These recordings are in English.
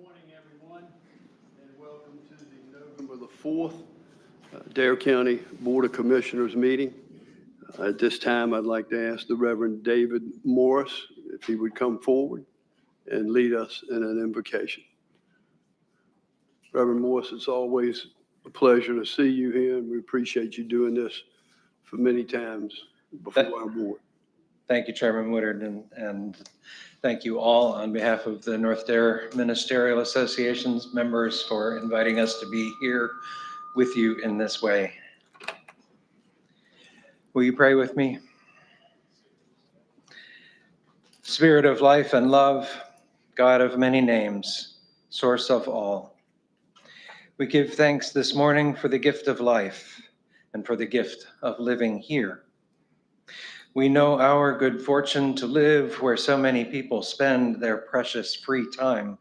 morning, everyone, and welcome to the November the 4th Dare County Board of Commissioners meeting. At this time, I'd like to ask the Reverend David Morris if he would come forward and lead us in an invocation. Reverend Morris, it's always a pleasure to see you here, and we appreciate you doing this for many times before our board. Thank you, Chairman Woodard, and thank you all on behalf of the North Dare Ministerial Association's members for inviting us to be here with you in this way. Will you pray with me? Spirit of life and love, God of many names, source of all, we give thanks this morning for the gift of life and for the gift of living here. We know our good fortune to live where so many people spend their precious free time.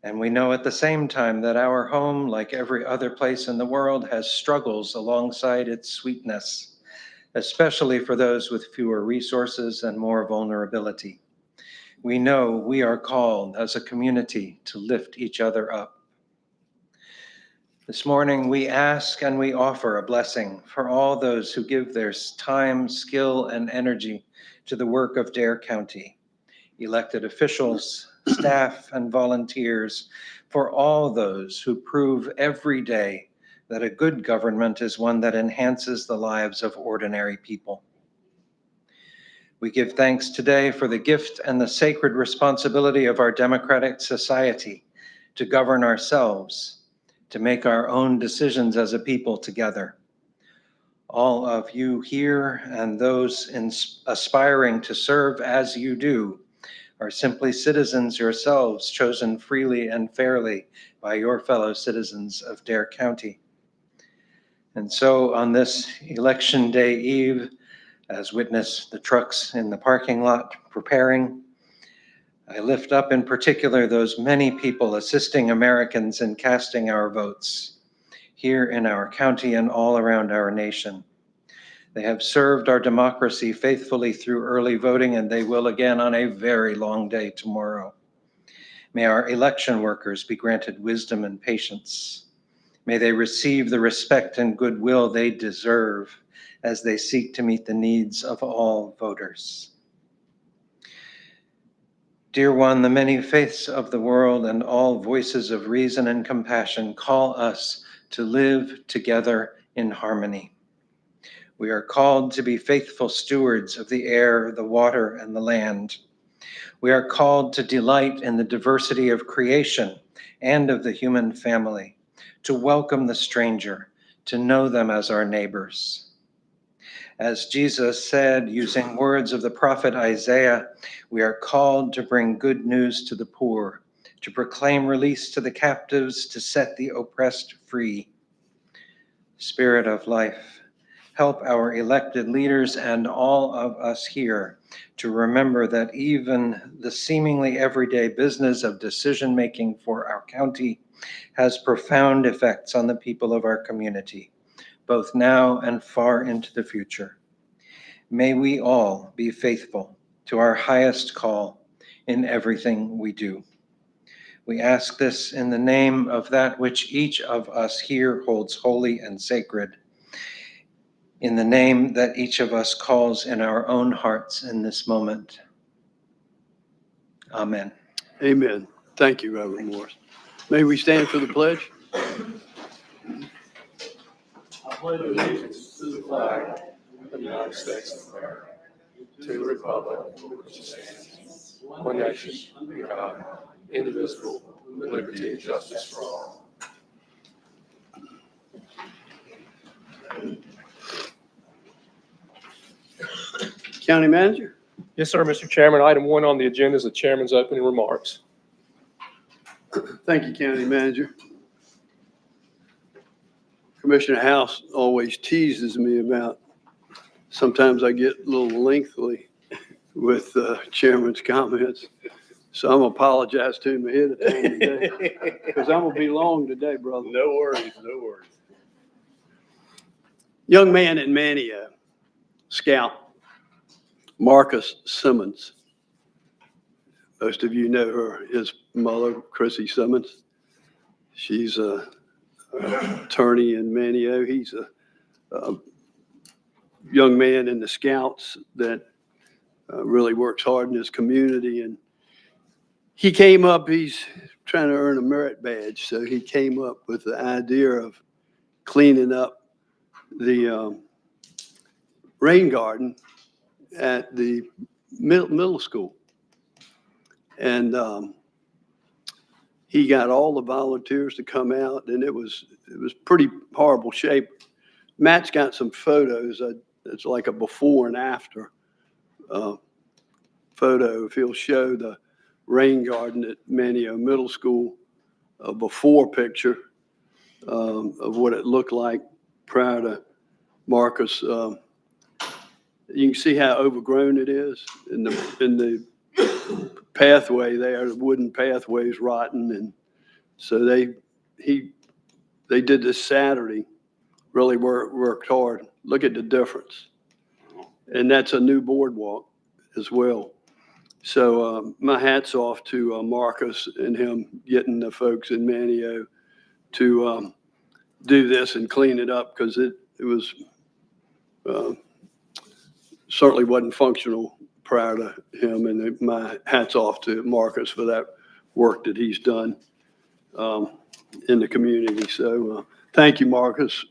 And we know at the same time that our home, like every other place in the world, has struggles alongside its sweetness, especially for those with fewer resources and more vulnerability. We know we are called as a community to lift each other up. This morning, we ask and we offer a blessing for all those who give their time, skill, and energy to the work of Dare County, elected officials, staff, and volunteers, for all those who prove every day that a good government is one that enhances the lives of ordinary people. We give thanks today for the gift and the sacred responsibility of our democratic society to govern ourselves, to make our own decisions as a people together. All of you here and those aspiring to serve as you do are simply citizens yourselves, chosen freely and fairly by your fellow citizens of Dare County. And so on this election day eve, as witness the trucks in the parking lot preparing, I lift up in particular those many people assisting Americans in casting our votes here in our county and all around our nation. They have served our democracy faithfully through early voting, and they will again on a very long day tomorrow. May our election workers be granted wisdom and patience. May they receive the respect and goodwill they deserve as they seek to meet the needs of all voters. Dear one, the many faiths of the world and all voices of reason and compassion call us to live together in harmony. We are called to be faithful stewards of the air, the water, and the land. We are called to delight in the diversity of creation and of the human family, to welcome the stranger, to know them as our neighbors. As Jesus said, using words of the prophet Isaiah, we are called to bring good news to the poor, to proclaim release to the captives, to set the oppressed free. Spirit of life, help our elected leaders and all of us here to remember that even the seemingly everyday business of decision-making for our county has profound effects on the people of our community, both now and far into the future. May we all be faithful to our highest call in everything we do. We ask this in the name of that which each of us here holds holy and sacred, in the name that each of us calls in our own hearts in this moment. Amen. Amen. Thank you, Reverend Morris. May we stand for the pledge? I pledge allegiance to the flag of the United States of America, to the republic for which it stands, one nation, under God, indivisible, with liberty and justice for all. County Manager? Yes, sir, Mr. Chairman. Item 1 on the agenda is the chairman's opening remarks. Thank you, County Manager. Commissioner House always teases me about, sometimes I get a little lengthy with Chairman's comments. So I'm going to apologize to him ahead of time today, because I'm going to be long today, brother. No worries, no worries. Young man in Mania, Scout, Marcus Simmons, Most of you know her, his mother, Chrissy Simmons. She's an attorney in Manio. He's a young man in the Scouts that really works hard in his community. And he came up, he's trying to earn a merit badge. So he came up with the idea of cleaning up the rain garden at the middle school. And he got all the volunteers to come out, and it was pretty horrible shape. Matt's got some photos. It's like a before and after photo. If he'll show the rain garden at Manio Middle School, a before picture of what it looked like prior to Marcus. You can see how overgrown it is in the pathway there. The wooden pathway's rotten, and so they did this Saturday. Really worked hard. Look at the difference, and that's a new boardwalk as well. So my hat's off to Marcus and him getting the folks in Manio to do this and clean it up, because it was certainly wasn't functional prior to him. And my hat's off to Marcus for that work that he's done in the community. So thank you, Marcus.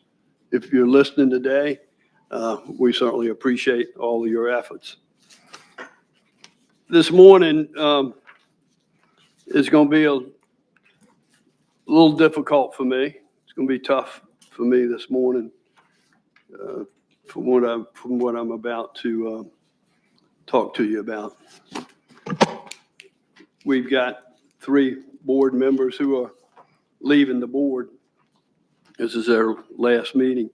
If you're listening today, we certainly appreciate all of your efforts. This morning is going to be a little difficult for me. It's going to be tough for me this morning from what I'm about to talk to you about. We've got 3 board members who are leaving the board. This is their last meeting.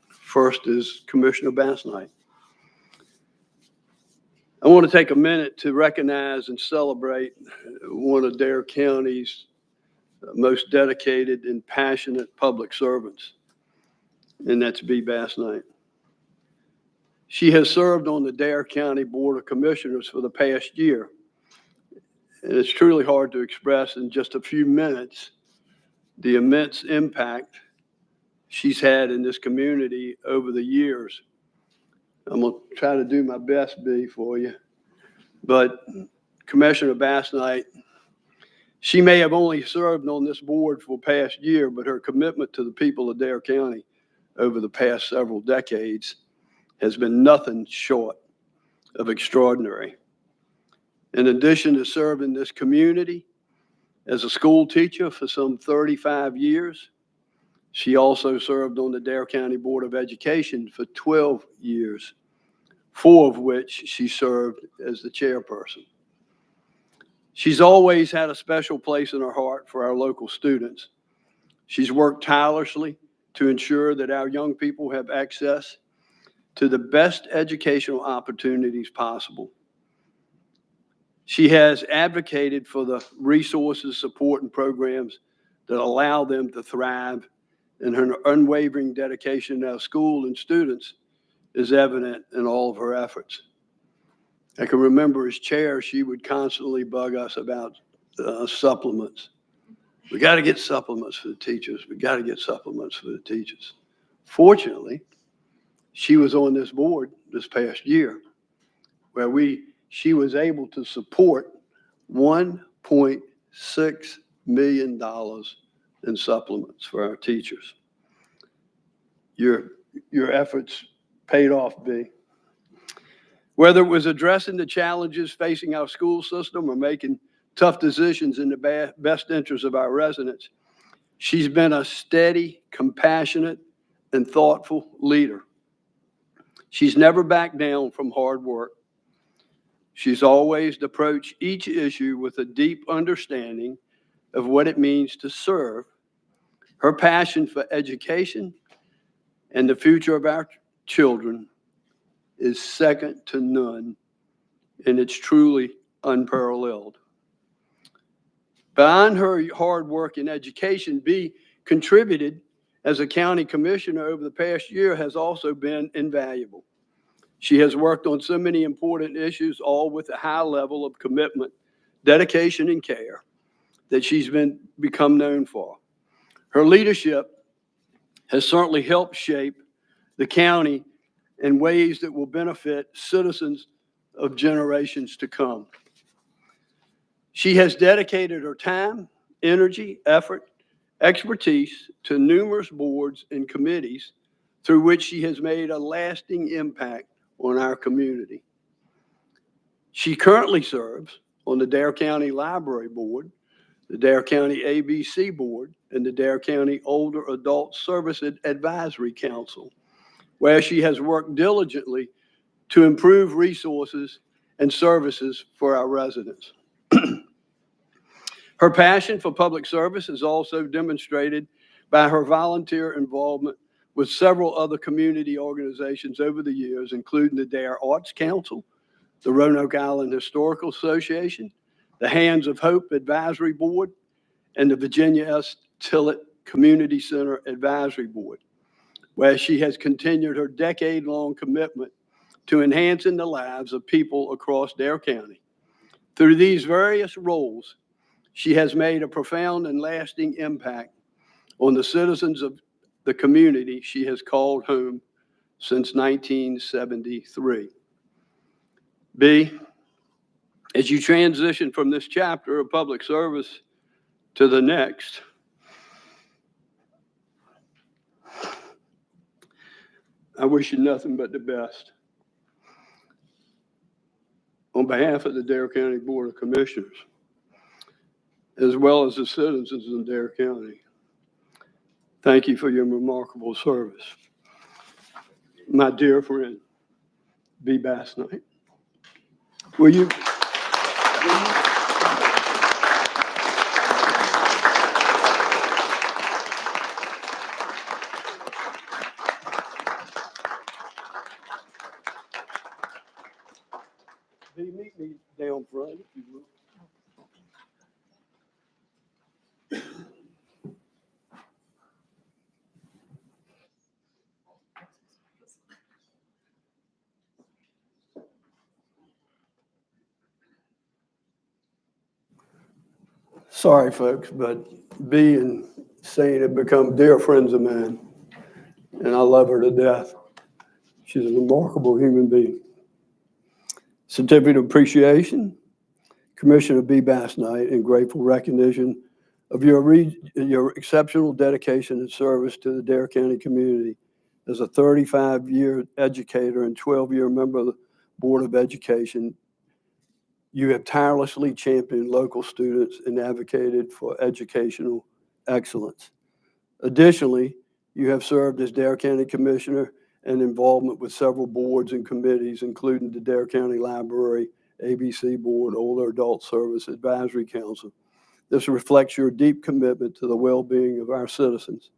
First is Commissioner Bassnight. I want to take a minute to recognize and celebrate one of Dare County's most dedicated and passionate public servants, and that's B. Bassnight. She has served on the Dare County Board of Commissioners for the past year, and it's truly hard to express in just a few minutes the immense impact she's had in this community over the years. I'm going to try to do my best, B, for you. But Commissioner Bassnight, she may have only served on this board for the past year, but her commitment to the people of Dare County over the past several decades has been nothing short of extraordinary. In addition to serving this community as a school teacher for some 35 years, she also served on the Dare County Board of Education for 12 years, 4 of which she served as the chairperson. She's always had a special place in her heart for our local students. She's worked tirelessly to ensure that our young people have access to the best educational opportunities possible. She has advocated for the resources, support, and programs that allow them to thrive, and her unwavering dedication to our school and students is evident in all of her efforts. I can remember as chair, she would constantly bug us about supplements. We got to get supplements for the teachers. We got to get supplements for the teachers. Fortunately, she was on this board this past year where she was able to support $1.6 million in supplements for our teachers. Your efforts paid off, B. Whether it was addressing the challenges facing our school system or making tough decisions in the best interest of our residents, she's been a steady, compassionate, and thoughtful leader. She's never backed down from hard work. She's always approached each issue with a deep understanding of what it means to serve. Her passion for education and the future of our children is second to none, and it's truly unparalleled. Beyond her hard work in education, B contributed as a county commissioner over the past year has also been invaluable. She has worked on so many important issues, all with a high level of commitment, dedication, and care that she's become known for. Her leadership has certainly helped shape the county in ways that will benefit citizens of generations to come. She has dedicated her time, energy, effort, expertise to numerous boards and committees through which she has made a lasting impact on our community. She currently serves on the Dare County Library Board, the Dare County ABC Board, and the Dare County Older Adult Services Advisory Council, where she has worked diligently to improve resources and services for our residents. Her passion for public service is also demonstrated by her volunteer involvement with several other community organizations over the years, including the Dare Arts Council, the Roanoke Island Historical Association, the Hands of Hope Advisory Board, and the Virginia S. Tillett Community Center Advisory Board, where she has continued her decade-long commitment to enhancing the lives of people across Dare County. Through these various roles, she has made a profound and lasting impact on the citizens of the community she has called home since 1973. B, as you transition from this chapter of public service to the next, I wish you nothing but the best. On behalf of the Dare County Board of Commissioners, as well as the citizens in Dare County, thank you for your remarkable service. My dear friend, B. Bass Knight, will you? Meet me down front, if you will. Sorry, folks, but B and Saint have become dear friends of mine, and I love her to death. She's a remarkable human being. Certificate of Appreciation, Commissioner B. Bass Knight, in grateful recognition of your exceptional dedication and service to the Dare County community as a 35-year educator and 12-year member of the Board of Education. You have tirelessly championed local students and advocated for educational excellence. Additionally, you have served as Dare County Commissioner and involvement with several boards and committees, including the Dare County Library, ABC Board, Older Adult Service Advisory Council. This reflects your deep commitment to the well-being of our citizens.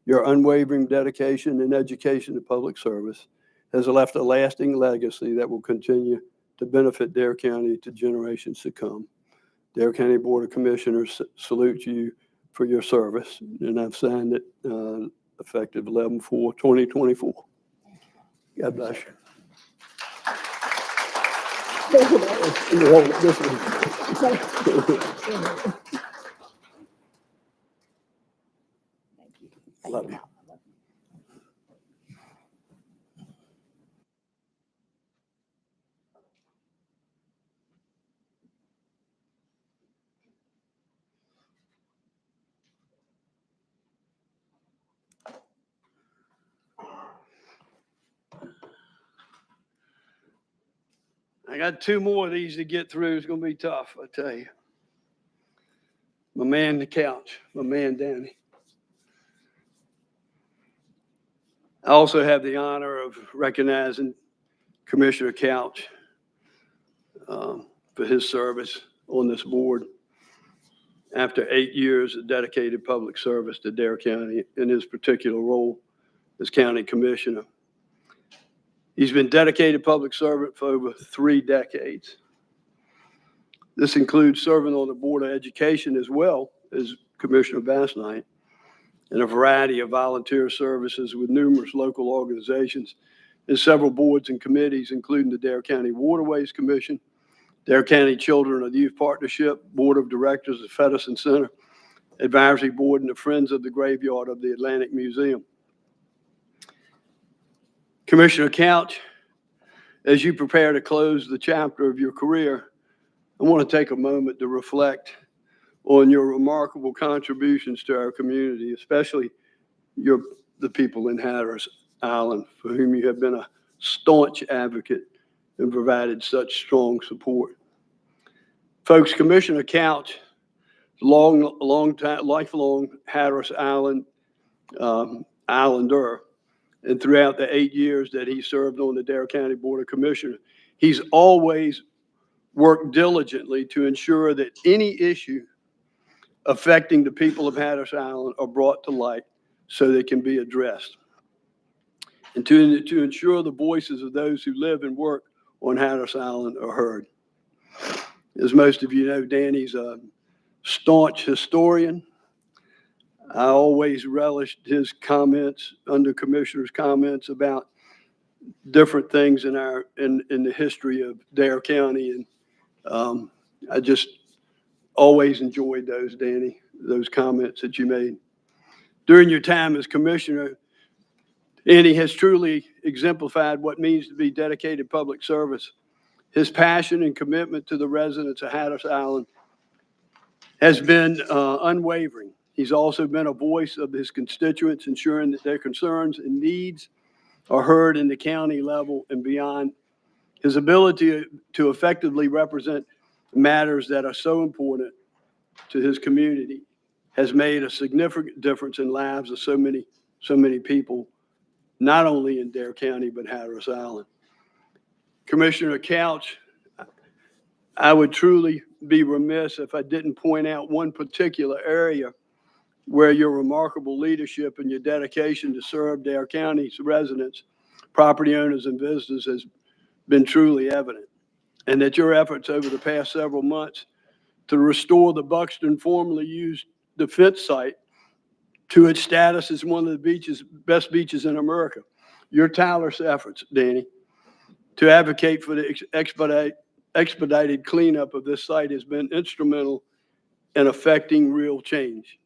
Your unwavering dedication and education to public service has left a lasting legacy that will continue to benefit Dare County to generations to come. Dare County Board of Commissioners salute you for your service, and I've signed it effective 11/4/2024. God bless you. Love you. I got two more of these to get through. It's going to be tough, I tell you. My man, the couch, my man, Danny. I also have the honor of recognizing Commissioner Couch for his service on this board after 8 years of dedicated public service to Dare County in his particular role as county commissioner. He's been dedicated public servant for over 3 decades. This includes serving on the Board of Education as well as Commissioner Bass Knight, and a variety of volunteer services with numerous local organizations, in several boards and committees, including the Dare County Waterways Commission, Dare County Children of the Youth Partnership, Board of Directors of Feddersen Center, Advisory Board, and the Friends of the Graveyard of the Atlantic Museum. Commissioner Couch, as you prepare to close the chapter of your career, I want to take a moment to reflect on your remarkable contributions to our community, especially the people in Hatteras Island, for whom you have been a staunch advocate and provided such strong support. Folks, Commissioner Couch, lifelong Hatteras Island Islander, and throughout the 8 years that he served on the Dare County Board of Commissioners, he's always worked diligently to ensure that any issue affecting the people of Hatteras Island are brought to light so they can be addressed, and to ensure the voices of those who live and work on Hatteras Island are heard. As most of you know, Danny's a staunch historian. I always relished his comments, under commissioners' comments about different things in the history of Dare County, and I just always enjoyed those, Danny, those comments that you made. During your time as commissioner, Danny has truly exemplified what it means to be dedicated public service. His passion and commitment to the residents of Hatteras Island has been unwavering. He's also been a voice of his constituents, ensuring that their concerns and needs are heard in the county level and beyond. His ability to effectively represent matters that are so important to his community has made a significant difference in lives of so many people, not only in Dare County, but Hatteras Island. Commissioner Couch, I would truly be remiss if I didn't point out one particular area where your remarkable leadership and your dedication to serve Dare County's residents, property owners, and visitors has been truly evident, and that your efforts over the past several months to restore the Buxton formerly used defense site to its status as one of the best beaches in America. Your tireless efforts, Danny, to advocate for the expedited cleanup of this site has been instrumental in affecting real change.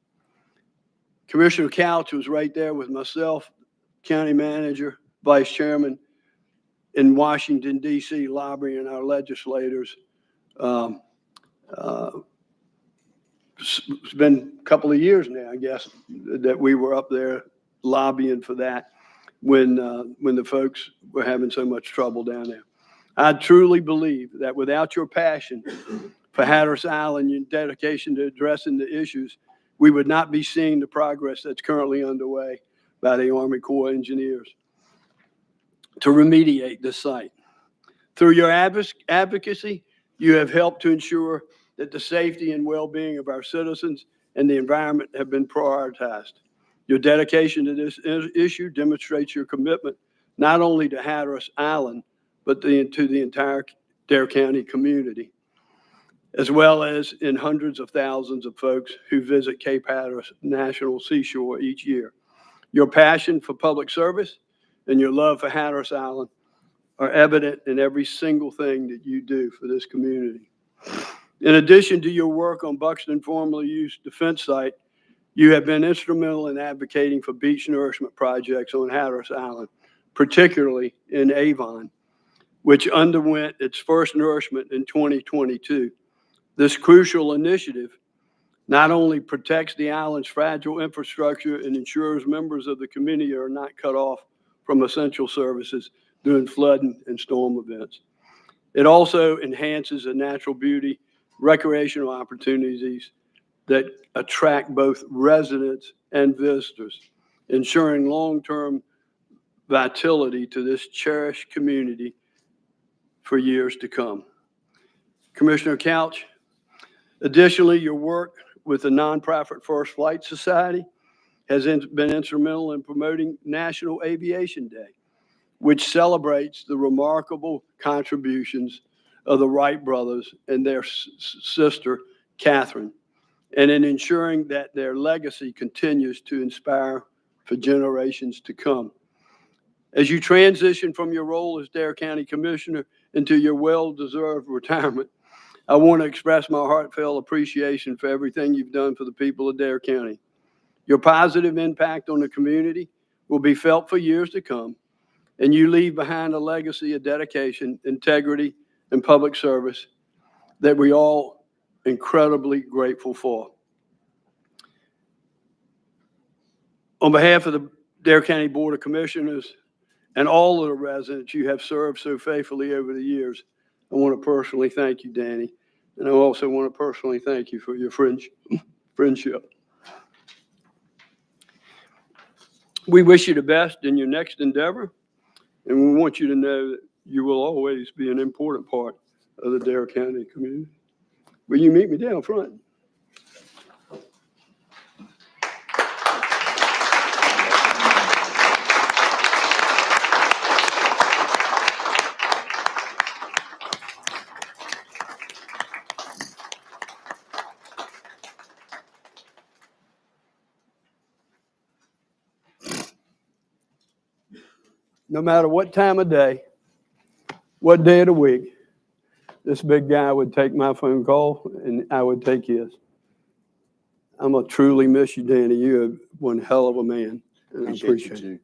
Commissioner Couch was right there with myself, county manager, vice chairman, in Washington, D.C., lobbying our legislators. It's been a couple of years now, I guess, that we were up there lobbying for that when the folks were having so much trouble down there. I truly believe that without your passion for Hatteras Island, your dedication to addressing the issues, we would not be seeing the progress that's currently underway by the Army Corps of Engineers to remediate this site. Through your advocacy, you have helped to ensure that the safety and well-being of our citizens and the environment have been prioritized. Your dedication to this issue demonstrates your commitment not only to Hatteras Island, but to the entire Dare County community, as well as in hundreds of thousands of folks who visit Cape Hatteras National Seashore each year. Your passion for public service and your love for Hatteras Island are evident in every single thing that you do for this community. In addition to your work on Buxton formerly used defense site, you have been instrumental in advocating for beach nourishment projects on Hatteras Island, particularly in Avon, which underwent its first nourishment in 2022. This crucial initiative not only protects the island's fragile infrastructure and ensures members of the community are not cut off from essential services during flooding and storm events. It also enhances the natural beauty, recreational opportunities that attract both residents and visitors, ensuring long-term vitality to this cherished community for years to come. Commissioner Couch, additionally, your work with the nonprofit First Flight Society has been instrumental in promoting National Aviation Day, which celebrates the remarkable contributions of the Wright brothers and their sister, Catherine, and in ensuring that their legacy continues to inspire for generations to come. As you transition from your role as Dare County Commissioner into your well-deserved retirement, I want to express my heartfelt appreciation for everything you've done for the people of Dare County. Your positive impact on the community will be felt for years to come, and you leave behind a legacy of dedication, integrity, and public service that we all incredibly grateful for. On behalf of the Dare County Board of Commissioners and all of the residents you have served so faithfully over the years, I want to personally thank you, Danny. And I also want to personally thank you for your friendship. We wish you the best in your next endeavor, and we want you to know that you will always be an important part of the Dare County community. Will you meet me down front? No matter what time of day, what day of the week, this big guy would take my phone call and I would take his. I'm going to truly miss you, Danny. You're one hell of a man. And I appreciate you.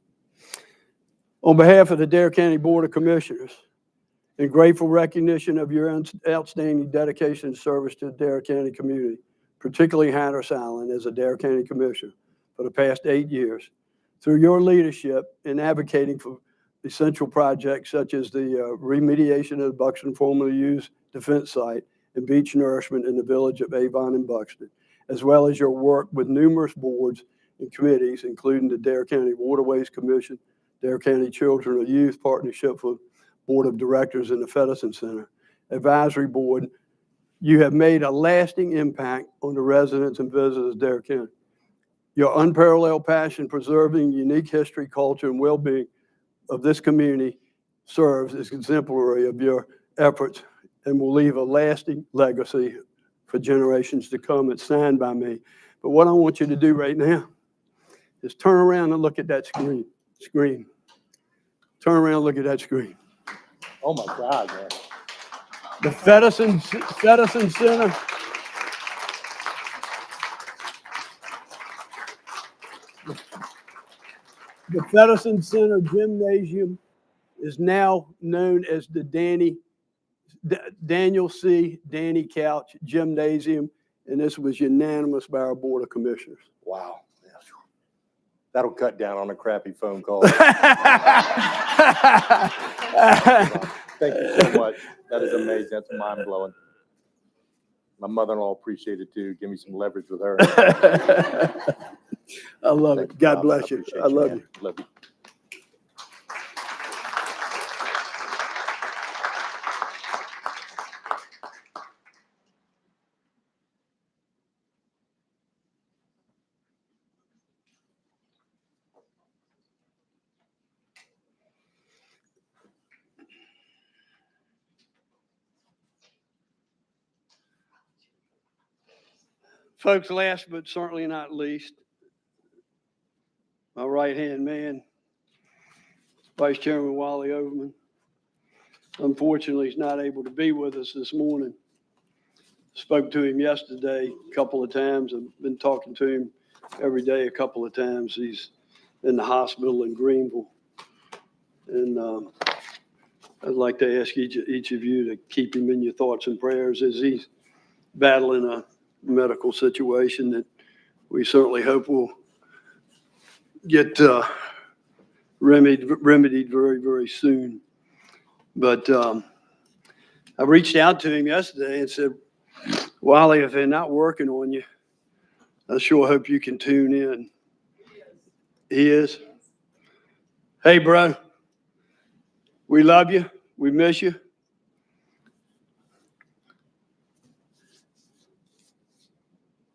On behalf of the Dare County Board of Commissioners, in grateful recognition of your outstanding dedication and service to the Dare County community, particularly Hatteras Island as a Dare County Commissioner for the past 8 years, through your leadership in advocating for essential projects such as the remediation of the Buxton formerly used defense site and beach nourishment in the village of Avon and Buxton, as well as your work with numerous boards and committees, including the Dare County Waterways Commission, Dare County Children and Youth Partnership for Board of Directors and the Feddersen Center Advisory Board. You have made a lasting impact on the residents and visitors of Dare County. Your unparalleled passion preserving unique history, culture, and well-being of this community serves as exemplary of your efforts and will leave a lasting legacy for generations to come. It's signed by me. But what I want you to do right now is turn around and look at that screen. Turn around and look at that screen. Oh my God, man. The Feddersen Center. The Feddersen Center Gymnasium is now known as the Daniel C. Danny Couch Gymnasium, and this was unanimous by our Board of Commissioners. Wow. That'll cut down on a crappy phone call. Thank you so much. That is amazing. That's mind blowing. My mother-in-law appreciated it too. Give me some leverage with her. I love Thank it. God Bob. bless you. Appreciate I love man. you. Love you. Folks, last but certainly not least, my right-hand man, Vice Chairman Wally Overman. Unfortunately, he's not able to be with us this morning. Spoke to him yesterday a couple of times. I've been talking to him every day a couple of times. He's in the hospital in Greenville. And I'd like to ask each of you to keep him in your thoughts and prayers as he's battling a medical situation that we certainly hope will get remedied very, very soon. But I reached out to him yesterday and said, Wally, if they're not working on you, I sure hope you can tune in. He is. Hey, bro, we love you. We miss you.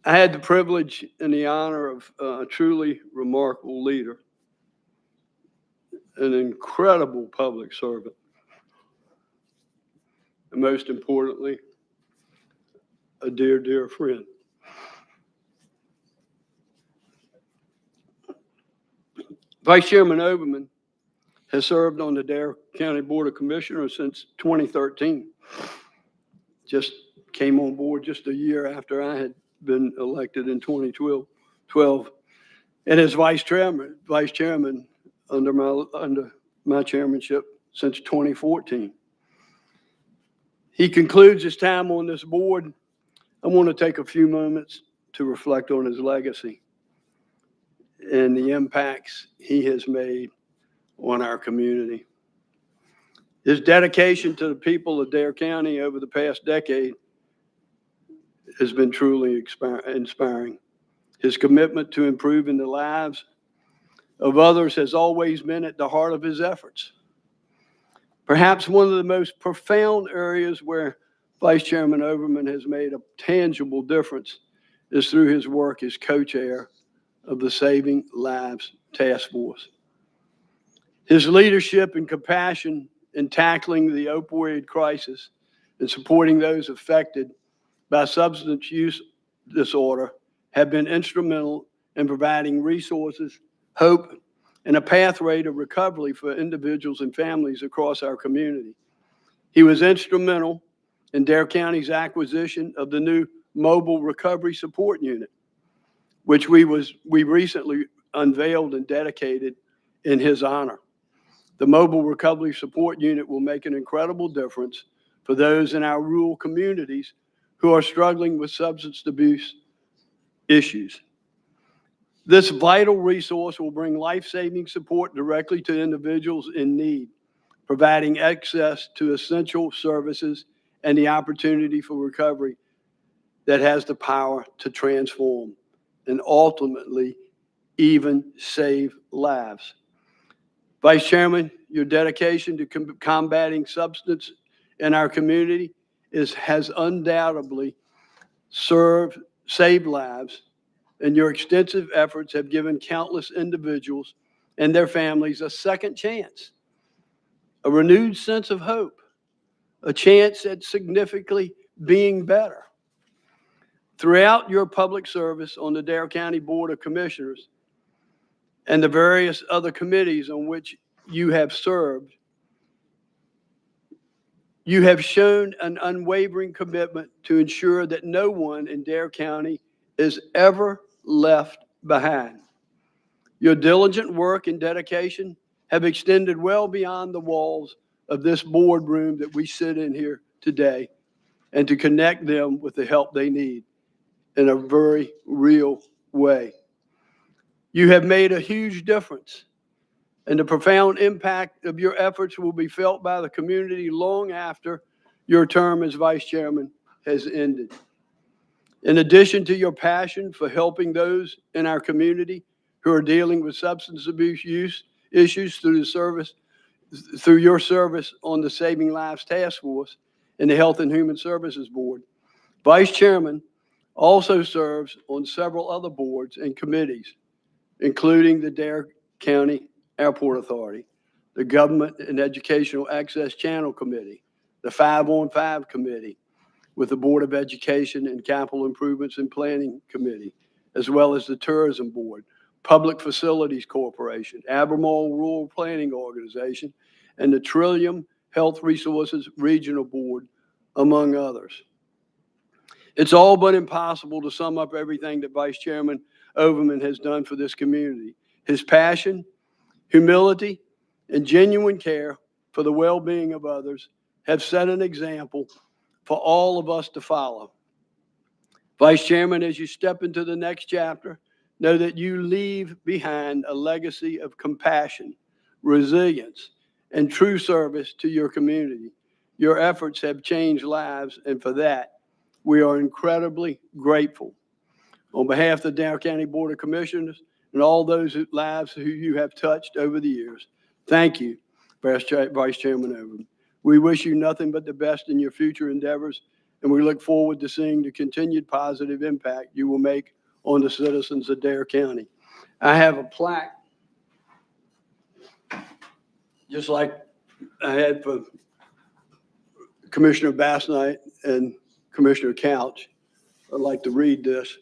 I had the privilege and the honor of a truly remarkable leader, an incredible public servant, and most importantly, a dear, dear friend. Vice Chairman Overman has served on the Dare County Board of Commissioners since 2013. Just came on board just a year after I had been elected in 2012. And as vice chairman under my chairmanship since 2014. He concludes his time on this board. I want to take a few moments to reflect on his legacy and the impacts he has made on our community. His dedication to the people of Dare County over the past decade has been truly inspiring. His commitment to improving the lives of others has always been at the heart of his efforts. Perhaps one of the most profound areas where Vice Chairman Overman has made a tangible difference is through his work as co-chair of the Saving Lives Task Force. His leadership and compassion in tackling the opioid crisis and supporting those affected by substance use disorder have been instrumental in providing resources, hope, and a pathway to recovery for individuals and families across our community. He was instrumental in Dare County's acquisition of the new Mobile Recovery Support Unit, which we recently unveiled and dedicated in his honor. The Mobile Recovery Support Unit will make an incredible difference for those in our rural communities who are struggling with substance abuse issues. This vital resource will bring life-saving support directly to individuals in need, providing access to essential services and the opportunity for recovery that has the power to transform and ultimately even save lives. Vice Chairman, your dedication to combating substance in our community has undoubtedly saved lives, and your extensive efforts have given countless individuals and their families a second chance, a renewed sense of hope, a chance at significantly being better. Throughout your public service on the Dare County Board of Commissioners and the various other committees on which you have served, you have shown an unwavering commitment to ensure that no one in Dare County is ever left behind. Your diligent work and dedication have extended well beyond the walls of this boardroom that we sit in here today, and to connect them with the help they need in a very real way. You have made a huge difference, and the profound impact of your efforts will be felt by the community long after your term as vice chairman has ended. In addition to your passion for helping those in our community who are dealing with substance abuse use issues through your service on the Saving Lives Task Force and the Health and Human Services Board, Vice Chairman also serves on several other boards and committees, including the Dare County Airport Authority, the Government and Educational Access Channel Committee, the 5-on-5 Committee, with the Board of Education and Capital Improvements and Planning Committee, as well as the Tourism Board, Public Facilities Corporation, Albemarle Rural Planning Organization, and the Trillium Health Resources Regional Board, among others. It's all but impossible to sum up everything that Vice Chairman Overman has done for this community. His passion, humility, and genuine care for the well-being of others have set an example for all of us to follow. Vice Chairman, as you step into the next chapter, know that you leave behind a legacy of compassion, resilience, and true service to your community. Your efforts have changed lives, and for that, we are incredibly grateful. On behalf of the Dare County Board of Commissioners and all those lives who you have touched over the years, thank you, Vice Chairman Overman. We wish you nothing but the best in your future endeavors, and we look forward to seeing the continued positive impact you will make on the citizens of Dare County. I have a plaque, just like I had for Commissioner Bassnight and Commissioner Couch. I'd like to read this.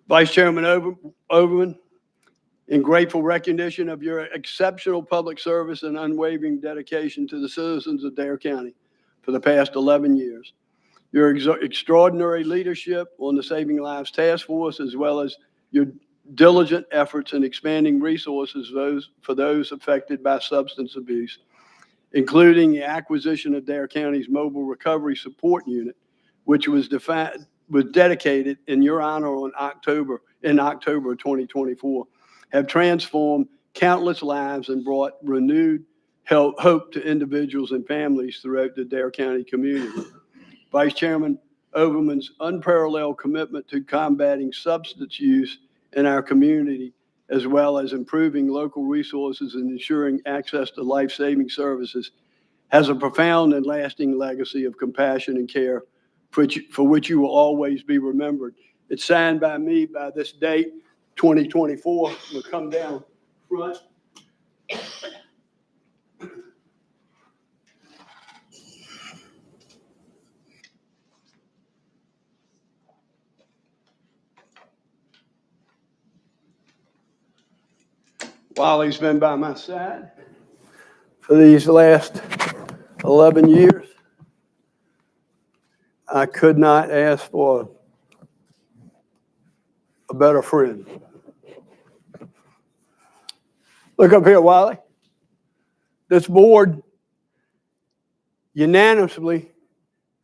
Vice Chairman Overman, In grateful recognition of your exceptional public service and unwavering dedication to the citizens of Dare County for the past 11 years. Your extraordinary leadership on the Saving Lives Task Force, as well as your diligent efforts in expanding resources for those affected by substance abuse, including the acquisition of Dare County's Mobile Recovery Support Unit, which was dedicated in your honor in October of 2024, have transformed countless lives and brought renewed hope to individuals and families throughout the Dare County community. Vice Chairman Overman's unparalleled commitment to combating substance use in our community, as well as improving local resources and ensuring access to life-saving services, has a profound and lasting legacy of compassion and care for which you will always be remembered. It's signed by me by this date, 2024. We'll come down front. Wally's been by my side for these last 11 years. I could not ask for a better friend. Look up here, Wally. This board unanimously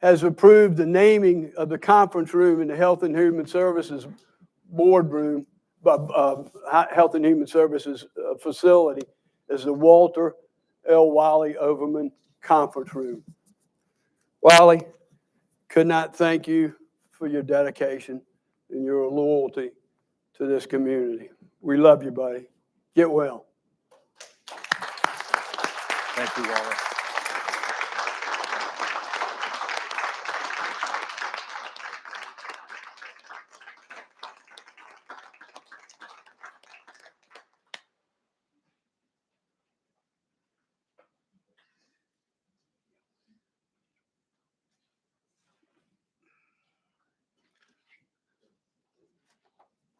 has approved the naming of the conference room in the Health and Human Services boardroom, Health and Human Services facility as the Walter L. Wally Overman Conference Room. Wally, could not thank you for your dedication and your loyalty to this community. We love you, buddy. Get well. Thank you, Wally.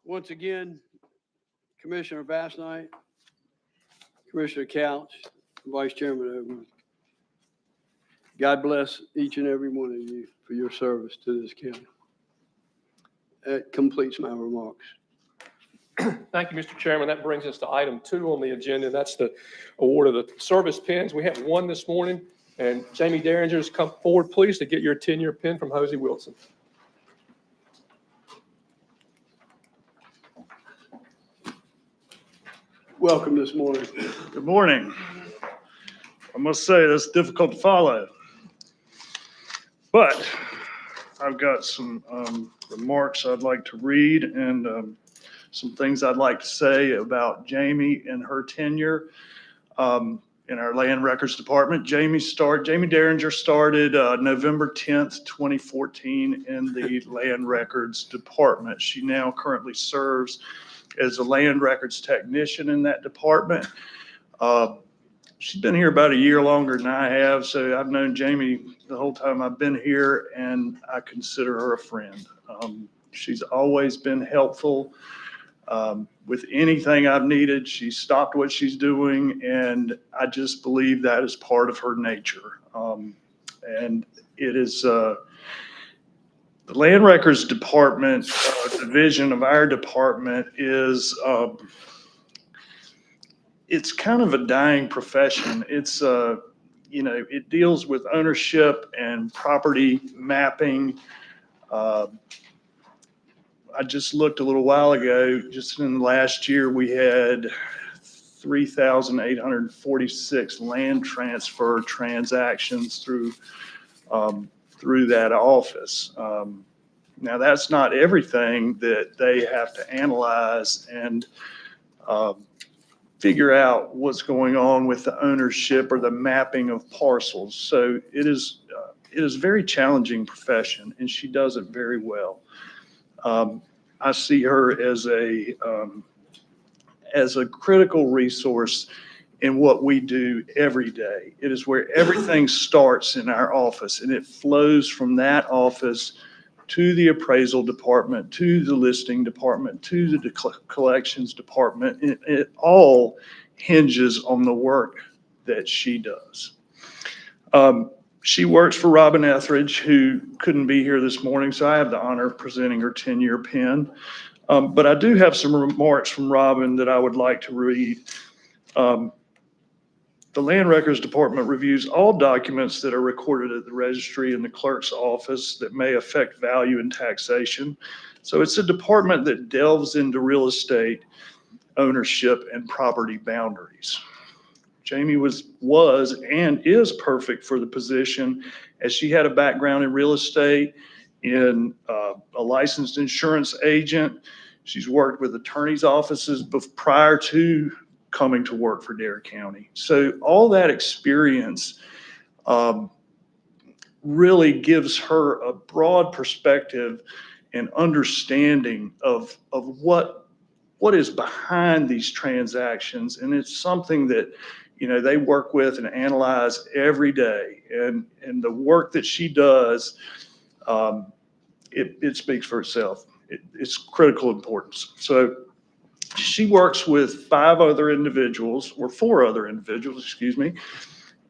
Once again, Commissioner Bassnight, Commissioner Couch, Vice Chairman Overman, God bless each and every one of you for your service to this county. That completes my remarks. Thank you, Mr. Chairman. That brings us to item 2 on the agenda. That's the award of the service pins. We have one this morning, and Jamie Derringer's come forward, please, to get your TenYear pin from Hosey Wilson. Welcome this morning. Good morning. I must say that's difficult to follow, but I've got some remarks I'd like to read and some things I'd like to say about Jamie and her tenure in our land records department. Jamie Derringer started November 10th, 2014 in the land records department. She now currently serves as a land records technician in that department. She's been here about a year longer than I have, so I've known Jamie the whole time I've been here, and I consider her a friend. She's always been helpful with anything I've needed. She stopped what she's doing, and I just believe that is part of her nature. And it is the land records department division of our department is it's kind of a dying profession. It's it deals with ownership and property mapping. I just looked a little while ago, just in the last year, we had 3,846 land transfer transactions through that office. Now, that's not everything that they have to analyze and figure out what's going on with the ownership or the mapping of parcels. So it is a very challenging profession, and she does it very well. I see her as a critical resource in what we do every day. It is where everything starts in our office, and it flows from that office to the appraisal department, to the listing department, to the collections department. It all hinges on the work that she does. She works for Robin Etheridge, who couldn't be here this morning, so I have the honor of presenting her 10-year pin. But I do have some remarks from Robin that I would like to read. The Land Records Department reviews all documents that are recorded at the registry and the clerk's office that may affect value and taxation. So it's a department that delves into real estate ownership and property boundaries. Jamie was and is perfect for the position, as she had a background in real estate, in a licensed insurance agent. She's worked with attorneys' offices prior to coming to work for Dare County. So all that experience really gives her a broad perspective and understanding of what is behind these transactions. And it's something that, they work with and analyze every day. And the work that she does, it speaks for itself. It's critical importance. So she works with 4 other individuals,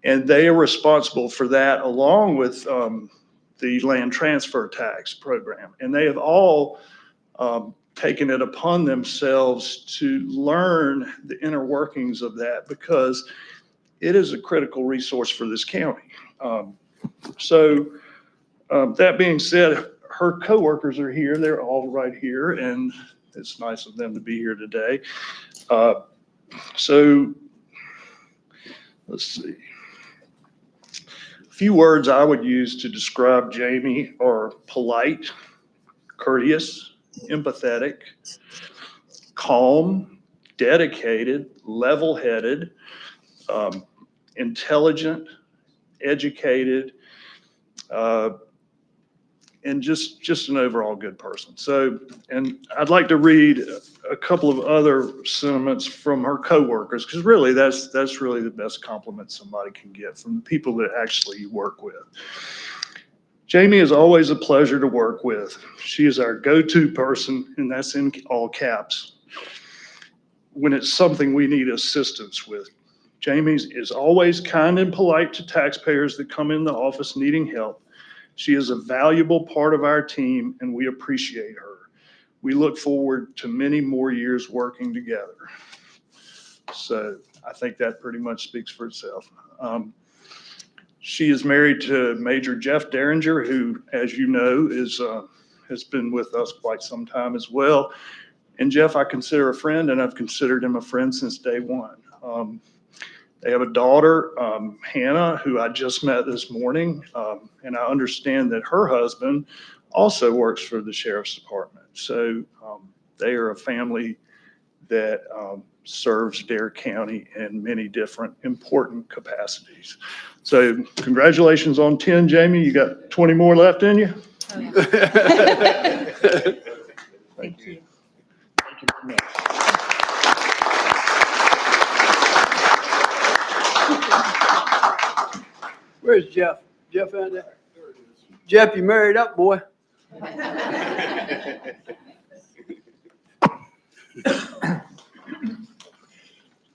and they are responsible for that, along with the land transfer tax program. And they have all taken it upon themselves to learn the inner workings of that, because it is a critical resource for this county. That being said, her coworkers are here. They're all right here, and it's nice of them to be here today. So let's see. A few words I would use to describe Jamie are polite, courteous, empathetic, calm, dedicated, level-headed, intelligent, educated, and just an overall good person. So, and I'd like to read a couple of other sentiments from her coworkers, because really that's really the best compliment somebody can get from the people that actually you work with. Jamie is always a pleasure to work with. She is our go-to person, and that's in all caps, when it's something we need assistance with. Jamie is always kind and polite to taxpayers that come in the office needing help. She is a valuable part of our team, and we appreciate her. We look forward to many more years working together. So I think that pretty much speaks for itself. She is married to Major Jeff Derringer, who, as you know, has been with us quite some time as well. And Jeff, I consider a friend, and I've considered him a friend since day one. They have a daughter, Hannah, who I just met this morning, and I understand that her husband also works for the Sheriff's Department. So they are a family that serves Dare County in many different important capacities. So congratulations on 10, Jamie. You got 20 more left in you? Oh, yeah. Thank you. Thank you very much. Where's Jeff? Jeff out there? Jeff, you married up, boy.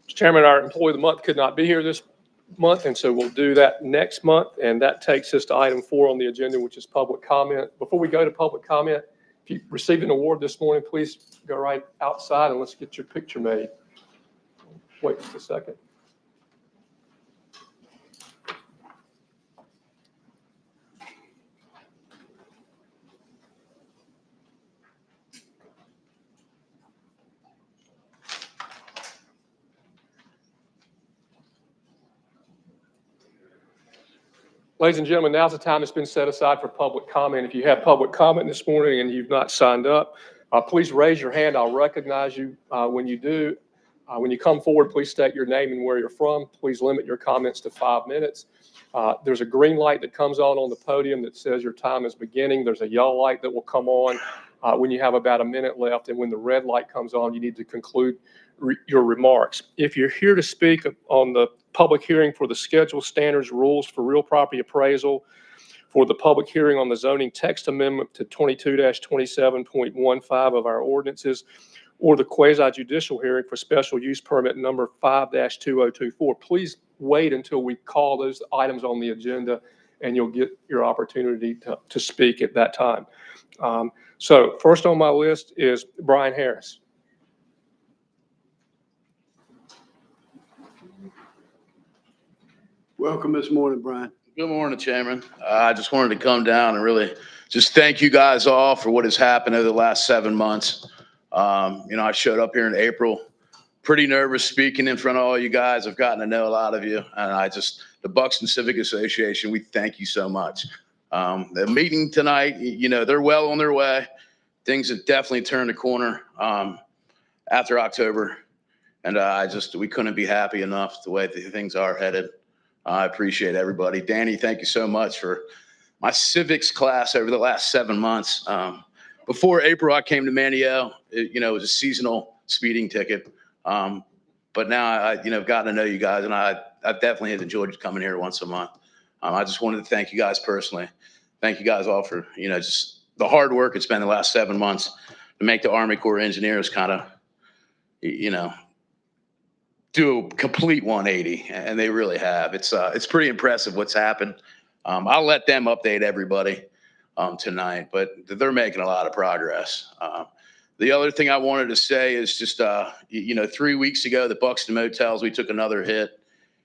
Mr. Chairman, our employee of the month could not be here this month, and so we'll do that next month. And that takes us to item 4 on the agenda, which is public comment. Before we go to public comment, if you received an award this morning, please go right outside and let's get your picture made. Wait just a second. Ladies and gentlemen, now's the time that's been set aside for public comment. If you have public comment this morning and you've not signed up, please raise your hand. I'll recognize you when you do. When you come forward, please state your name and where you're from. Please limit your comments to 5 minutes. There's a green light that comes on the podium that says your time is beginning. There's a yellow light that will come on when you have about a minute left. And when the red light comes on, you need to conclude your remarks. If you're here to speak on the public hearing for the schedule, standards, rules for real property appraisal for the public hearing on the zoning text amendment to 22-27.15 of our ordinances, or the quasi-judicial hearing for special use permit number 5-2024. Please wait until we call those items on the agenda, and you'll get your opportunity to speak at that time. So first on my list is Brian Harris. Welcome this morning, Brian. Good morning, Chairman. I just wanted to come down and really just thank you guys all for what has happened over the last 7 months. I showed up here in April, pretty nervous speaking in front of all you guys. I've gotten to know a lot of you, and the Buxton Civic Association, we thank you so much. The meeting tonight, they're well on their way. Things have definitely turned a corner after October, and we couldn't be happy enough the way things are headed. I appreciate everybody. Danny, thank you so much for my civics class over the last 7 months. Before April, I came to Manio. It was a seasonal speeding ticket. But now I've gotten to know you guys, and I definitely have enjoyed coming here once a month. I just wanted to thank you guys personally. Thank you guys all for, just the hard work it's been the last 7 months to make the Army Corps of Engineers kind of, do a complete 180, and they really have. It's pretty impressive what's happened. I'll let them update everybody tonight, but they're making a lot of progress. The other thing I wanted to say is just, 3 weeks ago, the Buxton Motels, we took another hit.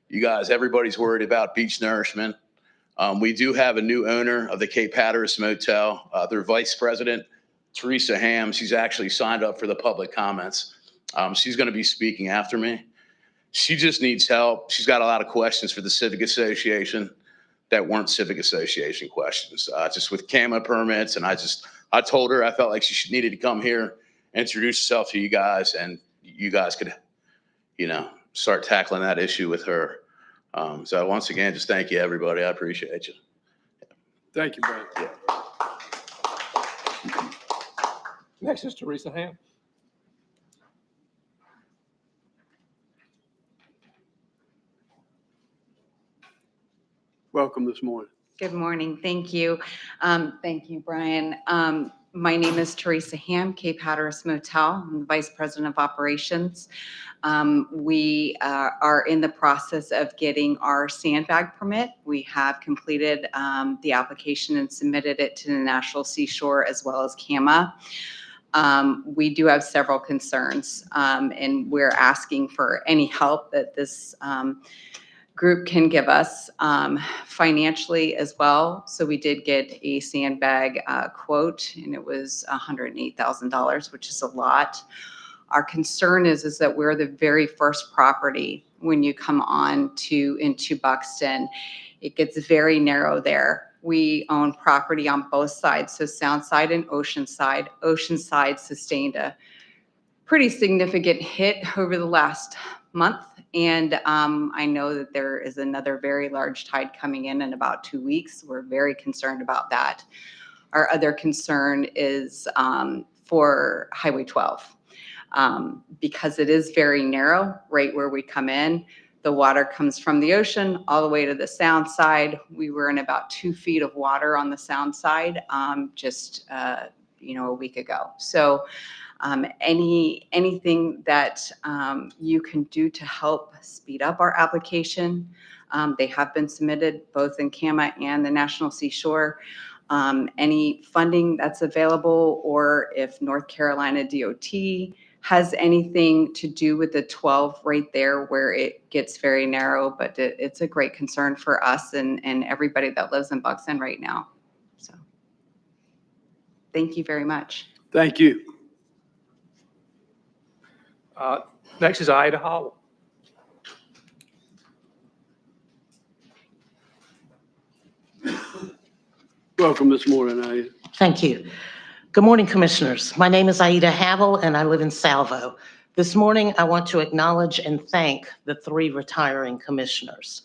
You guys, everybody's worried about beach nourishment. We do have a new owner of the Cape Hatteras Motel. Their vice president, Teresa Ham, she's actually signed up for the public comments. She's going to be speaking after me. She just needs help. She's got a lot of questions for the Civic Association that weren't Civic Association questions, just with CAMA permits. And I told her I felt like she needed to come here, introduce herself to you guys, and you guys could, start tackling that issue with her. So once again, just thank you, everybody. I appreciate you. Thank you, Brian. Yeah. Next is Teresa Ham. Welcome this morning. Good morning. Thank you. Thank you, Brian. My name is Teresa Ham, Cape Hatteras Motel. I'm the Vice President of Operations. We are in the process of getting our sandbag permit. We have completed the application and submitted it to the National Seashore as well as CAMA. We do have several concerns, and we're asking for any help that this group can give us financially as well. So we did get a sandbag quote, and it was $108,000, which is a lot. Our concern is that we're the very first property when you come on into Buxton. It gets very narrow there. We own property on both sides, so Soundside and Oceanside. Oceanside sustained a pretty significant hit over the last month. And I know that there is another very large tide coming in about 2 weeks. We're very concerned about that. Our other concern is for Highway 12. Because it is very narrow right where we come in. The water comes from the ocean all the way to the sound side. We were in about 2 feet of water on the sound side just a week ago. So anything that you can do to help speed up our application. They have been submitted both in CAMA and the National Seashore. Any funding that's available, or if North Carolina DOT has anything to do with the 12 right there where it gets very narrow, but it's a great concern for us and everybody that lives in Buxton right now. So thank you very much. Thank you. Next is Aida HL. Welcome this morning, Aida. Thank you. Good morning, Commissioners. My name is Aida HL, and I live in Salvo. This morning, I want to acknowledge and thank the 3 retiring commissioners.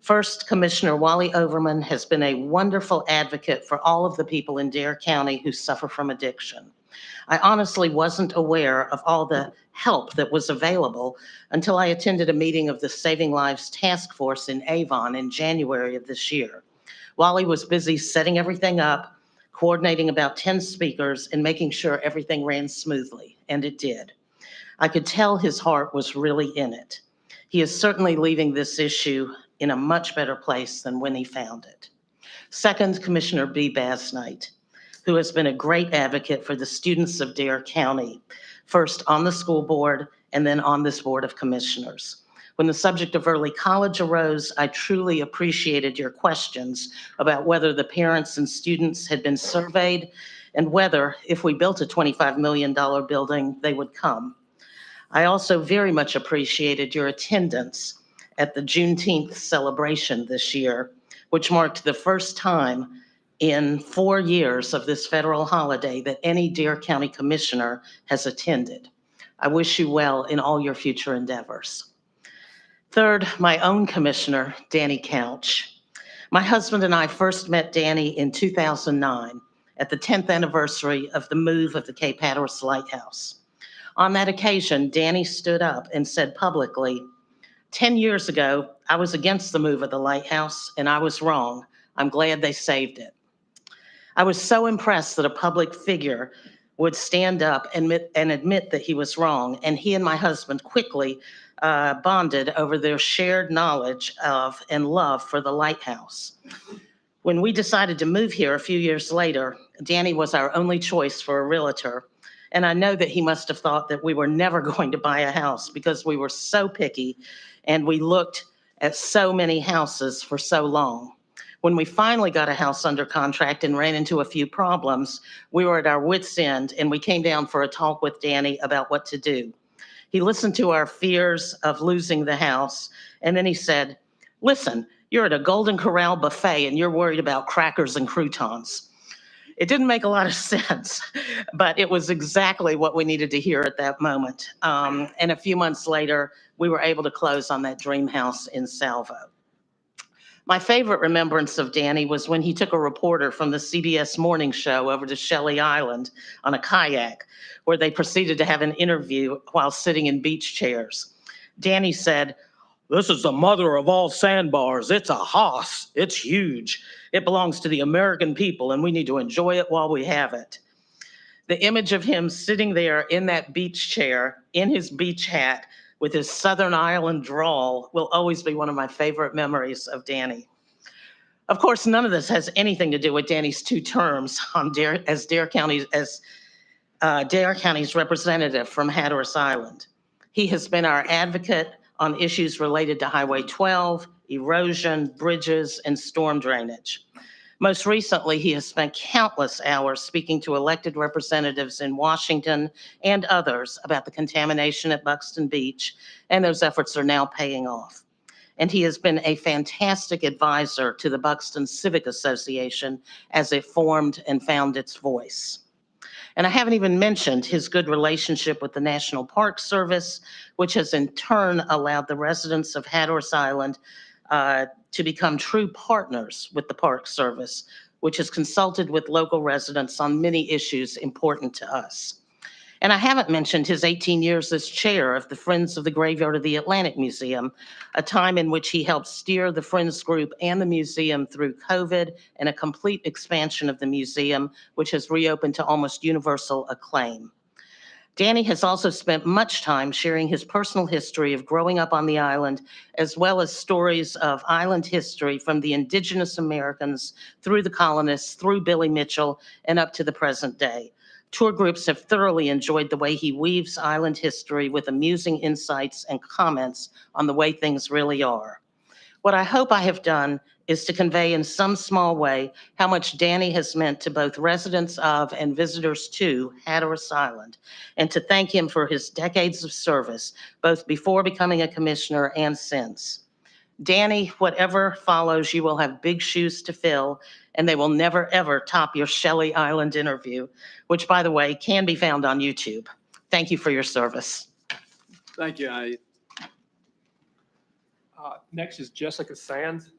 First, Commissioner Wally Overman has been a wonderful advocate for all of the people in Dare County who suffer from addiction. I honestly wasn't aware of all the help that was available until I attended a meeting of the Saving Lives Task Force in Avon in January of this year. Wally was busy setting everything up, coordinating about 10 speakers, and making sure everything ran smoothly, and it did. I could tell his heart was really in it. He is certainly leaving this issue in a much better place than when he found it. Second, Commissioner B. Basnight, who has been a great advocate for the students of Dare County, first on the school board and then on this Board of Commissioners. When the subject of early college arose, I truly appreciated your questions about whether the parents and students had been surveyed and whether, if we built a $25 million building, they would come. I also very much appreciated your attendance at the Juneteenth celebration this year, which marked the first time in 4 years of this federal holiday that any Dare County Commissioner has attended. I wish you well in all your future endeavors. Third, my own commissioner, Danny Couch. My husband and I first met Danny in 2009 at the 10th anniversary of the move of the Cape Hatteras Lighthouse. On that occasion, Danny stood up and said publicly, 10 years ago, I was against the move of the lighthouse and I was wrong. I'm glad they saved it. I was so impressed that a public figure would stand up and admit that he was wrong. And he and my husband quickly bonded over their shared knowledge of and love for the lighthouse. When we decided to move here a few years later, Danny was our only choice for a realtor. And I know that he must have thought that we were never going to buy a house because we were so picky and we looked at so many houses for so long. When we finally got a house under contract and ran into a few problems, we were at our wits' end and we came down for a talk with Danny about what to do. He listened to our fears of losing the house, and then he said, listen, you're at a Golden Corral buffet and you're worried about crackers and croutons. It didn't make a lot of sense, but it was exactly what we needed to hear at that moment. And a few months later, we were able to close on that dream house in Salvo. My favorite remembrance of Danny was when he took a reporter from the CBS morning show over to Shelley Island on a kayak, where they proceeded to have an interview while sitting in beach chairs. Danny said, this is the mother of all sandbars. It's a hoss. It's huge. It belongs to the American people, and we need to enjoy it while we have it. The image of him sitting there in that beach chair, in his beach hat, with his Southern Ireland drawl will always be one of my favorite memories of Danny. Of course, none of this has anything to do with Danny's 2 terms on Dare County's representative from Hatteras Island. He has been our advocate on issues related to Highway 12, erosion, bridges, and storm drainage. Most recently, he has spent countless hours speaking to elected representatives in Washington and others about the contamination at Buxton Beach, and those efforts are now paying off. And he has been a fantastic advisor to the Buxton Civic Association as it formed and found its voice. And I haven't even mentioned his good relationship with the National Park Service, which has in turn allowed the residents of Hatteras Island to become true partners with the Park Service, which has consulted with local residents on many issues important to us. And I haven't mentioned his 18 years as chair of the Friends of the Graveyard of the Atlantic Museum, a time in which he helped steer the Friends group and the museum through COVID and a complete expansion of the museum, which has reopened to almost universal acclaim. Danny has also spent much time sharing his personal history of growing up on the island, as well as stories of island history from the indigenous Americans through the colonists, through Billy Mitchell, and up to the present day. Tour groups have thoroughly enjoyed the way he weaves island history with amusing insights and comments on the way things really are. What I hope I have done is to convey in some small way how much Danny has meant to both residents of and visitors to Hatteras Island, and to thank him for his decades of service, both before becoming a commissioner and since. Danny, whatever follows, you will have big shoes to fill, and they will never, ever top your Shelley Island interview, which, by the way, can be found on YouTube. Thank you for your service. Thank you, Aida. Next is Jessica Sands.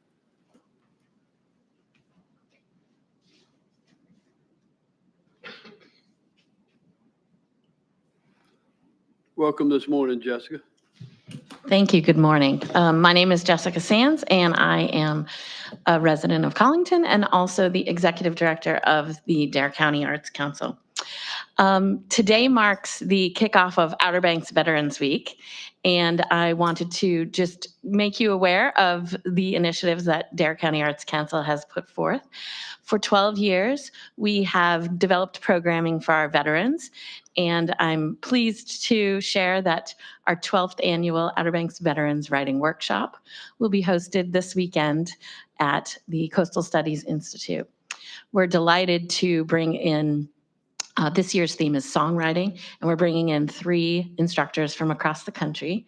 Welcome this morning, Jessica. Thank you. Good morning. My name is Jessica Sands, and I am a resident of Collington and also the executive director of the Dare County Arts Council. Today marks the kickoff of Outer Banks Veterans Week, and I wanted to just make you aware of the initiatives that Dare County Arts Council has put forth. For 12 years, we have developed programming for our veterans, and I'm pleased to share that our 12th annual Outer Banks Veterans Writing Workshop will be hosted this weekend at the Coastal Studies Institute. We're delighted to bring in this year's theme is songwriting, and we're bringing in 3 instructors from across the country,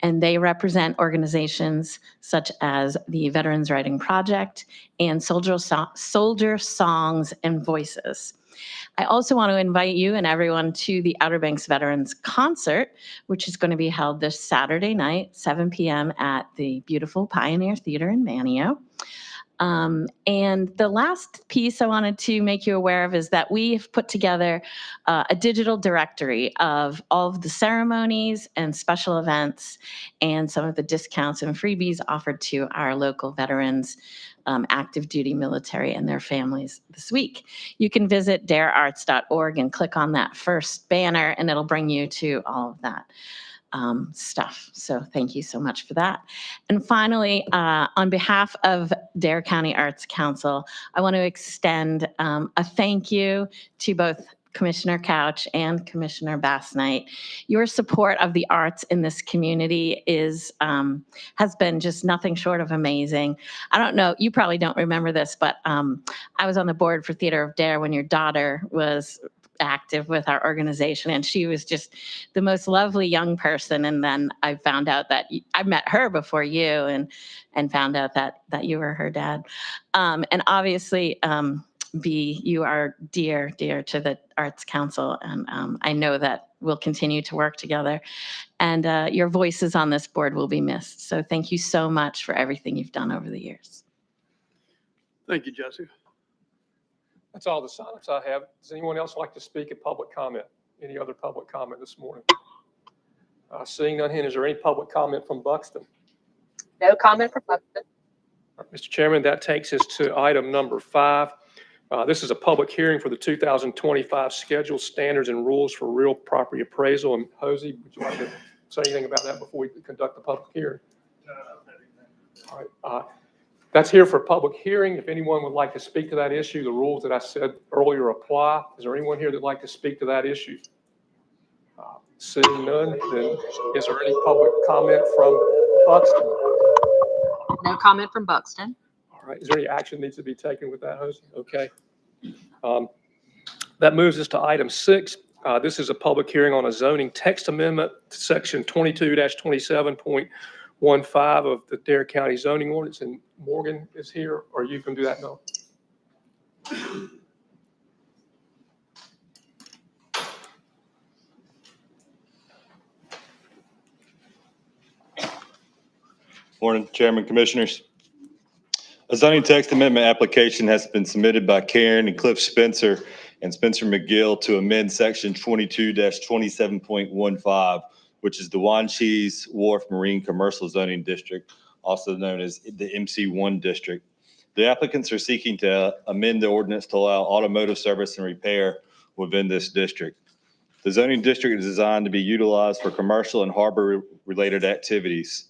and they represent organizations such as the Veterans Writing Project and Soldier Songs and Voices. I also want to invite you and everyone to the Outer Banks Veterans Concert, which is going to be held this Saturday night, 7 p.m. at the beautiful Pioneer Theater in Manio. And the last piece I wanted to make you aware of is that we've put together a digital directory of all of the ceremonies and special events and some of the discounts and freebies offered to our local veterans, active duty military and their families this week. You can visit darearts.org and click on that first banner and it'll bring you to all of that stuff. So thank you so much for that. And finally, on behalf of Dare County Arts Council, I want to extend a thank you to both Commissioner Couch and Commissioner Bass Knight. Your support of the arts in this community has been just nothing short of amazing. I don't know, you probably don't remember this, but I was on the board for Theater of Dare when your daughter was active with our organization, and she was just the most lovely young person. And then I found out that I met her before you, and found out that you were her dad. And obviously, B, you are dear to the Arts Council, and I know that we'll continue to work together. And your voices on this board will be missed. So thank you so much for everything you've done over the years. Thank you, Jesse. That's all the sign-ups I have. Does anyone else like to speak at public comment? Any other public comment this morning? Seeing none here, is there any public comment from Buxton? No comment from Buxton. Mr. Chairman, that takes us to item number 5. This is a public hearing for the 2025 schedule standards and rules for real property appraisal. And Hosey, would you like to say anything about that before we conduct the public hearing? All right. That's here for public hearing. If anyone would like to speak to that issue, the rules that I said earlier apply. Is there anyone here that'd like to speak to that issue? Seeing none, then is there any public comment from Buxton? No comment from Buxton. All right. Is there any action needs to be taken with that, Hosey? Okay. That moves us to item 6. This is a public hearing on a zoning text amendment to section 22-27.15 of the Dare County zoning ordinance, and Morgan is here, or you can do that now. Morning, Chairman, Commissioners. A zoning text amendment application has been submitted by Karen and Cliff Spencer and Spencer McGill to amend section 22-27.15, which is the Wanchese Wharf Marine Commercial Zoning District, also known as the MC1 District. The applicants are seeking to amend the ordinance to allow automotive service and repair within this district. The zoning district is designed to be utilized for commercial and harbor-related activities.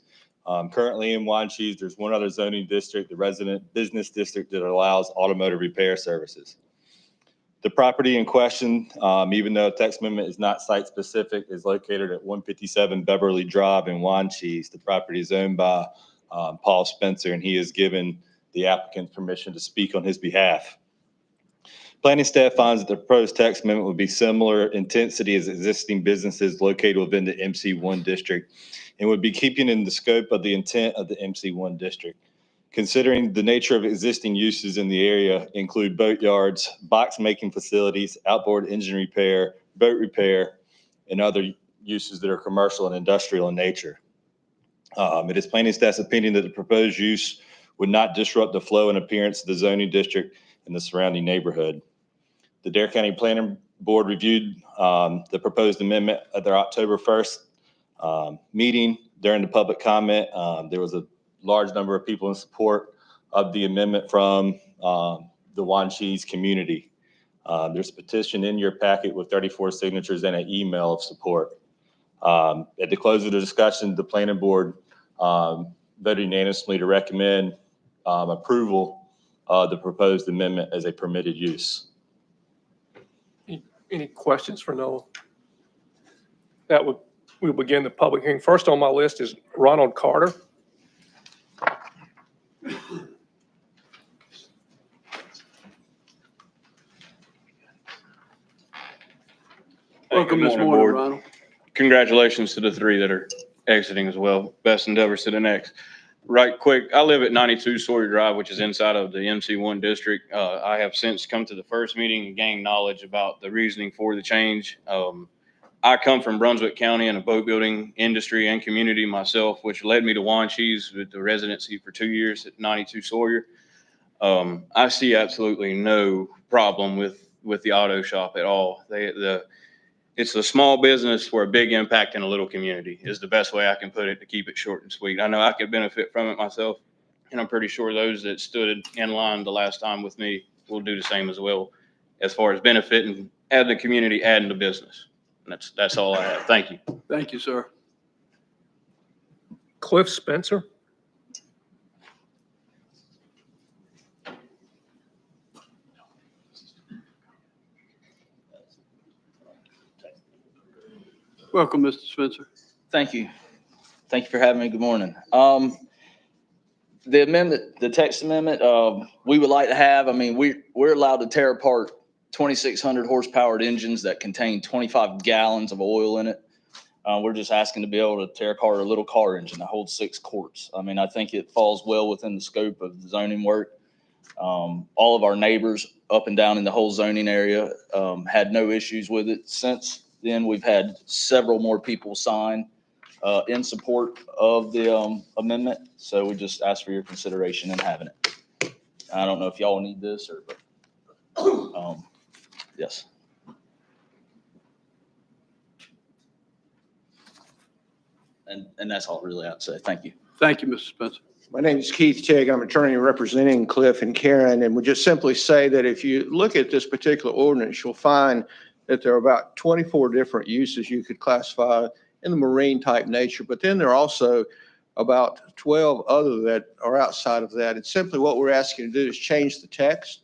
Currently in Wanchese, there's one other zoning district, the resident business district, that allows automotive repair services. The property in question, even though text amendment is not site specific, is located at 157 Beverly Drive in Wanchese. The property is owned by Paul Spencer, and he has given the applicant permission to speak on his behalf. Planning staff finds that the proposed text amendment would be similar intensity as existing businesses located within the MC1 district and would be keeping in the scope of the intent of the MC1 district. Considering the nature of existing uses in the area include boat yards, box making facilities, outboard engine repair, boat repair, and other uses that are commercial and industrial in nature. It is planning staff's opinion that the proposed use would not disrupt the flow and appearance of the zoning district and the surrounding neighborhood. The Dare County Planning Board reviewed the proposed amendment at their October 1st meeting. During the public comment, there was a large number of people in support of the amendment from the Wanchese community. There's a petition in your packet with 34 signatures and an email of support. At the close of the discussion, the planning board voted unanimously to recommend approval of the proposed amendment as a permitted use. Any questions for Noah? We'll begin the public hearing. First on my list is Ronald Carter. Welcome this morning, Board. Ronald. Congratulations to the three that are exiting as well. Best endeavors to the next. Right quick, I live at 92 Sawyer Drive, which is inside of the MC1 district. I have since come to the first meeting and gained knowledge about the reasoning for the change. I come from Brunswick County in a boat building industry and community myself, which led me to Wanchese with the residency for 2 years at 92 Sawyer. I see absolutely no problem with the auto shop at all. It's a small business for a big impact in a little community is the best way I can put it to keep it short and sweet. I know I could benefit from it myself, and I'm pretty sure those that stood in line the last time with me will do the same as well as far as benefiting, adding the community, adding the business. And that's all I have. Thank you. Thank you, sir. Cliff Spencer. Welcome, Mr. Spencer. Thank you. Thank you for having me. Good morning. The amendment, the text amendment, we would like to have, we're allowed to tear apart 2,600 horsepowered engines that contain 25 gallons of oil in it. We're just asking to be able to tear apart a little car engine that holds 6 quarts. I think it falls well within the scope of the zoning work. All of our neighbors up and down in the whole zoning area had no issues with it. Since then, we've had several more people sign in support of the amendment. So we just ask for your consideration in having it. I don't know if y'all need this or, but yes. And that's all really I have to say. Thank you. Thank you, Mr. Spencer. My name is Keith Chegg. I'm attorney representing Cliff and Karen, and would just simply say that if you look at this particular ordinance, you'll find that there are about 24 different uses you could classify in the marine type nature, but then there are also about 12 other that are outside of that. And simply what we're asking to do is change the text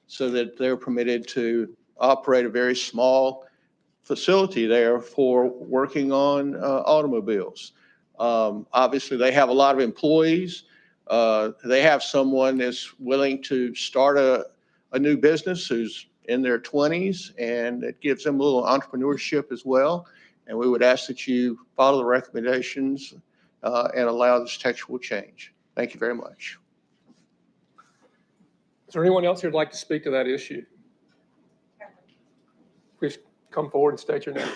so that they're permitted to operate a very small facility there for working on automobiles. Obviously, they have a lot of employees. They have someone that's willing to start a new business who's in their 20s, and it gives them a little entrepreneurship as well. And we would ask that you follow the recommendations and allow this textual change. Thank you very much. Is there anyone else who'd like to speak to that issue? Please come forward and state your name.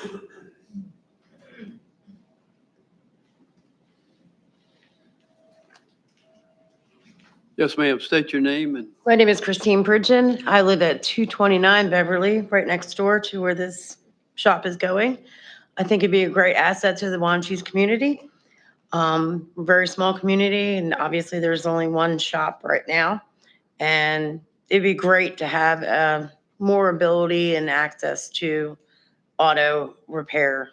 Yes, ma'am. State your name and. My name is Christine Pridgeon. I live at 229 Beverly, right next door to where this shop is going. I think it'd be a great asset to the Wanchese community. Very small community, and obviously there's only one shop right now. And it'd be great to have more ability and access to auto repair.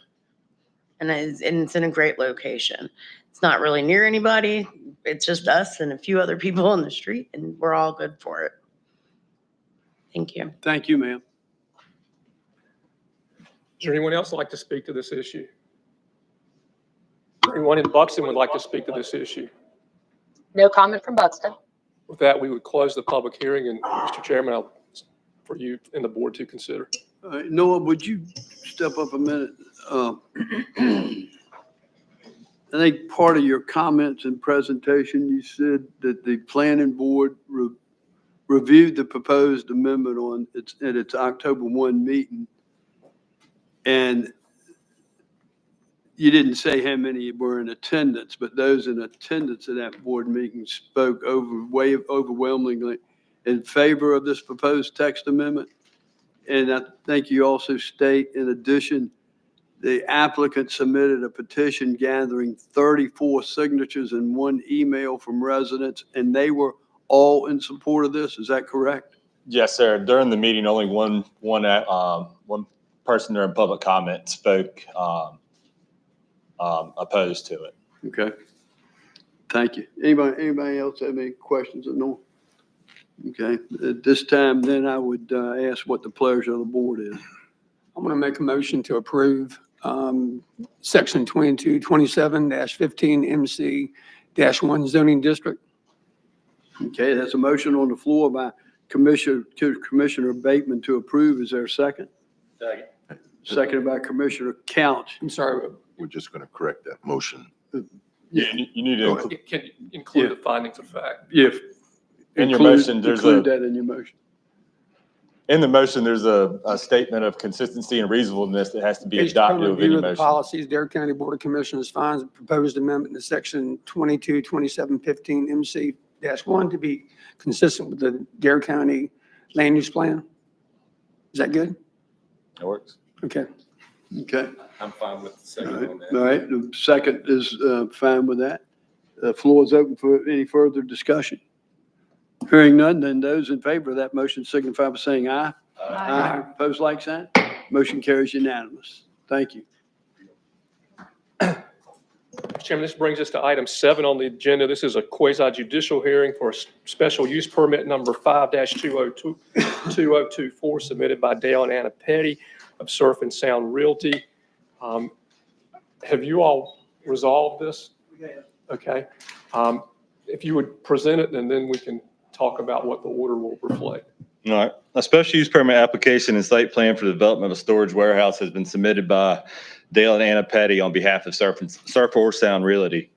And it's in a great location. It's not really near anybody. It's just us and a few other people on the street, and we're all good for it. Thank you. Thank you, ma'am. Is there anyone else like to speak to this issue? Anyone in Buxton would like to speak to this issue? No comment from Buxton. With that, we would close the public hearing, and Mr. Chairman, for you and the board to consider. Noah, would you step up a minute? I think part of your comments and presentation, you said that the planning board reviewed the proposed amendment at its October 1 meeting. And you didn't say how many were in attendance, but those in attendance at that board meeting spoke overwhelmingly in favor of this proposed text amendment. And I think you also state, in addition, the applicant submitted a petition gathering 34 signatures and 1 email from residents, and they were all in support of this. Is that correct? Yes, sir. During the meeting, only one person during public comment spoke opposed to it. Okay. Thank you. Anybody else have any questions or no? Okay. At this time, then I would ask what the pleasure of the board is. I'm going to make a motion to approve Section 2227-15 MC-1 zoning district. Okay, that's a motion on the floor by Commissioner Bateman to approve. Is there a second? Second. Seconded by Commissioner Couch. I'm sorry, We're just going to correct that motion. Yeah, you need to, can you include the findings of fact? If. In your motion, Include that in your motion. in the motion, there's a statement of consistency and reasonableness that has to be Based upon adopted with review any of the motion. policies, Dare County Board of Commissioners finds the proposed amendment to Section 2227-15 MC-1 to be consistent with the Dare County land use plan. Is that good? That works. Okay. Okay. I'm fine with the All second right. on that. All right. The second is fine with that. The floor is open for any further discussion. Hearing none, then those in favor of that motion signify by saying aye. Aye. Opposed, like sign. Motion carries unanimous. Thank you. Mr. Chairman, this brings us to item 7 on the agenda. This is a quasi judicial hearing for a special use permit number 5-2024 submitted by Dale and Anna Petty of Surf and Sound Realty. Have you all resolved this? Okay. If you would present it, and then we can talk about what the order will reflect. All right. A special use permit application and site plan for the development of a storage warehouse has been submitted by Dale and Anna Petty on behalf of Surf or Sound Realty.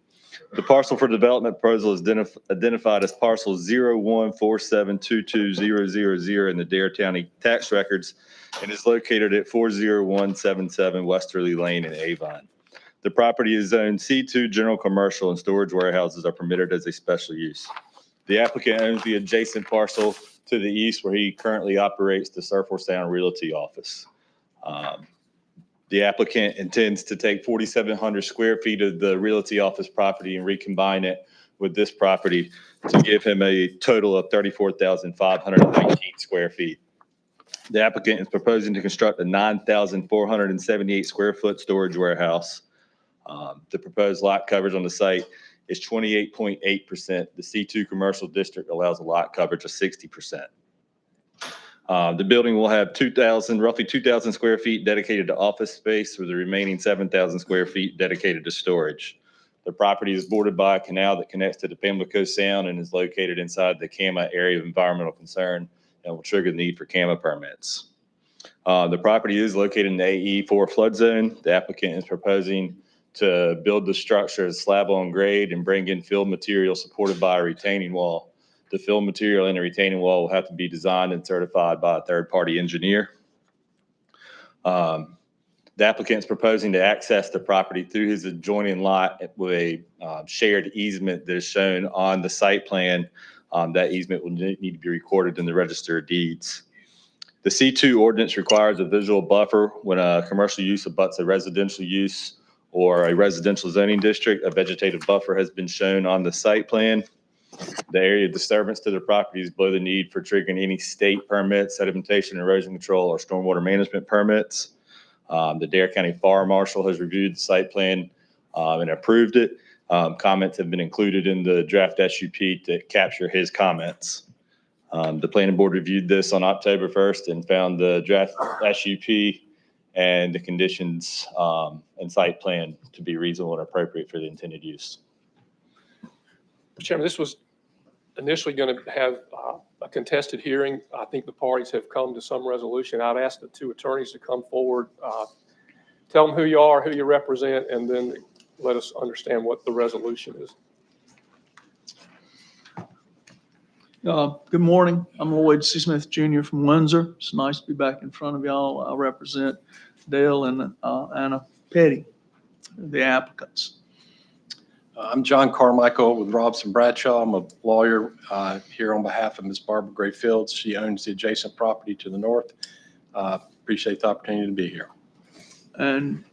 The parcel for development proposal is identified as parcel 0147220000 in the Dare County tax records and is located at 40177 Westerly Lane in Avon. The property is zoned C2 general commercial and storage warehouses are permitted as a special use. The applicant owns the adjacent parcel to the east where he currently operates the Surf or Sound Realty office. The applicant intends to take 4,700 square feet of the realty office property and recombine it with this property to give him a total of 34,519 square feet. The applicant is proposing to construct a 9,478 square foot storage warehouse. The proposed lot coverage on the site is 28.8%. The C2 commercial district allows a lot coverage of 60%. The building will have roughly 2,000 square feet dedicated to office space, with the remaining 7,000 square feet dedicated to storage. The property is bordered by a canal that connects to the Pamlico Sound and is located inside the CAMA area of environmental concern and will trigger the need for CAMA permits. The property is located in the AE4 flood zone. The applicant is proposing to build the structure as slab on grade and bring in fill material supported by a retaining wall. The fill material in the retaining wall will have to be designed and certified by a third-party engineer. The applicant is proposing to access the property through his adjoining lot with a shared easement that is shown on the site plan. That easement will need to be recorded in the Register of Deeds. The C2 ordinance requires a visual buffer when a commercial use abuts a residential use or a residential zoning district. A vegetative buffer has been shown on the site plan. The area of disturbance to the property is below the need for triggering any state permits, sedimentation, erosion control, or stormwater management permits. The Dare County Fire Marshal has reviewed the site plan and approved it. Comments have been included in the draft SUP to capture his comments. The planning board reviewed this on October 1st and found the draft SUP and the conditions and site plan to be reasonable and appropriate for the intended use. Mr. Chairman, this was initially going to have a contested hearing. I think the parties have come to some resolution. I've asked the two attorneys to come forward, tell them who you are, who you represent, and then let us understand what the resolution is. Good morning. I'm Lloyd C. Smith Jr. from Windsor. It's nice to be back in front of y'all. I represent Dale and Anna Petty, the applicants. I'm John Carmichael with Robson Bradshaw. I'm a lawyer here on behalf of Ms. Barbara Gray Fields. She owns the adjacent property to the north. Appreciate the opportunity to be here. And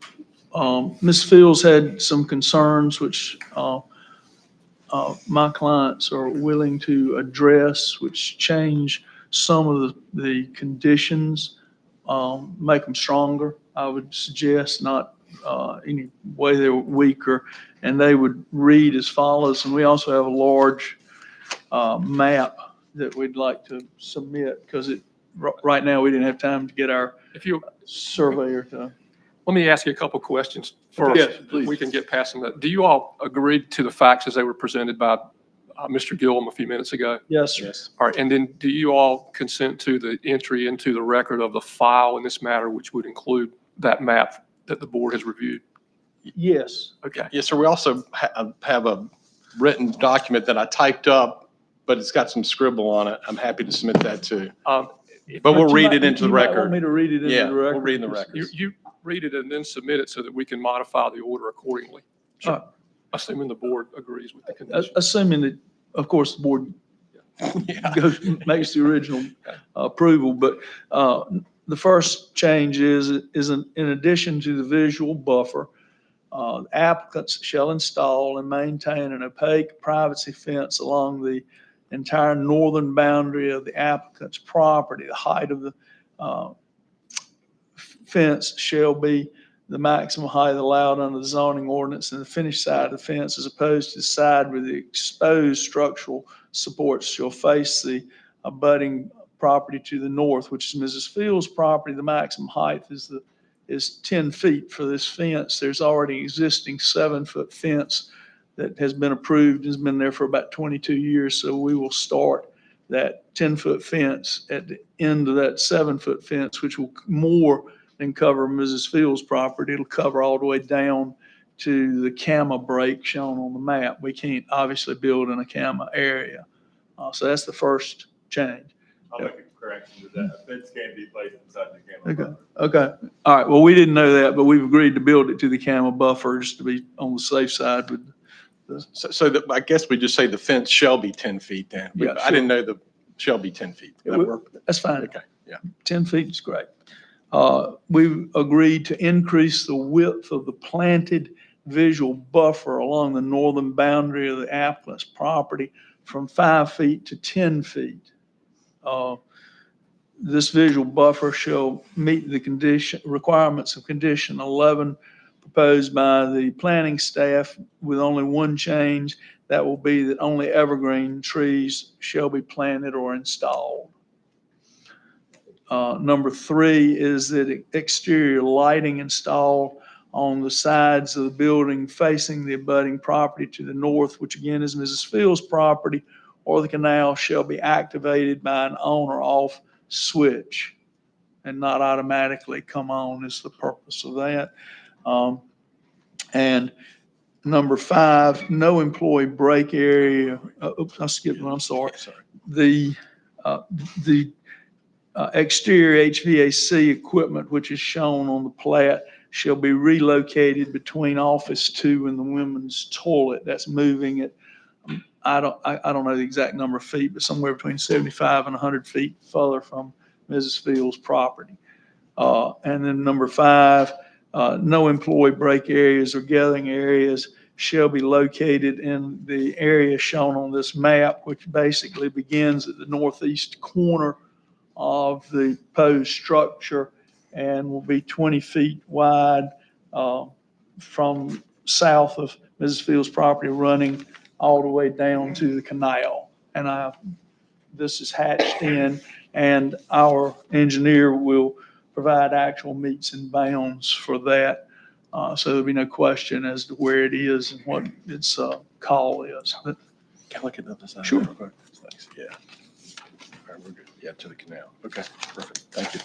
Ms. Fields had some concerns which my clients are willing to address, which change some of the conditions, make them stronger. I would suggest not any way they're weaker, and they would read as follows. And we also have a large map that we'd like to submit because right now we didn't have time to get our surveyor to. Let me ask you a couple questions first. Yes, please. We can get past them. Do you all agree to the facts as they were presented by Mr. Gillum a few minutes ago? Yes, sir. Yes. All right, and then do you all consent to the entry into the record of the file in this matter, which would include that map that the board has reviewed? Yes. Okay. Yes, sir. We also have a written document that I typed up, but it's got some scribble on it. I'm happy to submit that too. But we'll read it into the You might want record. me to read it into Yeah, the record. we'll read in the record. You read it and then submit it so that we can modify the order accordingly. Sure. Assuming the board agrees with the condition. Assuming that, of course, the board makes the original approval, but the first change is in addition to the visual buffer, applicants shall install and maintain an opaque privacy fence along the entire northern boundary of the applicant's property. The height of the fence shall be the maximum height allowed under the zoning ordinance, and the finished side of the fence as opposed to the side where the exposed structural supports shall face the abutting property to the north, which is Mrs. Fields' property. The maximum height is 10 feet for this fence. There's already existing 7-foot fence that has been approved, has been there for about 22 years. So we will start that 10-foot fence at the end of that 7-foot fence, which will more than cover Mrs. Fields' property. It'll cover all the way down to the Cama break shown on the map. We can't obviously build in a Cama area. So that's the first change. I'll make a correction to that. A fence can't be placed inside the camera. Okay. All right. Well, we didn't know that, but we've agreed to build it to the Cama buffer just to be on the safe side with I guess we just say the fence shall be 10 feet then. Yeah, I didn't know the shall be 10 feet. Does that work? That's fine. Okay, yeah. 10 feet is great. We've agreed to increase the width of the planted visual buffer along the northern boundary of the applicant's property from 5 feet to 10 feet. This visual buffer shall meet the requirements of condition 11 proposed by the planning staff with only one change. That will be that only evergreen trees shall be planted or installed. Number 3 is that exterior lighting installed on the sides of the building facing the abutting property to the north, which again is Mrs. Fields' property, or the canal shall be activated by an on or off switch and not automatically come on is the purpose of that. And number 5, no employee break area. Oops, I skipped one. I'm sorry. The exterior HVAC equipment, which is shown on the plat, shall be relocated between office 2 and the women's toilet. That's moving it. I don't know the exact number of feet, but somewhere between 75 and 100 feet further from Mrs. Fields' property. And then number 5, no employee break areas or gathering areas shall be located in the area shown on this map, which basically begins at the northeast corner of the proposed structure and will be 20 feet wide from south of Mrs. Fields' property running all the way down to the canal. And this is hatched in, and our engineer will provide actual meets and bounds for that. So there'll be no question as to where it is and what its call is. But, Can I look at the other side? Sure. Real quick? Thanks. Yeah. All right, we're good. Yeah, to the canal. Okay, perfect. Thank you.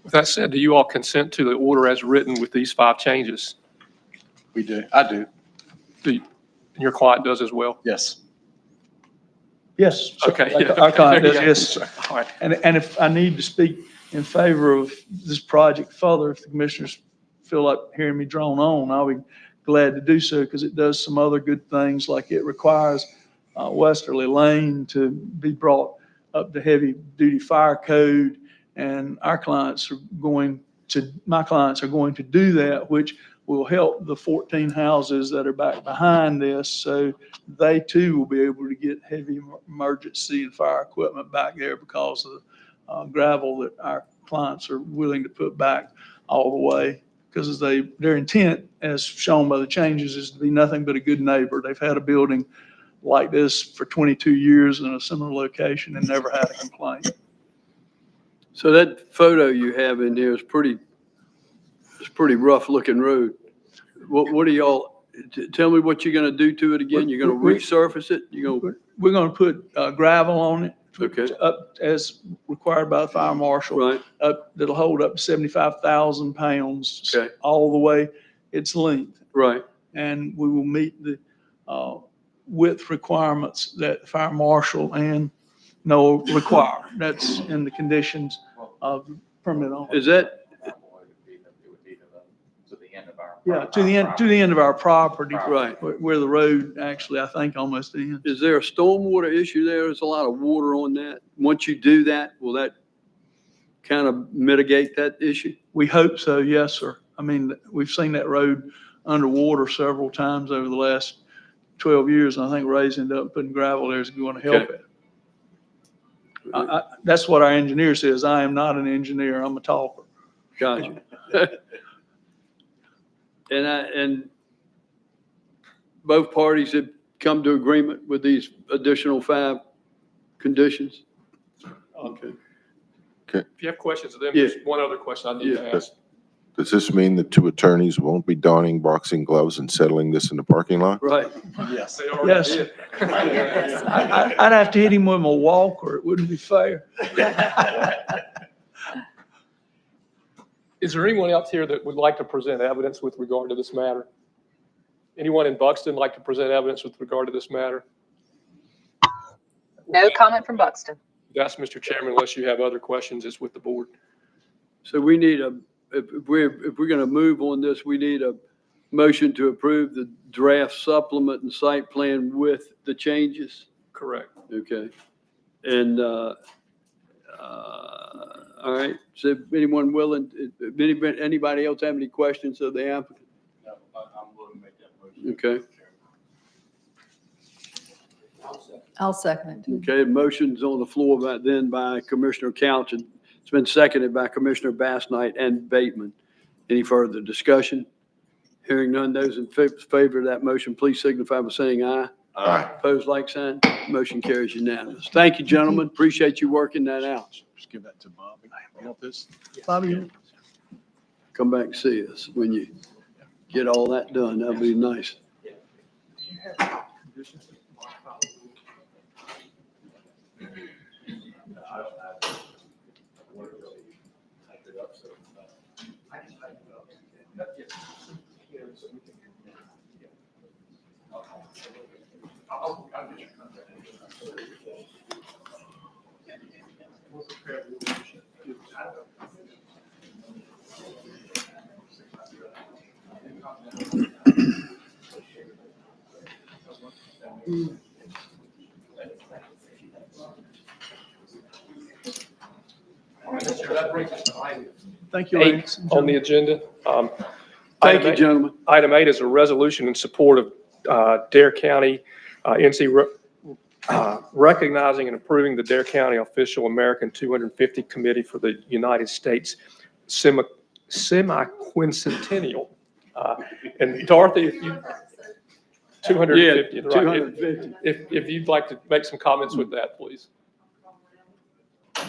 With that said, do you all consent to the order as written with these 5 changes? We do. I do. And your client does as well? Yes. yes. Okay. Yeah. Our client does, Yeah. yes. All right. And if I need to speak in favor of this project further, if the commissioners feel like hearing me drone on, I'll be glad to do so because it does some other good things, like it requires Westerly Lane to be brought up to heavy duty fire code. And my clients are going to do that, which will help the 14 houses that are back behind this. So they too will be able to get heavy emergency and fire equipment back there because of gravel that our clients are willing to put back all the way. Because their intent, as shown by the changes, is to be nothing but a good neighbor. They've had a building like this for 22 years in a similar location and never had a complaint. So that photo you have in here is pretty rough looking road. What are y'all, tell me what you're gonna do to it again? You're gonna resurface it? We're gonna put gravel on it. Okay. Up as required by the fire marshal. Right. That'll hold up to 75,000 pounds. Okay. All the way its length. Right. And we will meet the width requirements that the fire marshal and NOAA require. That's in the conditions of permit on. Is that, Yeah, to the end of our property. Right. Where the road actually, I think, almost ends. is there a stormwater issue there? There's a lot of water on that. Once you do that, will that kind of mitigate that issue? We hope so, yes, sir. I mean, we've seen that road underwater several times over the last 12 years, and I think Ray's ended up putting gravel there is going to help Okay. it. That's what our engineer says. I am not an engineer. I'm a talker. Gotcha. And both parties have come to agreement with these additional 5 conditions? Okay. If you have questions of them, Yeah. there's one other question I need to Yeah. ask. Does this mean the 2 attorneys won't be donning boxing gloves and settling this in the parking lot? Right. Yes. They already Yes. did. I'd have to hit him with my walker. It wouldn't be fair. Is there anyone else here that would like to present evidence with regard to this matter? Anyone in Buxton like to present evidence with regard to this matter? No comment from Buxton. Yes, Mr. Chairman, unless you have other questions, it's with the board. So we need if we're going to move on this, we need a motion to approve the draft supplement and site plan with the changes? Correct. Okay. And, all right, so anyone willing, anybody else have any questions of the applicant? No, I'm willing to make that motion. Okay. I'll second it. Okay, motion's on the floor by Commissioner Couch, and it's been seconded by Commissioner Bass Knight and Bateman. Any further discussion? Hearing none, those in favor of that motion, please signify by saying aye. Aye. Opposed, like sign. Motion carries unanimous. Thank you, gentlemen. Appreciate you working that out. Just give that to Bobby. You want this? Bobby, Come back and see us when you get all that done. That'd be nice. That brings us to item thank you, 8 ladies and on the gentlemen. agenda. Thank you, gentlemen. Item 8 is a resolution in support of Dare County NC recognizing and approving the Dare County Official American 250 Committee for the United States Semi-Quincentennial. And Dorothy, if you, 250, Yeah, right. 250. If you'd like to make some comments with that, please. I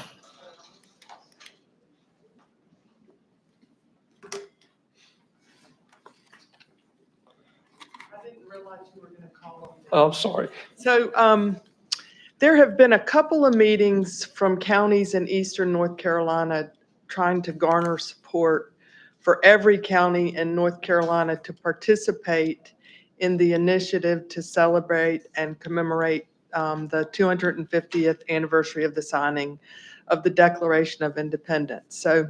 didn't realize you were going to call on me. Oh, I'm sorry. So there have been a couple of meetings from counties in eastern North Carolina trying to garner support for every county in North Carolina to participate in the initiative to celebrate and commemorate the 250th anniversary of the signing of the Declaration of Independence. So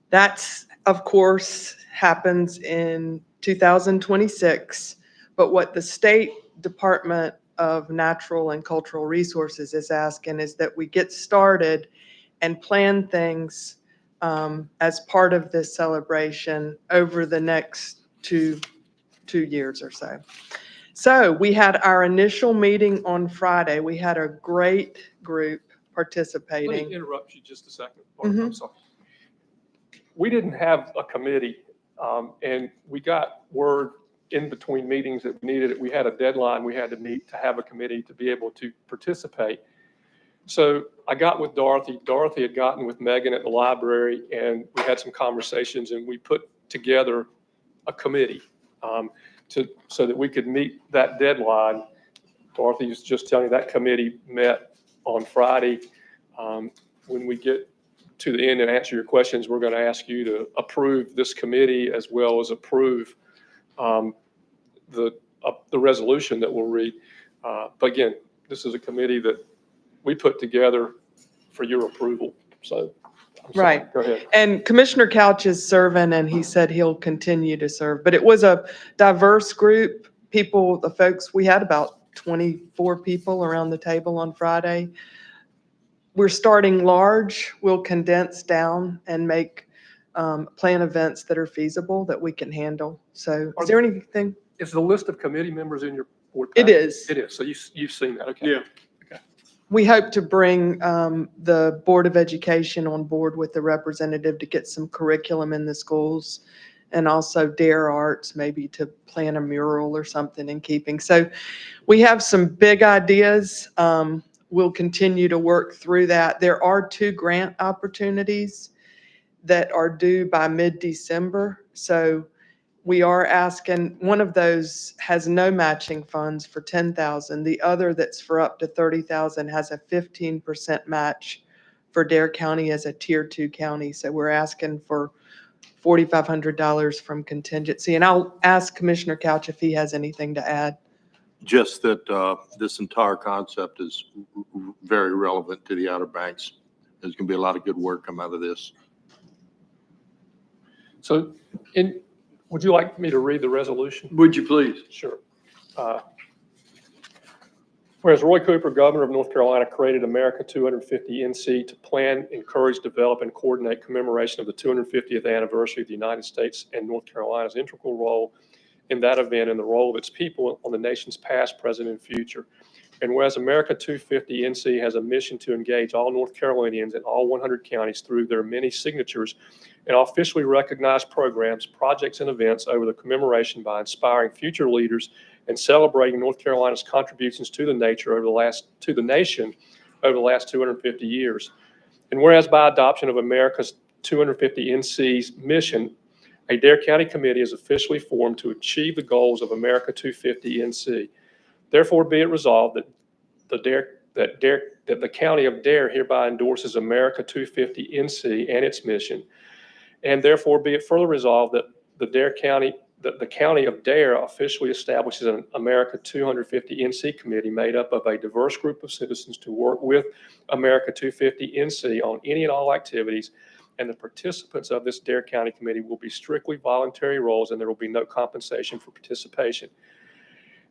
that's, of course, happens in 2026. But what the State Department of Natural and Cultural Resources is asking is that we get started and plan things as part of this celebration over the next two years or so. So we had our initial meeting on Friday. We had a great group Let participating. me interrupt you just a second. Barb. I'm Mhm. sorry. We didn't have a committee, and we got word in between meetings that we needed it. We had a deadline we had to meet to have a committee to be able to participate. So I got with Dorothy. Dorothy had gotten with Megan at the library, and we had some conversations, and we put together a committee so that we could meet that deadline. Dorothy was just telling you that committee met on Friday. When we get to the end and answer your questions, we're going to ask you to approve this committee as well as approve the resolution that we'll read. But again, this is a committee that we put together for your approval. So, I'm sorry. Right. Go ahead. And Commissioner Couch is serving, and he said he'll continue to serve. But it was a diverse group, people, the folks, we had about 24 people around the table on Friday. We're starting large. We'll condense down and make plan events that are feasible that we can handle. So is there anything? Is the list of committee members in your board It packet? is. It is. So you've seen that. Okay. Yeah. We hope to bring the Board of Education on board with the representative to get some curriculum in the schools, and also Dare Arts, maybe to plan a mural or something in keeping. So we have some big ideas. We'll continue to work through that. There are 2 grant opportunities that are due by mid-December. So we are asking, one of those has no matching funds for $10,000. The other that's for up to $30,000 has a 15% match for Dare County as a Tier 2 county. So we're asking for $4,500 from contingency. And I'll ask Commissioner Couch if he has anything to add. Just that this entire concept is very relevant to the Outer Banks. There's going to be a lot of good work come out of this. So would you like me to read the resolution? Would you please? Sure. Whereas Roy Cooper, Governor of North Carolina, created America 250 NC to plan, encourage, develop, and coordinate commemoration of the 250th anniversary of the United States and North Carolina's integral role in that event and the role of its people on the nation's past, present, and future. And whereas America 250 NC has a mission to engage all North Carolinians in all 100 counties through their many signatures and officially recognized programs, projects, and events over the commemoration by inspiring future leaders and celebrating North Carolina's contributions to the nation over the last 250 years. And whereas by adoption of America's 250 NC's mission, a Dare County Committee is officially formed to achieve the goals of America 250 NC. Therefore, be it resolved that the County of Dare hereby endorses America 250 NC and its mission. And therefore, be it further resolved that the County of Dare officially establishes an America 250 NC committee made up of a diverse group of citizens to work with America 250 NC on any and all activities. And the participants of this Dare County Committee will be strictly voluntary roles, and there will be no compensation for participation.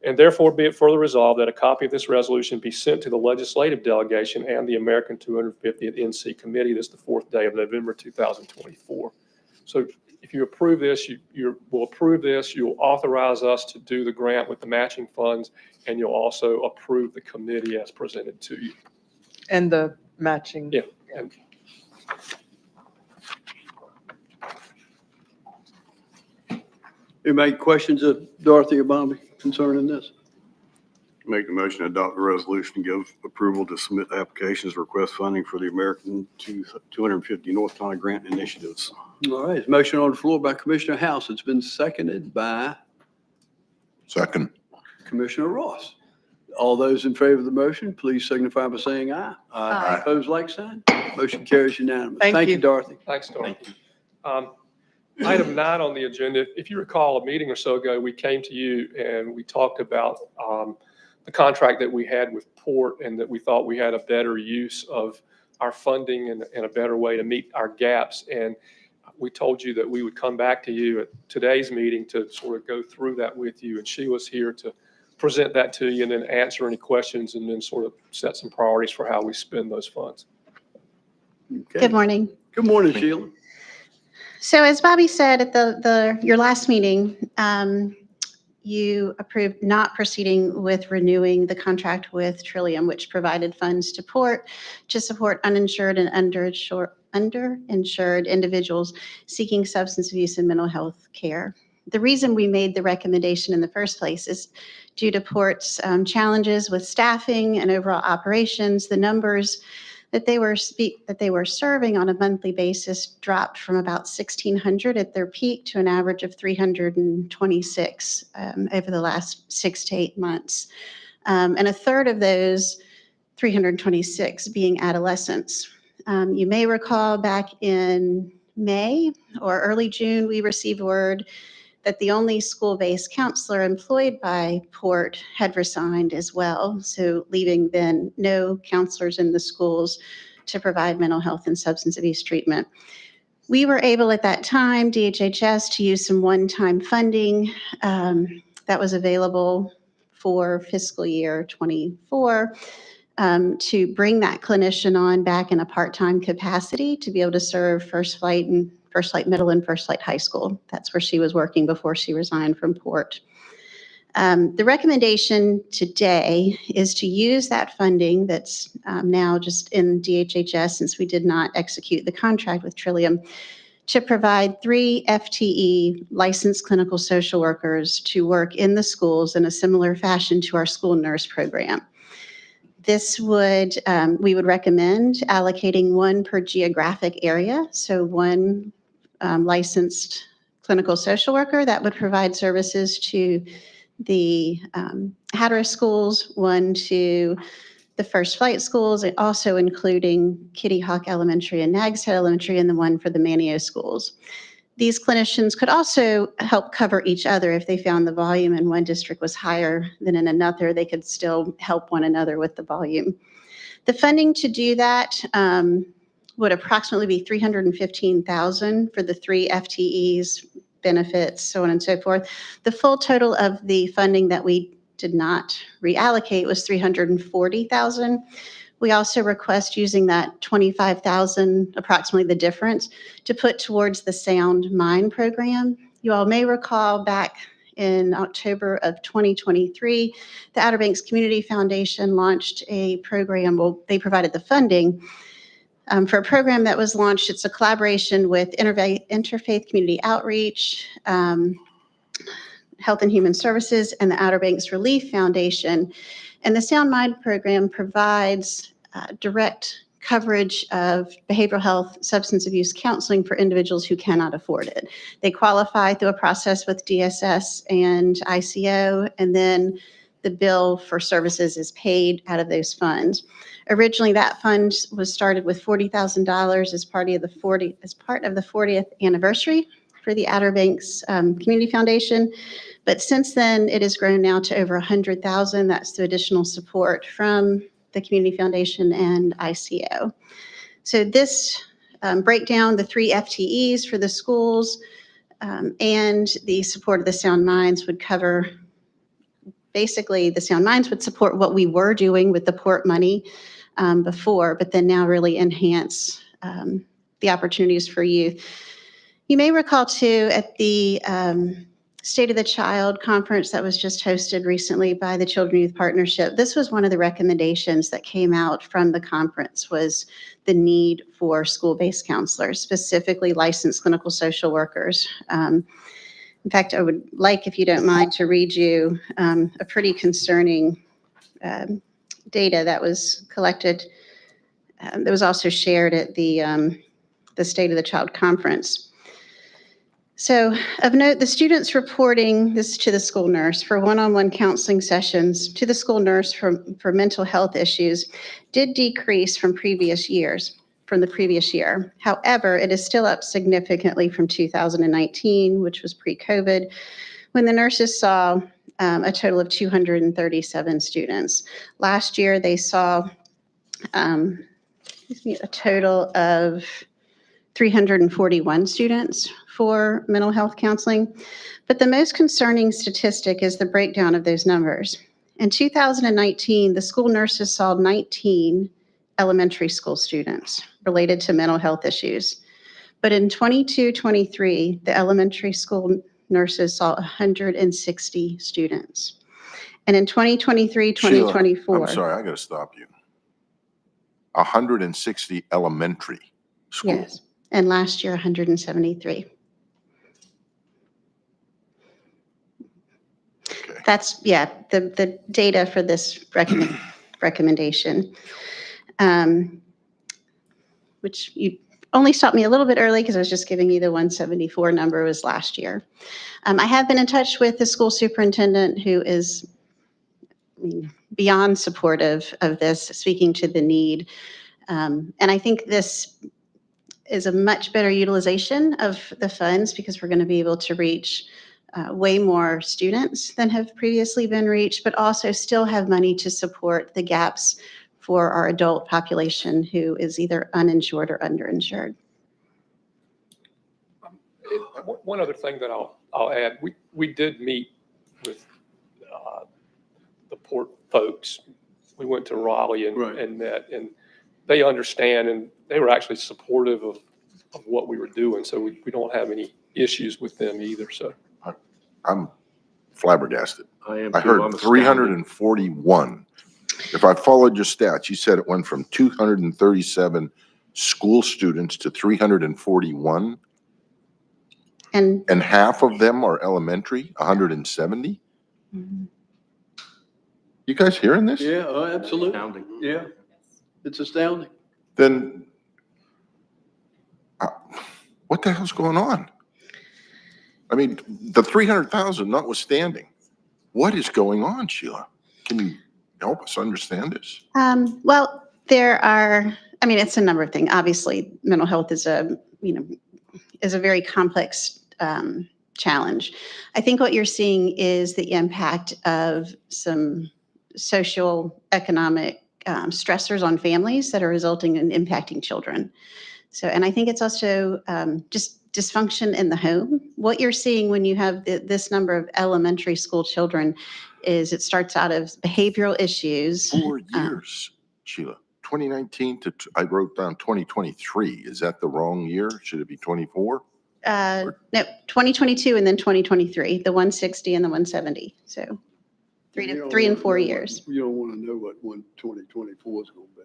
And therefore, be it further resolved that a copy of this resolution be sent to the legislative delegation and the American 250th NC Committee this the 4th day of November 2024. So if you approve this, you will approve this, you'll authorize us to do the grant with the matching funds, and you'll also approve the committee as presented to you. And the matching. Yeah. And Anybody questions of Dorothy or Bobby concerning this? Make the motion to adopt the resolution and give approval to submit applications, request funding for the American 250 North Carolina grant initiatives. All right, motion on the floor by Commissioner House. It's been seconded by Second. Commissioner Ross. All those in favor of the motion, please signify by saying aye. Aye. Opposed, like sign. Motion carries unanimous. Thank you. Dorothy. thanks, Dorothy. Item 9 on the agenda, if you recall a meeting or so ago, we came to you and we talked about the contract that we had with Port, and that we thought we had a better use of our funding and a better way to meet our gaps. And we told you that we would come back to you at today's meeting to sort of go through that with you. And she was here to present that to you and then answer any questions and then sort of set some priorities for how we spend those funds. Okay. Good morning. Good morning, Sheila. So as Bobby said at your last meeting, you approved not proceeding with renewing the contract with Trillium, which provided funds to support uninsured and underinsured individuals seeking substance abuse and mental health care. The reason we made the recommendation in the first place is due to Port's challenges with staffing and overall operations. The numbers that they were serving on a monthly basis dropped from about 1,600 at their peak to an average of 326 over the last 6 to 8 months. And a third of those 326 being adolescents. You may recall back in May or early June, we received word that the only school-based counselor employed by Port had resigned as well, so leaving then no counselors in the schools to provide mental health and substance abuse treatment. We were able at that time, DHHS, to use some one-time funding that was available for fiscal year 24 to bring that clinician on back in a part-time capacity to be able to serve First Flight Middle and First Flight High School. That's where she was working before she resigned from Port. The recommendation today is to use that funding that's now just in DHHS, since we did not execute the contract with Trillium, to provide 3 FTE licensed clinical social workers to work in the schools in a similar fashion to our school nurse program. This would, we would recommend allocating 1 per geographic area, so 1 licensed clinical social worker that would provide services to the Hatteras schools, 1 to the First Flight schools, and also including Kitty Hawk Elementary and Nags Head Elementary, and the 1 for the Manio schools. These clinicians could also help cover each other if they found the volume in one district was higher than in another. They could still help one another with the volume. The funding to do that would approximately be $315,000 for the 3 FTEs, benefits, so on and so forth. The full total of the funding that we did not reallocate was $340,000. We also request using that $25,000, approximately the difference, to put towards the Sound Mind program. You all may recall back in October of 2023, the Outer Banks Community Foundation launched a program. Well, they provided the funding for a program that was launched. It's a collaboration with Interfaith Community Outreach, Health and Human Services, and the Outer Banks Relief Foundation. And the Sound Mind program provides direct coverage of behavioral health, substance abuse counseling for individuals who cannot afford it. They qualify through a process with DSS and ICO, and then the bill for services is paid out of those funds. Originally, that fund was started with $40,000 as part of the 40th anniversary for the Outer Banks Community Foundation. But since then, it has grown now to over $100,000. That's the additional support from the Community Foundation and ICO. So this breakdown, the 3 FTEs for the schools and the support of the Sound Minds would cover, basically the Sound Minds would support what we were doing with the Port money before, but then now really enhance the opportunities for youth. You may recall too at the State of the Child conference that was just hosted recently by the Children Youth Partnership. This was one of the recommendations that came out from the conference, was the need for school-based counselors, specifically licensed clinical social workers. In fact, I would like, if you don't mind, to read you a pretty concerning data that was collected, that was also shared at the State of the Child conference. So of note, the students reporting this to the school nurse for one-on-one counseling sessions to the school nurse for mental health issues did decrease from the previous year. However, it is still up significantly from 2019, which was pre-COVID, when the nurses saw a total of 237 students. Last year, they saw a total of 341 students for mental health counseling. But the most concerning statistic is the breakdown of those numbers. In 2019, the school nurses saw 19 elementary school students related to mental health issues. But in 22-23, the elementary school nurses saw 160 students. And in 2023, Sheila, 2024. I'm sorry, I got to stop you. 160 elementary school. Yes, and last year, 173. Okay. That's, yeah, the data for this recommendation, which you only stopped me a little bit early because I was just giving you the 174 number was last year. I have been in touch with the school superintendent who is beyond supportive of this, speaking to the need. And I think this is a much better utilization of the funds because we're going to be able to reach way more students than have previously been reached, but also still have money to support the gaps for our adult population who is either uninsured or underinsured. One other thing that I'll add, we did meet with the Port folks. We went to Raleigh and met, and they understand, and they were actually supportive of what we were doing. So we don't have any issues with them either. So I'm flabbergasted. I am. I too. heard I'm astounded. 341. If I followed your stats, you said it went from 237 school students to 341. And half of them are elementary, 170? Mm-hmm. You guys hearing this? Yeah, absolutely. Astounding. Yeah, it's astounding. Then what the hell's going on? I mean, the 300,000 notwithstanding, what is going on, Sheila? Can you help us understand this? Well, there are, I mean, it's a number of things. Obviously, mental health is a very complex challenge. I think what you're seeing is the impact of some social economic stressors on families that are resulting in impacting children. So, and I think it's also just dysfunction in the home. What you're seeing when you have this number of elementary school children is it starts out of behavioral issues. 4 years, Sheila. 2019 to, I wrote down 2023. Is that the wrong year? Should it be 24? No, 2022 and then 2023, the 160 and the 170. So 3 and 4 years. You don't want to know what 2024 is going to be.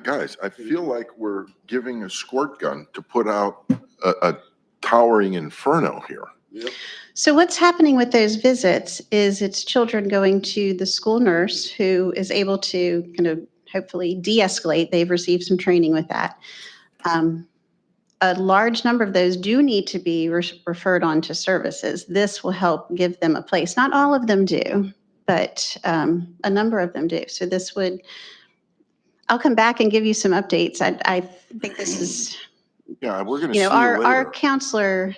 Guys, I feel like we're giving a squirt gun to put out a towering inferno here. Yep. So what's happening with those visits is it's children going to the school nurse who is able to kind of hopefully de-escalate. They've received some training with that. A large number of those do need to be referred on to services. This will help give them a place. Not all of them do, but a number of them do. So this would, I'll come back and give you some updates. I think this is, Yeah, we're going to see you our later. counselor,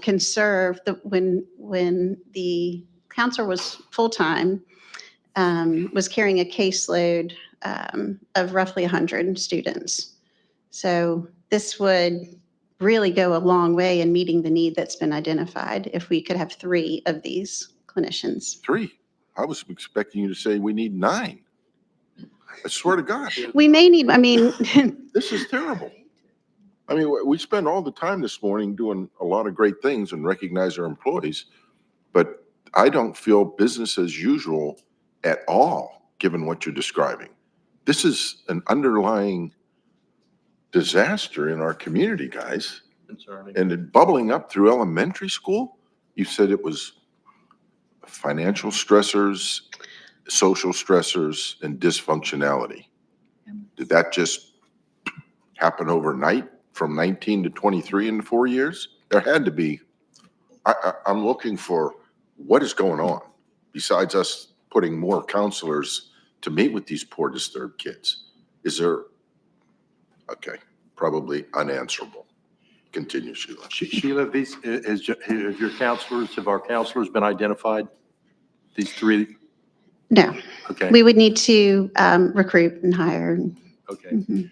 can serve when the counselor was full-time, was carrying a caseload of roughly 100 students. So this would really go a long way in meeting the need that's been identified if we could have 3 of these clinicians. 3. I was expecting you to say we need 9. I swear to God. We may need, This is terrible. I mean, we spend all the time this morning doing a lot of great things and recognize our employees, but I don't feel business as usual at all, given what you're describing. This is an underlying disaster in our community, guys. Concerning. And it bubbling up through elementary school. You said it was financial stressors, social stressors, and dysfunctionality. Did that just happen overnight from 19 to 23 in 4 years? There had to be. I'm looking for what is going on besides us putting more counselors to meet with these poor disturbed kids. Is there, okay, probably unanswerable. Continue, Sheila. Sheila, have our counselors been identified? These 3? No. Okay. We would need to recruit and hire. Okay. Mm-hmm.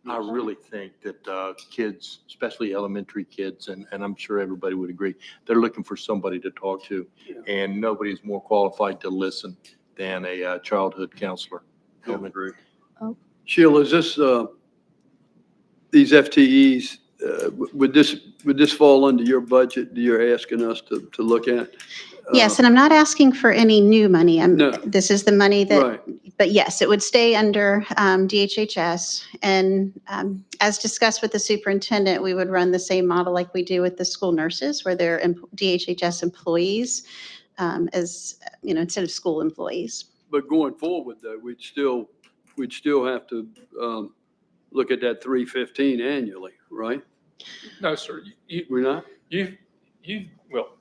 I really think that kids, especially elementary kids, and I'm sure everybody would agree, they're looking for somebody to talk to. And nobody is more qualified to listen than a childhood counselor. Sheila, is this these FTEs, would this fall under your budget that you're asking us to look at? Yes, and I'm not asking for any new money. No. This is the money that, Right. but yes, it would stay under DHHS. And as discussed with the superintendent, we would run the same model like we do with the school nurses, where they're DHHS employees as, instead of school employees. But going forward, though, we'd still have to look at that 315 annually, right? No, sir. We're not? Well,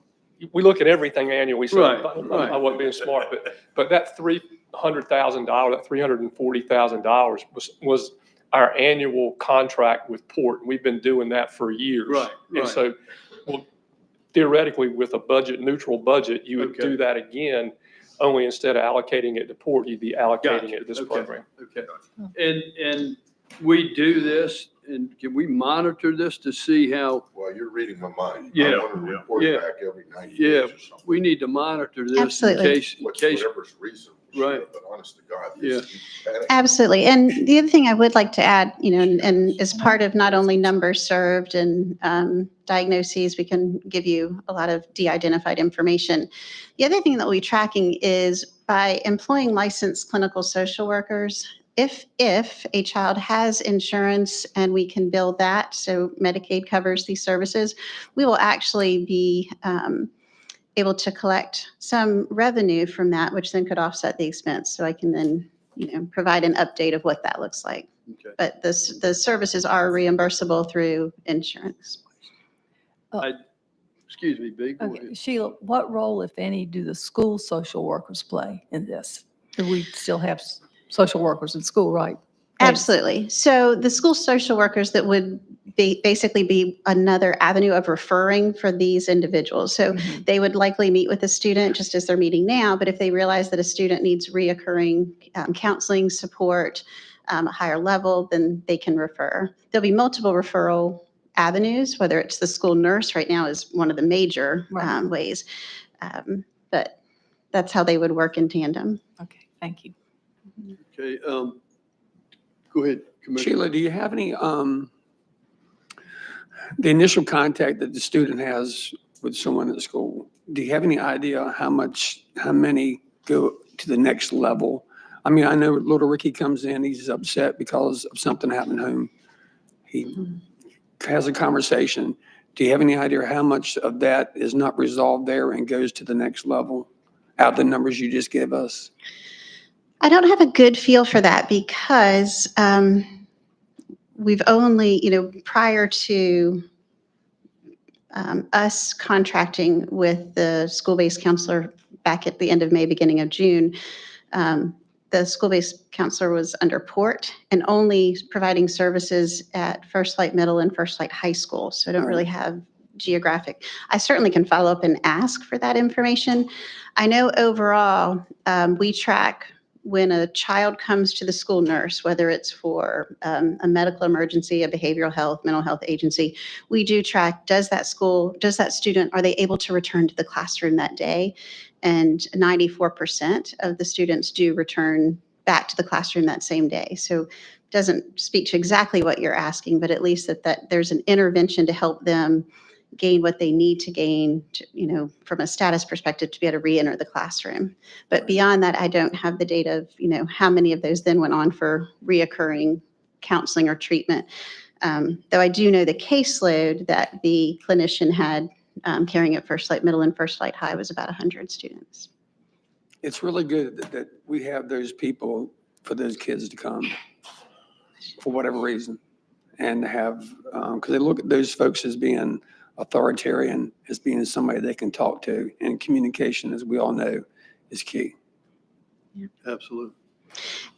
we look at everything annually, so Right, I wasn't being smart, but that $300,000, that $340,000 was our annual contract with Port. We've been doing that for years. Right. And so, well, theoretically, with a neutral budget, you would do that again, only instead of allocating it to Port, you'd be allocating it to this program. Okay. And we do this, and can we monitor this to see how? Well, you're reading my mind. Yeah. I want to report Yeah. back every 90 Yeah, days or something. we need to monitor this Absolutely. in case. Whatever's reasonable. Right. But honest to God, Yeah. Absolutely. And the other thing I would like to add, and as part of not only numbers served and diagnoses, we can give you a lot of de-identified information. The other thing that we'll be tracking is by employing licensed clinical social workers, if a child has insurance and we can bill that, so Medicaid covers these services, we will actually be able to collect some revenue from that, which then could offset the expense. So I can then, provide an update of what that looks like. Okay. But the services are reimbursable through insurance. Excuse me, Big. Go Okay, ahead. Sheila, what role, if any, do the school social workers play in this? Do we still have social workers in school, right? Absolutely. So the school social workers that would basically be another avenue of referring for these individuals. So they would likely meet with a student just as they're meeting now, but if they realize that a student needs reoccurring counseling support, a higher level, then they can refer. There'll be multiple referral avenues, whether it's the school nurse right now is one of the major ways, but that's how they would work in tandem. Okay, thank you. Okay, go ahead, Commissioner. Sheila, do you have any, the initial contact that the student has with someone at school, do you have any idea how many go to the next level? I mean, I know little Ricky comes in, he's upset because of something happened home. He has a conversation. Do you have any idea how much of that is not resolved there and goes to the next level out of the numbers you just gave us? I don't have a good feel for that because we've only, prior to us contracting with the school-based counselor back at the end of May, beginning of June, the school-based counselor was under Port and only providing services at First Light Middle and First Light High School. So I don't really have geographic. I certainly can follow up and ask for that information. I know overall, we track when a child comes to the school nurse, whether it's for a medical emergency, a behavioral health, mental health agency, we do track, does that student, are they able to return to the classroom that day? And 94% of the students do return back to the classroom that same day. So it doesn't speak to exactly what you're asking, but at least that there's an intervention to help them gain what they need to gain, from a status perspective to be able to re-enter the classroom. But beyond that, I don't have the data of, how many of those then went on for reoccurring counseling or treatment. Though I do know the caseload that the clinician had carrying at First Light Middle and First Light High was about 100 students. It's really good that we have those people for those kids to come for whatever reason and have, because they look at those folks as being authoritarian, as being somebody they can talk to, and communication, as we all know, is key. Yeah, absolutely.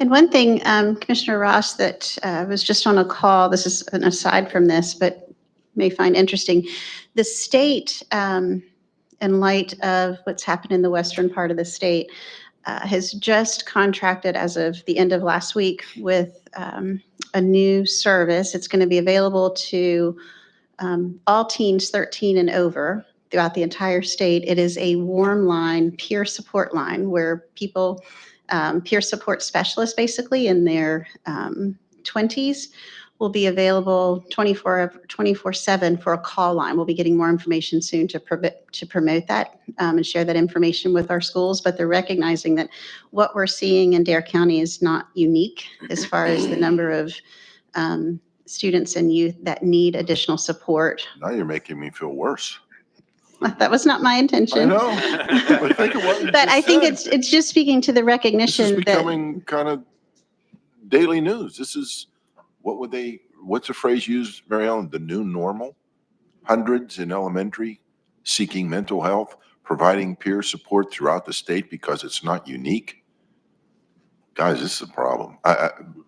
And one thing, Commissioner Ross, that was just on a call, this is an aside from this, but may find interesting, the state, in light of what's happened in the western part of the state, has just contracted as of the end of last week with a new service. It's going to be available to all teens 13 and over throughout the entire state. It is a warm line, peer support line where people, peer support specialists basically in their 20s, will be available 24/7 for a call line. We'll be getting more information soon to promote that and share that information with our schools. But they're recognizing that what we're seeing in Dare County is not unique as far as the number of students and youth that need additional support. Now you're making me feel worse. That was not my intention. I know. But think of what you But just I think said. it's just speaking to the This recognition is that becoming kind of daily news. This is, what's the phrase used, Mary Ellen? The new normal? Hundreds in elementary seeking mental health, providing peer support throughout the state because it's not unique. Guys, this is a problem.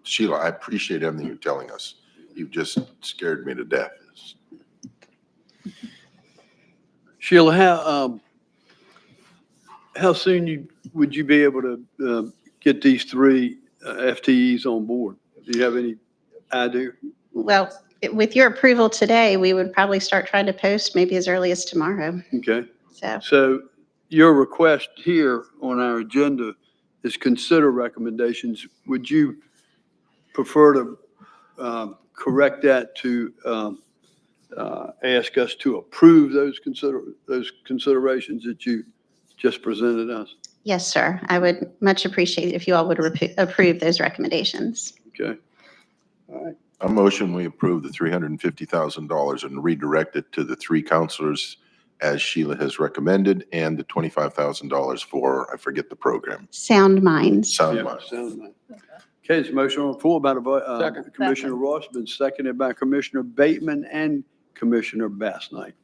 Sheila, I appreciate everything you're telling us. You've just scared me to death. Sheila, how soon would you be able to get these 3 FTEs on board? Do you have any idea? well, with your approval today, we would probably start trying to post maybe as early as tomorrow. Okay. So Your request here on our agenda is consider recommendations. Would you prefer to correct that to ask us to approve those considerations that you just presented us? yes, sir. I would much appreciate it if you all would approve those recommendations. Okay. All right. A motion, we approve the $350,000 and redirect it to the 3 counselors as Sheila has recommended, and the $25,000 for, I forget the program. Sound minds. Sound Yeah, mind. sound mind. Okay, it's a motion on the floor by Second. Commissioner Ross, been seconded by Commissioner Bateman and Commissioner Bass Knight.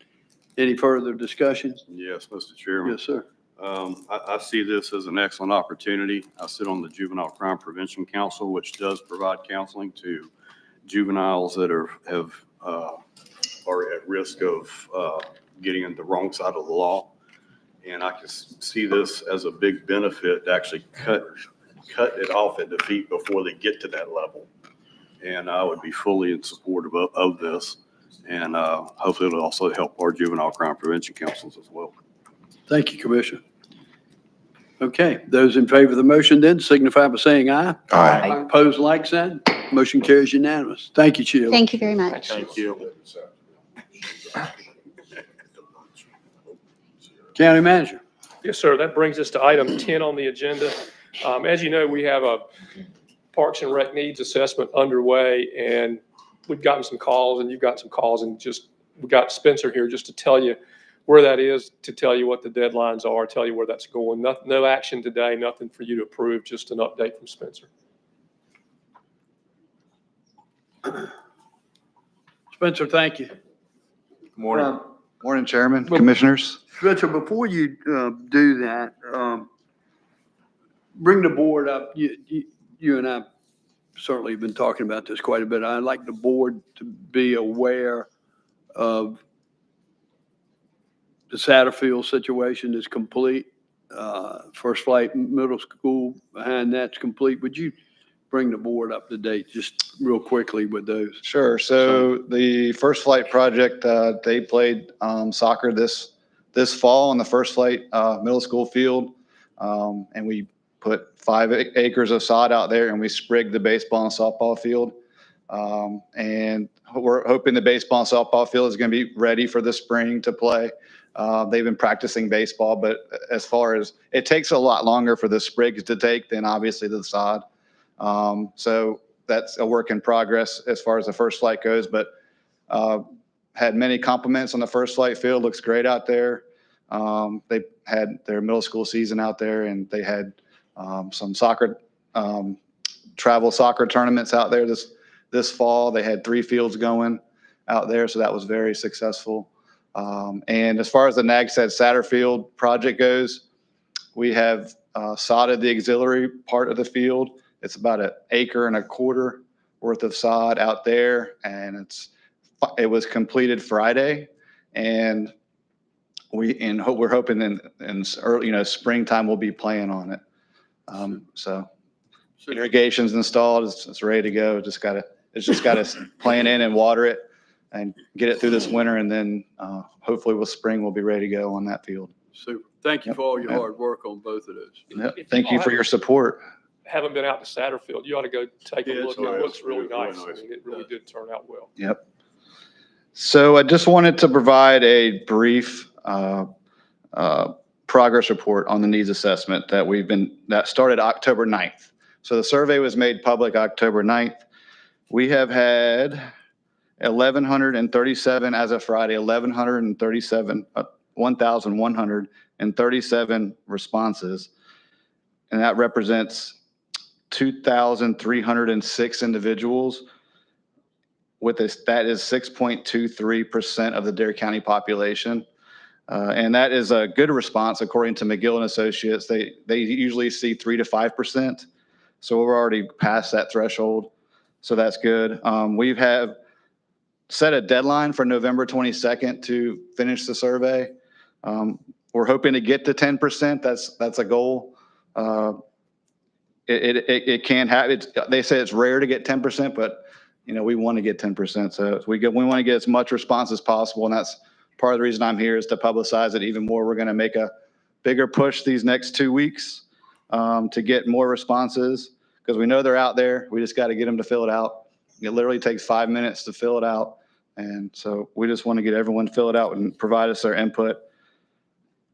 Any further discussion? Yes, Mr. Chairman. Yes, sir. I see this as an excellent opportunity. I sit on the Juvenile Crime Prevention Council, which does provide counseling to juveniles that are at risk of getting on the wrong side of the law. And I can see this as a big benefit to actually cut it off at the feet before they get to that level. And I would be fully in support of this. And hopefully it'll also help our juvenile crime prevention councils as well. Thank you, Commissioner. Okay, those in favor of the motion then signify by saying aye. Aye. Opposed, like sign. Motion carries unanimous. Thank you, Sheila. Thank you very much. Thank you. County Manager. Yes, sir. That brings us to item 10 on the agenda. As you know, we have a Parks and Rec needs assessment underway, and we've gotten some calls, and you've got some calls, and we got Spencer here just to tell you where that is, to tell you what the deadlines are, tell you where that's going. No action today, nothing for you to approve, just an update from Spencer. Spencer, thank you. Good morning. Morning, Chairman, Commissioners. Spencer, before you do that, bring the board up. You and I certainly have been talking about this quite a bit. I'd like the board to be aware of the Satterfield situation is complete. First Flight Middle School behind that's complete. Would you bring the board up to date just real quickly with those? Sure. So the First Flight project, they played soccer this fall on the First Flight Middle School field. And we put 5 acres of sod out there, and we sprigged the baseball and softball field. And we're hoping the baseball and softball field is going to be ready for the spring to play. They've been practicing baseball, but as far as it takes a lot longer for the sprigs to take than obviously the sod. So that's a work in progress as far as the First Flight goes, but had many compliments on the First Flight field. Looks great out there. They had their middle school season out there, and they had some soccer, travel soccer tournaments out there this fall. They had 3 fields going out there, so that was very successful. And as far as the Nagshead Satterfield project goes, we have sodded the auxiliary part of the field. It's about 1.25 acres worth of sod out there, and it was completed Friday, and we're hoping in early, springtime we'll be playing on it. So irrigation's installed, it's ready to go. It's just got to plant in and water it and get it through this winter, and then hopefully with spring we'll be ready to go on that field. Super. Thank you for all your hard work on both of those. Yep. Thank you for your support. haven't been out to Satterfield, you ought to go take a Yeah, look. it's It nice. looks really Really nice. I nice. mean, it really did turn out well. Yep. So I just wanted to provide a brief progress report on the needs assessment that started October 9th. So the survey was made public October 9th. We have had 1,137 as of Friday, 1,137 responses. And that represents 2,306 individuals. With this, that is 6.23% of the Dare County population. And that is a good response according to McGill and Associates. They usually see 3 to 5%. So we're already past that threshold. So that's good. We have set a deadline for November 22nd to finish the survey. We're hoping to get to 10%. That's a goal. It can happen. They say it's rare to get 10%, but we want to get 10%. So we want to get as much response as possible. And that's part of the reason I'm here, is to publicize it even more. We're going to make a bigger push these next 2 weeks to get more responses, because we know they're out there. We just got to get them to fill it out. It literally takes 5 minutes to fill it out. And so we just want to get everyone to fill it out and provide us their input.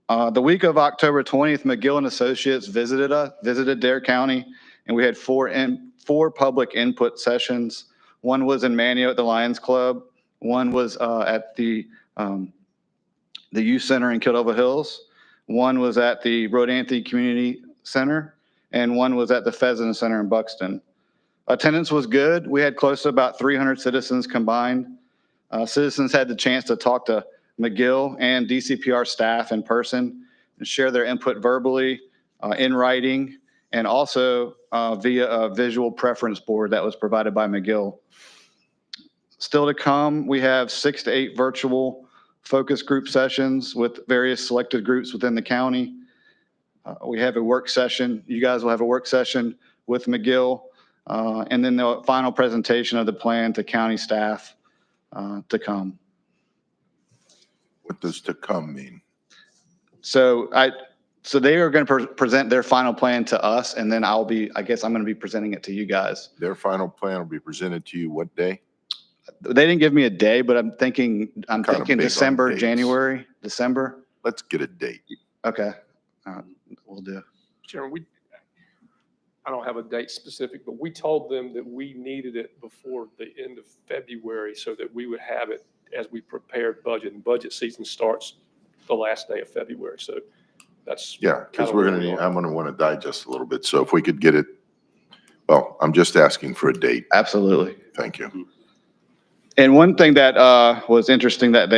The week of October 20th, McGill and Associates visited Dare County, and we had four public input sessions. One was in Manio at the Lions Club. One was at the Youth Center in Kildover Hills. One was at the Rodanthe Community Center, and one was at the Pheasant Center in Buxton. Attendance was good. We had close to about 300 citizens combined. Citizens had the chance to talk to McGill and DCPR staff in person and share their input verbally, in writing, and also via a visual preference board that was provided by McGill. Still to come, we have 6 to 8 virtual focus group sessions with various selected groups within the county. We have a work session. You guys will have a work session with McGill, and then the final presentation of the plan to county staff to come. What does to come mean? So they are going to present their final plan to us, and then I guess I'm going to be presenting it to you guys. Their final plan will be presented to you what day? They didn't give me a day, but I'm thinking Kinda big on December, dates. January, December. Let's get a date. Okay, we'll do. Chairman, I don't have a date specific, but we told them that we needed it before the end of February so that we would have it as we prepared budget, and budget season starts the last day of February. So that's. Yeah, because kinda where I'm we are. going to want to digest a little bit. So if we could get it, well, I'm just asking for a date. Absolutely. Thank you. And one thing that was interesting that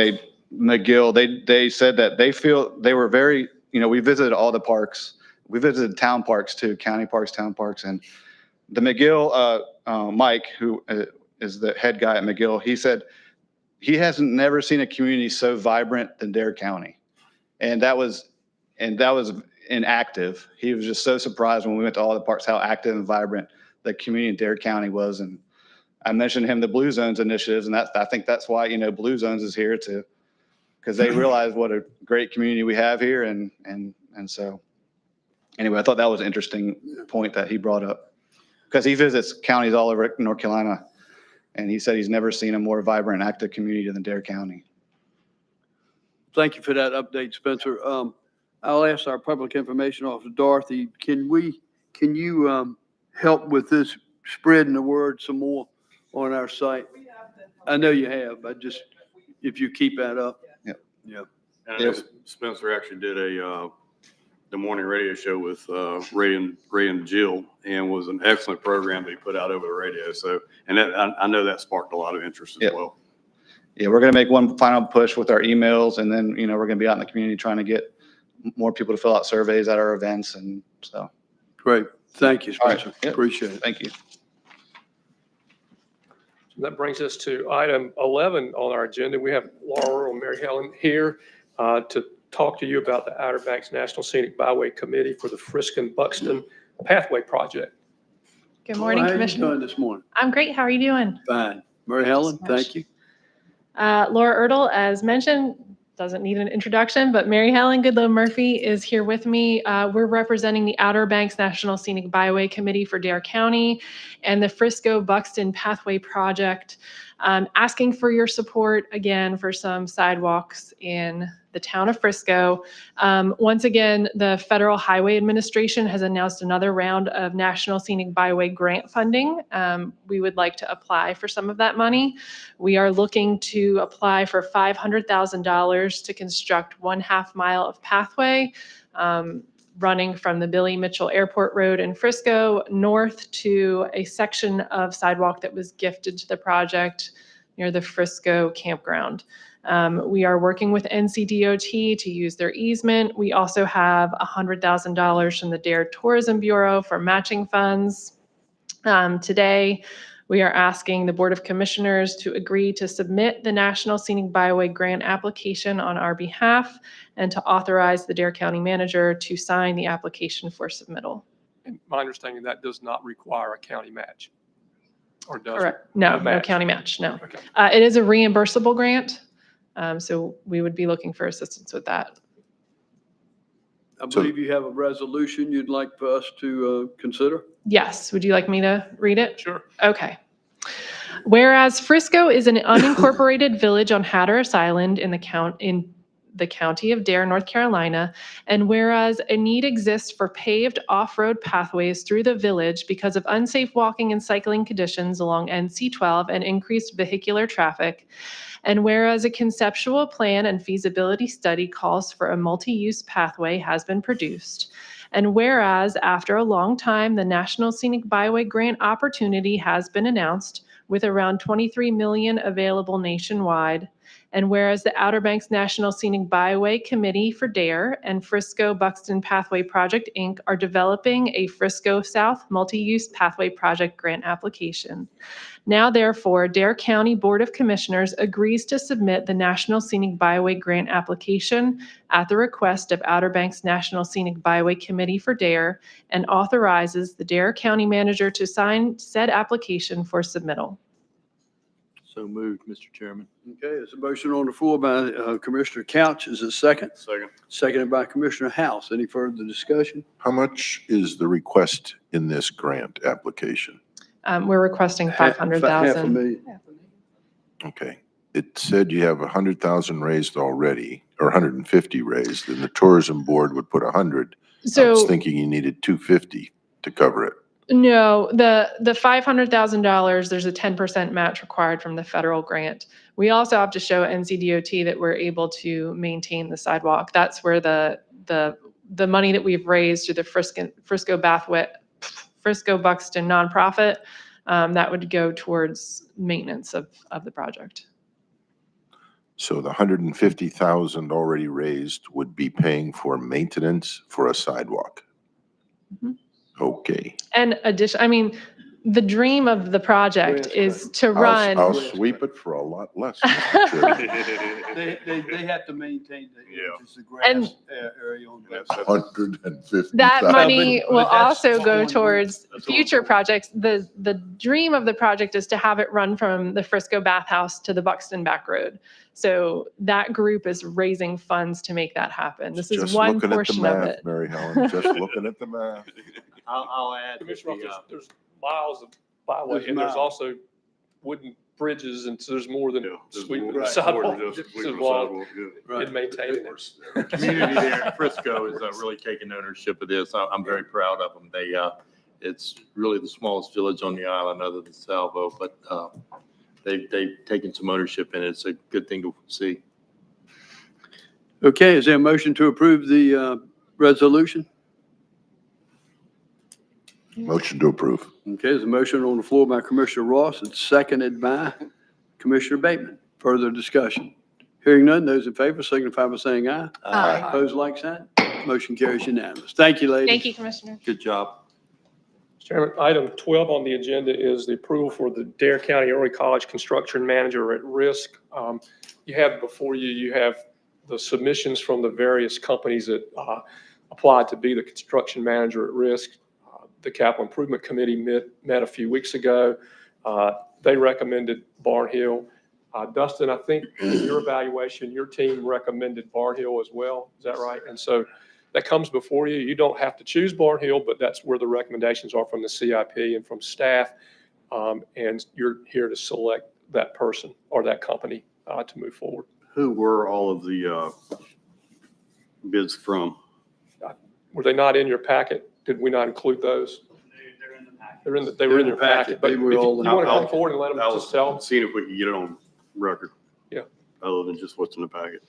McGill, they said that they feel they were very, we visited all the parks. We visited town parks too, county parks, town parks. And the McGill, Mike, who is the head guy at McGill, he said he hasn't never seen a community so vibrant than Dare County. And that was inactive. He was just so surprised when we went to all the parks, how active and vibrant the community in Dare County was. And I mentioned him the Blue Zones initiatives, and I think that's why, Blue Zones is here too, because they realize what a great community we have here. And so anyway, I thought that was an interesting point that he brought up, because he visits counties all over North Carolina, and he said he's never seen a more vibrant, active community than Dare County. Thank you for that update, Spencer. I'll ask our public information officer, Dorothy, can you help with this, spreading the word some more on our site? I know you have, but just if you keep that up. Yeah. And I know Spencer actually did the morning radio show with Ray and Jill, and was an excellent program that he put out over the radio. So, and that, I know that sparked a lot of interest as well. Yeah, we're going to make one final push with our emails, and then, we're going to be out in the community trying to get more people to fill out surveys at our events. And so. Great. Thank you, Spencer. Right. Yep. Appreciate it. Thank you. That brings us to item 11 on our agenda. We have Laura and Mary Helen here to talk to you about the Outer Banks National Scenic Byway Committee for the Friskin-Buxton Pathway Project. Good morning, How are you Commissioner. doing this morning? I'm great. How are you doing? Fine. Mary Helen, thank you. Laura Ertl, as mentioned, doesn't need an introduction, but Mary Helen Goodlow Murphy is here with me. We're representing the Outer Banks National Scenic Byway Committee for Dare County and the Frisco Buxton Pathway Project, asking for your support again for some sidewalks in the town of Frisco. Once again, the Federal Highway Administration has announced another round of National Scenic Byway grant funding. We would like to apply for some of that money. We are looking to apply for $500,000 to construct 1/2 mile of pathway running from the Billy Mitchell Airport Road in Frisco north to a section of sidewalk that was gifted to the project near the Frisco campground. We are working with NCDOT to use their easement. We also have $100,000 from the Dare Tourism Bureau for matching funds. Today, we are asking the Board of Commissioners to agree to submit the National Scenic Byway Grant application on our behalf and to authorize the Dare County Manager to sign the application for submittal. And my understanding, that does not require a county match. Or does it? Correct. No match. county match, no. Okay. It is a reimbursable grant, so we would be looking for assistance with that. I believe you have a resolution you'd like for us to consider? Yes, would you like me to read it? Sure. Okay. Whereas Frisco is an unincorporated village on Hatteras Island in the county of Dare, North Carolina, and whereas a need exists for paved off-road pathways through the village because of unsafe walking and cycling conditions along NC-12 and increased vehicular traffic, and whereas a conceptual plan and feasibility study calls for a multi-use pathway has been produced, and whereas after a long time, the National Scenic Byway Grant opportunity has been announced with around $23 million available nationwide, and whereas the Outer Banks National Scenic Byway Committee for Dare and Frisco Buxton Pathway Project, Inc. are developing a Frisco South Multi-Use Pathway Project grant application. Now, therefore, Dare County Board of Commissioners agrees to submit the National Scenic Byway grant application at the request of Outer Banks National Scenic Byway Committee for Dare and authorizes the Dare County Manager to sign said application for submittal. So moved, Mr. Chairman. Okay, there's a motion on the floor by Commissioner Couch. Is it second? Second. Seconded by Commissioner House. Any further discussion? How much is the request in this grant application? We're requesting $500,000. $500,000. Okay. It said you have 100,000 raised already, or 150 raised, and the tourism board would put 100. I was So thinking you needed 250 to cover it. no, the $500,000, there's a 10% match required from the federal grant. We also have to show NCDOT that we're able to maintain the sidewalk. That's where the money that we've raised through the Frisco Buxton nonprofit, that would go towards maintenance of the project. So the 150,000 already raised would be paying for maintenance for a sidewalk. Mhm. Okay. And the dream of the project is to run. I'll sweep it for a lot less. They have to maintain the grass area on that side. 150,000. That money will But that's also go ongoing. towards That's future ongoing. projects. The dream of the project is to have it run from the Frisco Bathhouse to the Buxton Back Road. So that group is raising funds to make that happen. This is Just one looking at the portion of math, it. Mary Helen, just looking at the math. I'll add. Commissioner, there's miles of byway, There's and there's miles. also wooden bridges, and so there's more than sweeping the Right. sidewalk. More than just This is sweeping the why sidewalk, yeah. Right. in maintaining it. The community there in Frisco is really taking ownership of this. I'm very proud of them. It's really the smallest village on the island other than Salvo, but they've taken some ownership in it. It's a good thing to see. Okay, is there a motion to approve the resolution? Motion to approve. Okay, there's a motion on the floor by Commissioner Ross. It's seconded by Commissioner Bateman. Further discussion? Hearing none, those in favor signify by saying aye. Aye. Opposed, like sign. Motion carries unanimous. Thank you, ladies. Thank you, Commissioner. Good job. Mr. Chairman, item 12 on the agenda is the approval for the Dare County Early College Construction Manager at Risk. You have before you have the submissions from the various companies that applied to be the construction manager at Risk. The Capital Improvement Committee met a few weeks ago. They recommended Barnhill. Dustin, I think in your evaluation, your team recommended Barnhill as well. Is that right? And so that comes before you. You don't have to choose Barnhill, but that's where the recommendations are from the CIP and from staff. And you're here to select that person or that company to move forward. Who were all of the bids from? Were they not in your packet? Did we not include those? They were in your packet. But if you want to come forward and let them just tell them. Seeing if we can get it on record. Yeah. Other than just what's in the packet.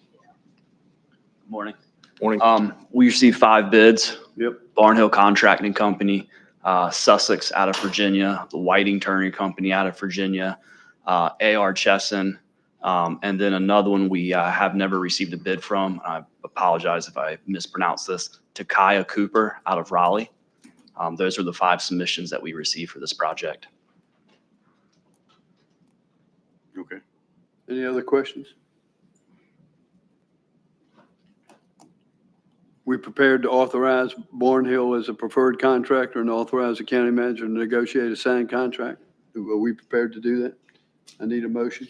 Morning. Morning. We received 5 bids. Yep. Barnhill Contracting Company, Sussex out of Virginia, the Whiting Turner Company out of Virginia, AR Chesson, and then another one we have never received a bid from. I apologize if I mispronounce this. Takaya Cooper out of Raleigh. Those are the 5 submissions that we received for this project. Okay. Any other questions? We prepared to authorize Barnhill as a preferred contractor and authorize the county manager to negotiate a signed contract. Are we prepared to do that? I need a motion.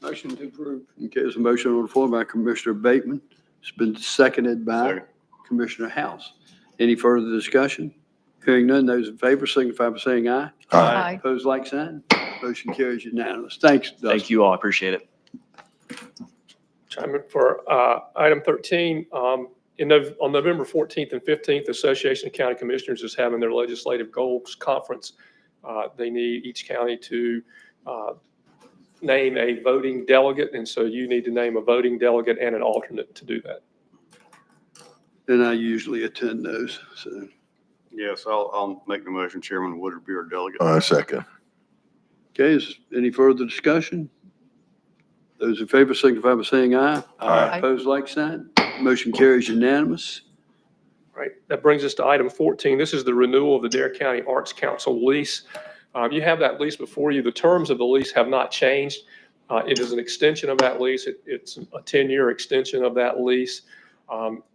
Motion to approve. Okay, there's a motion on the floor by Commissioner Bateman. It's been seconded by Commissioner House. Any further discussion? Hearing none, those in favor signify by saying aye. Aye. Opposed, like sign. Motion carries unanimous. Thanks, Dustin. Thank you all. I appreciate it. Chime in for item 13. On November 14th and 15th, the Association of County Commissioners is having their legislative goals conference. They need each county to name a voting delegate, and so you need to name a voting delegate and an alternate to do that. And I usually attend those, so. Yes, I'll make the motion. Chairman Woodard be our delegate. Second. Okay, is any further discussion? Those in favor signify by saying aye. Aye. Opposed, like sign. Motion carries unanimous. Right, that brings us to item 14. This is the renewal of the Dare County Arts Council lease. You have that lease before you. The terms of the lease have not changed. It is an extension of that lease. It's a 10-year extension of that lease.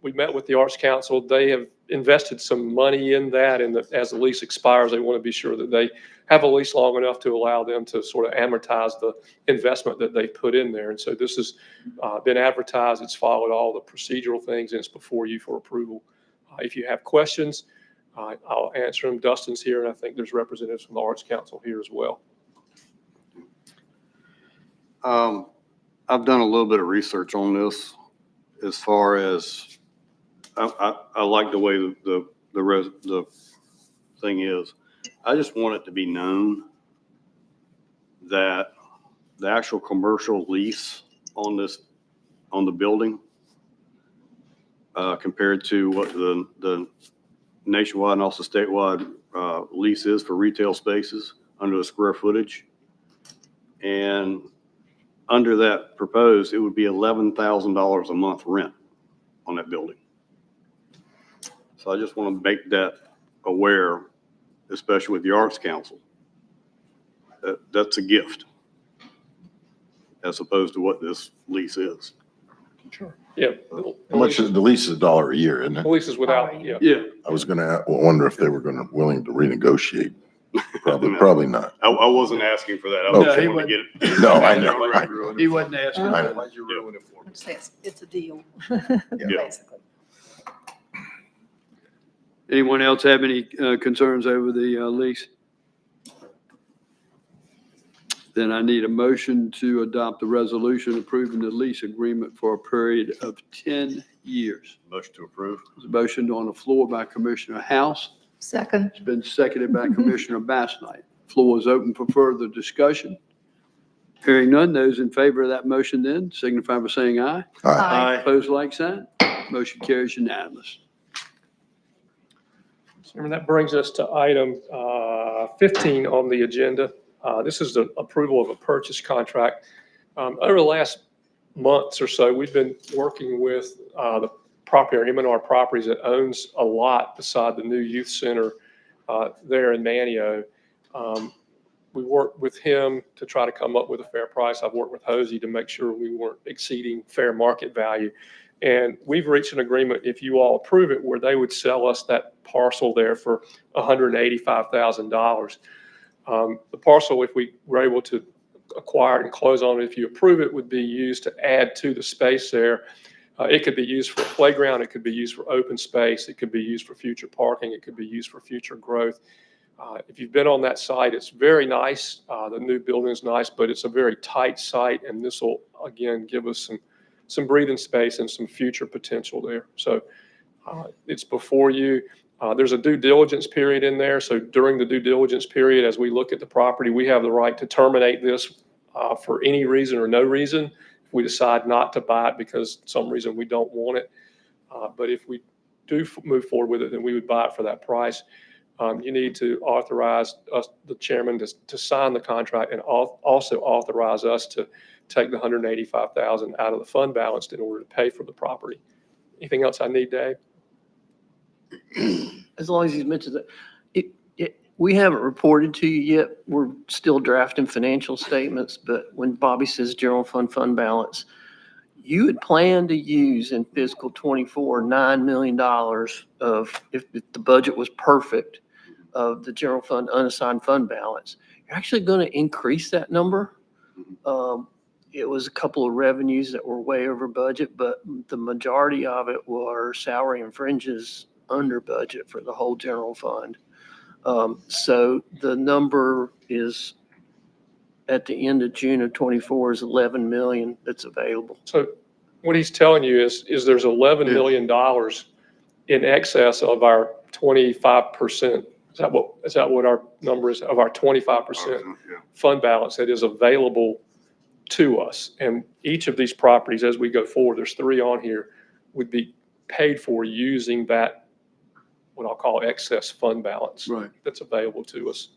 We met with the Arts Council. They have invested some money in that, and as the lease expires, they want to be sure that they have a lease long enough to allow them to sort of amortize the investment that they put in there. And so this has been advertised. It's followed all the procedural things, and it's before you for approval. If you have questions, I'll answer them. Dustin's here, and I think there's representatives from the Arts Council here as well. I've done a little bit of research on this as far as I like the way the thing is. I just want it to be known that the actual commercial lease on the building compared to what the nationwide and also statewide lease is for retail spaces under the square footage. And under that proposed, it would be $11,000 a month rent on that building. So I just want to make that aware, especially with the Arts Council. That's a gift as opposed to what this lease is. Sure. Yeah. How much is the lease? Is $1 a year, isn't it? The lease is without, yeah. Yeah. I was gonna wonder if they were willing to renegotiate. Probably not. I wasn't asking for that. I was Okay. just wanting to get it. No, I know. He wasn't asking. I know. Why'd you ruin it for me? It's a deal, Yeah. basically. Anyone else have any concerns over the lease? Then I need a motion to adopt a resolution approving the lease agreement for a period of 10 years. Motion to approve. There's a motion on the floor by Commissioner House. Second. It's been seconded by Commissioner Bassnight. Floor is open for further discussion. Hearing none, those in favor of that motion then signify by saying aye. Aye. Opposed, like sign. Motion carries unanimous. Chairman, that brings us to item 15 on the agenda. This is the approval of a purchase contract. Over the last months or so, we've been working with the property, or M&R Properties, that owns a lot beside the new youth center there in Manio. We worked with him to try to come up with a fair price. I've worked with Hosey to make sure we weren't exceeding fair market value. And we've reached an agreement, if you all approve it, where they would sell us that parcel there for $185,000. The parcel, if we were able to acquired and close on it, if you approve it, would be used to add to the space there. It could be used for a playground. It could be used for open space. It could be used for future parking. It could be used for future growth. If you've been on that site, it's very nice. The new building is nice, but it's a very tight site, and this will, again, give us some breathing space and some future potential there. So it's before you. There's a due diligence period in there. So during the due diligence period, as we look at the property, we have the right to terminate this for any reason or no reason. If we decide not to buy it because some reason we don't want it. But if we do move forward with it, then we would buy it for that price. You need to authorize us, the chairman, to sign the contract, and also authorize us to take the $185,000 out of the fund balance in order to pay for the property. Anything else I need, Dave? As long as he's mentioned that. We haven't reported to you yet. We're still drafting financial statements, but when Bobby says general fund balance, you had planned to use in fiscal 24, $9 million of, if the budget was perfect, of the general fund unassigned fund balance. You're actually going to increase that number. It was a couple of revenues that were way over budget, but the majority of it were salary and fringes under budget for the whole general fund. So the number is at the end of June of 24 is 11 million that's available. So what he's telling you is there's $11 million in excess of our 25%. Is that what our number is, of our 25% fund balance that is available to us? And each of these properties, as we go forward, there's 3 on here, would be paid for using that, what I'll call excess fund balance that's available to us.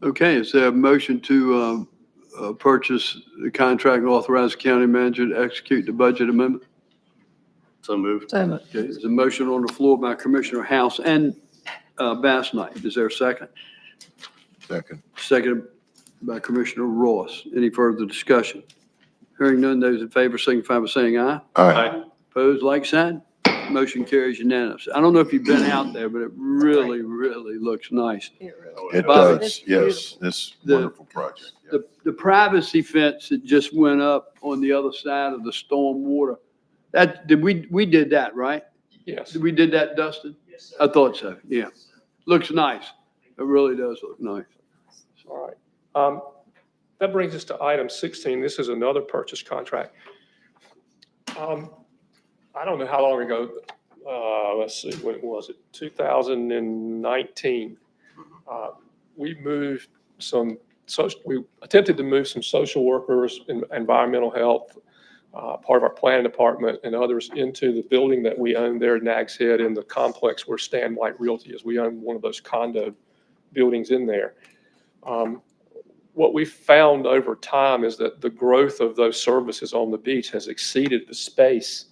Okay, is there a motion to purchase the contract and authorize the county manager to execute the budget amendment? So moved. Okay, there's a motion on the floor by Commissioner House and Bass Knight. Is there a second? Second. Second by Commissioner Ross. Any further discussion? Hearing none, those in favor signify by saying aye. Aye. Opposed, like sign. Motion carries unanimous. I don't know if you've been out there, but it really, really looks nice. It Bobby, does, yes, this wonderful project. The privacy fence that just went up on the other side of the storm water, we did that, right? Yes. We did that, Dustin? Yes, sir. I thought so, yeah. Looks nice. It really does look nice. All right. That brings us to item 16. This is another purchase contract. I don't know how long ago, let's see, when was it? 2019. We attempted to move some social workers in environmental health, part of our planning department and others into the building that we own there at Nags Head in the complex where Stan White Realty is. We own one of those condo buildings in there. What we found over time is that the growth of those services on the beach has exceeded the space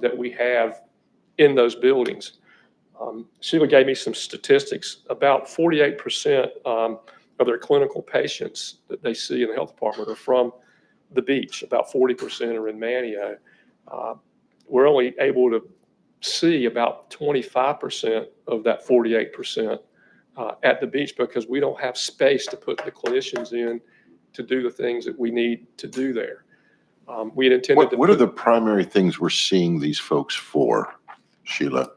that we have in those buildings. Sheila gave me some statistics. About 48% of their clinical patients that they see in the health department are from the beach. About 40% are in Manio. We're only able to see about 25% of that 48% at the beach because we don't have space to put the clinicians in to do the things that we need to do there. We had intended What are the primary things we're seeing these folks for, Sheila?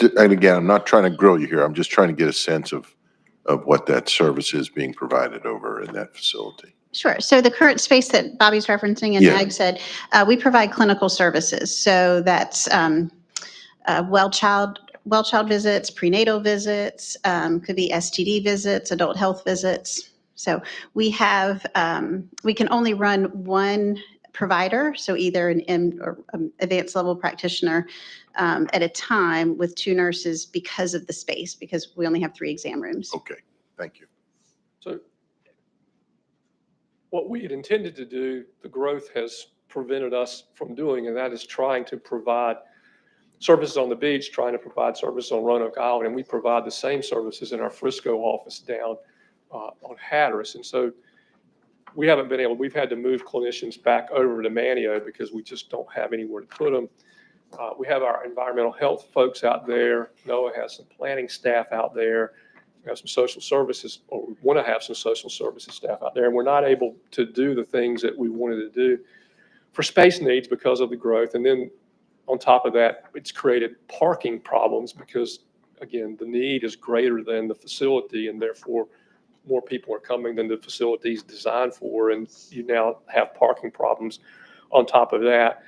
And again, I'm not trying to grill you here. I'm just trying to get a sense of what that service is being provided over in that facility. Sure. So the current space that Bobby's referencing and Mag said, we provide clinical services. So that's well child visits, prenatal visits, could be STD visits, adult health visits. So we have, we can only run one provider, so either an or advanced level practitioner at a time with 2 nurses because of the space, because we only have 3 exam rooms. Okay, thank you. So what we had intended to do, the growth has prevented us from doing, and that is trying to provide services on the beach, trying to provide services on Roanoke Island, and we provide the same services in our Frisco office down on Hatteras. And so we haven't been able, we've had to move clinicians back over to Manio because we just don't have anywhere to put them. We have our environmental health folks out there. Noah has some planning staff out there. We have some social services, or we want to have some social services staff out there, and we're not able to do the things that we wanted to do for space needs because of the growth. And then on top of that, it's created parking problems because, again, the need is greater than the facility, and therefore more people are coming than the facility is designed for, and you now have parking problems on top of that.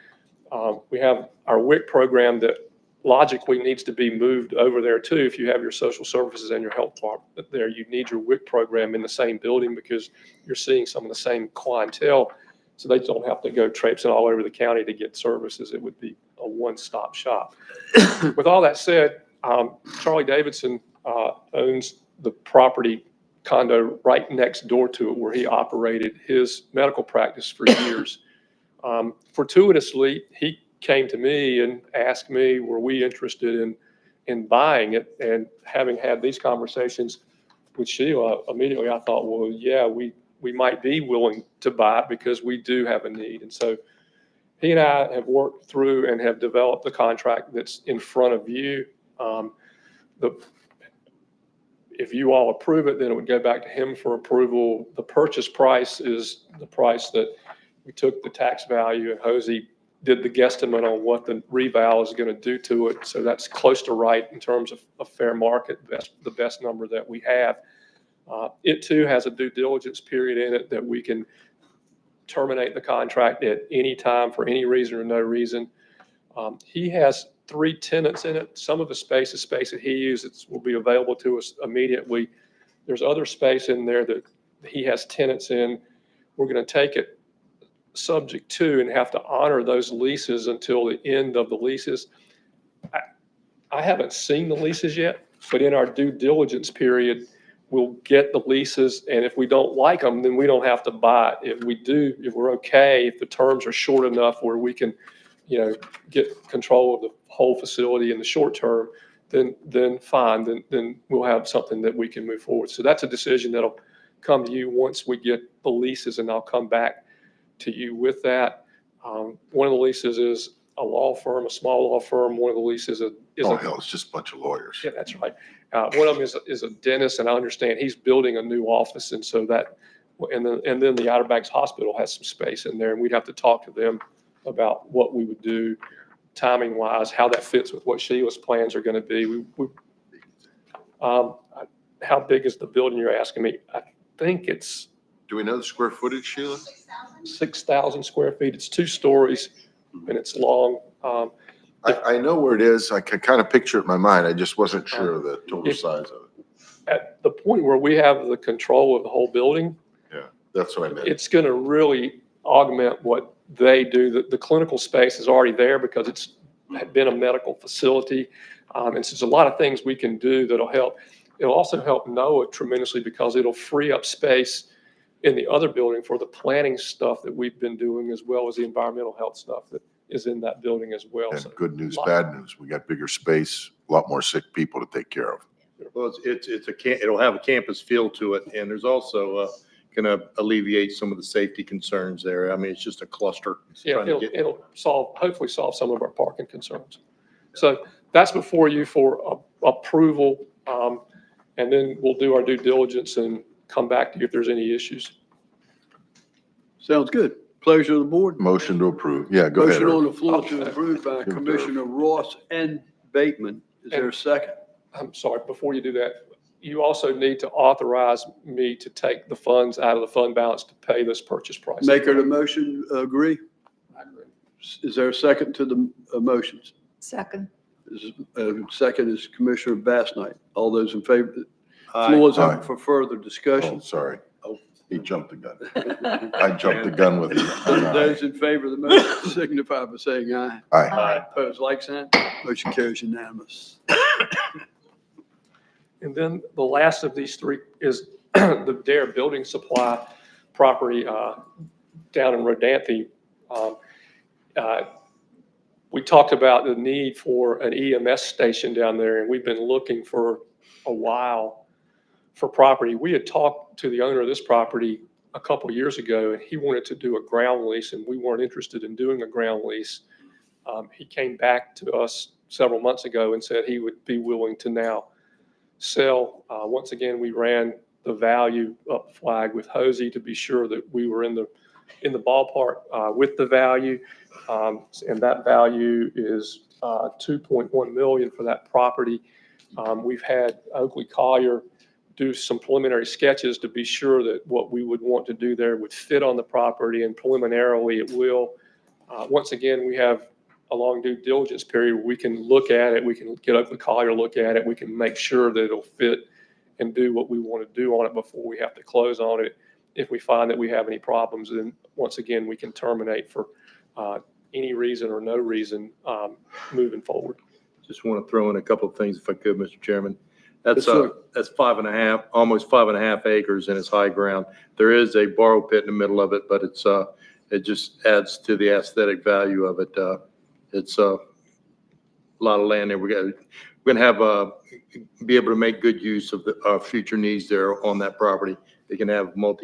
We have our WIC program that logically needs to be moved over there too. If you have your social services and your health department there, you need your WIC program in the same building because you're seeing some of the same clientele, so they don't have to go traipsing all over the county to get services. It would be a one-stop shop. With all that said, Charlie Davidson owns the property condo right next door to it where he operated his medical practice for years. Fortuitously, he came to me and asked me, were we interested in buying it? And having had these conversations with Sheila, immediately I thought, well, yeah, we might be willing to buy it because we do have a need. And so he and I have worked through and have developed the contract that's in front of you. If you all approve it, then it would go back to him for approval. The purchase price is the price that we took the tax value, and Hosey did the guesstimate on what the reval is going to do to it. So that's close to right in terms of a fair market, the best number that we have. It too has a due diligence period in it that we can terminate the contract at any time for any reason or no reason. He has 3 tenants in it. Some of the space is space that he uses will be available to us immediately. There's other space in there that he has tenants in. We're going to take it subject to and have to honor those leases until the end of the leases. I haven't seen the leases yet, but in our due diligence period, we'll get the leases, and if we don't like them, then we don't have to buy it. If we do, if we're okay, if the terms are short enough where we can, get control of the whole facility in the short term, then fine, then we'll have something that we can move forward. So that's a decision that'll come to you once we get the leases, and I'll come back to you with that. One of the leases is a law firm, a small law firm. One of the leases is Oh, hell, it's just a bunch of lawyers. yeah, that's right. One of them is a dentist, and I understand he's building a new office, and so that, and then the Outer Banks Hospital has some space in there, and we'd have to talk to them about what we would do timing wise, how that fits with what Sheila's plans are going to be. How big is the building you're asking me? I think it's Do we know the square footage, Sheila? 6,000 square feet. It's 2 stories and it's long. I know where it is. I can kind of picture it in my mind. I just wasn't sure of the total size of it. At the point where we have the control of the whole building, Yeah, that's what I meant. it's going to really augment what they do. The clinical space is already there because it's been a medical facility. And so there's a lot of things we can do that'll help. It'll also help NOAA tremendously because it'll free up space in the other building for the planning stuff that we've been doing, as well as the environmental health stuff that is in that building as well. And So good news, bad news. We got bigger space, a lot more sick people to take care of. Well, it'll have a campus feel to it, and there's also going to alleviate some of the safety concerns there. I mean, it's just a cluster. yeah, Trying to get- it'll hopefully solve some of our parking concerns. So that's before you for approval. And then we'll do our due diligence and come back to you if there's any issues. Sounds good. Pleasure of the board. Motion to approve. Yeah, go ahead. Motion on Earl. the floor to approve by Give it to Commissioner Ross and Bateman. Is there a second? I'm sorry, before you do that, you also need to authorize me to take the funds out of the fund balance to pay this purchase price. Maker of the motion, agree? I agree. Is there a second to the motions? Second. Second is Commissioner Bass Knight. All those in favor? Aye. Floor is Aye. open for further discussion. Oh, sorry. He jumped the gun. I jumped the gun with him. Those in favor of the motion signify by saying aye. Aye. Opposed, like sign. Motion carries unanimous. And then the last of these 3 is the Dare Building Supply property down in Rodanthe. We talked about the need for an EMS station down there, and we've been looking for a while for property. We had talked to the owner of this property a couple of years ago, and he wanted to do a ground lease, and we weren't interested in doing a ground lease. He came back to us several months ago and said he would be willing to now sell. Once again, we ran the value up flag with Hosey to be sure that we were in the ballpark with the value. And that value is 2.1 million for that property. We've had Oakley Collier do some preliminary sketches to be sure that what we would want to do there would fit on the property, and preliminarily it will. Once again, we have a long due diligence period where we can look at it, we can get Oakley Collier look at it, we can make sure that it'll fit and do what we want to do on it before we have to close on it. If we find that we have any problems, then once again, we can terminate for any reason or no reason moving forward. Just want to throw in a couple of things if I could, Mr. Chairman. That's Yes, sir. that's 5.5, almost 5.5 acres, and it's high ground. There is a borrow pit in the middle of it, but it just adds to the aesthetic value of it. It's a lot of land there. We're gonna have be able to make good use of our future needs there on that property. They can have not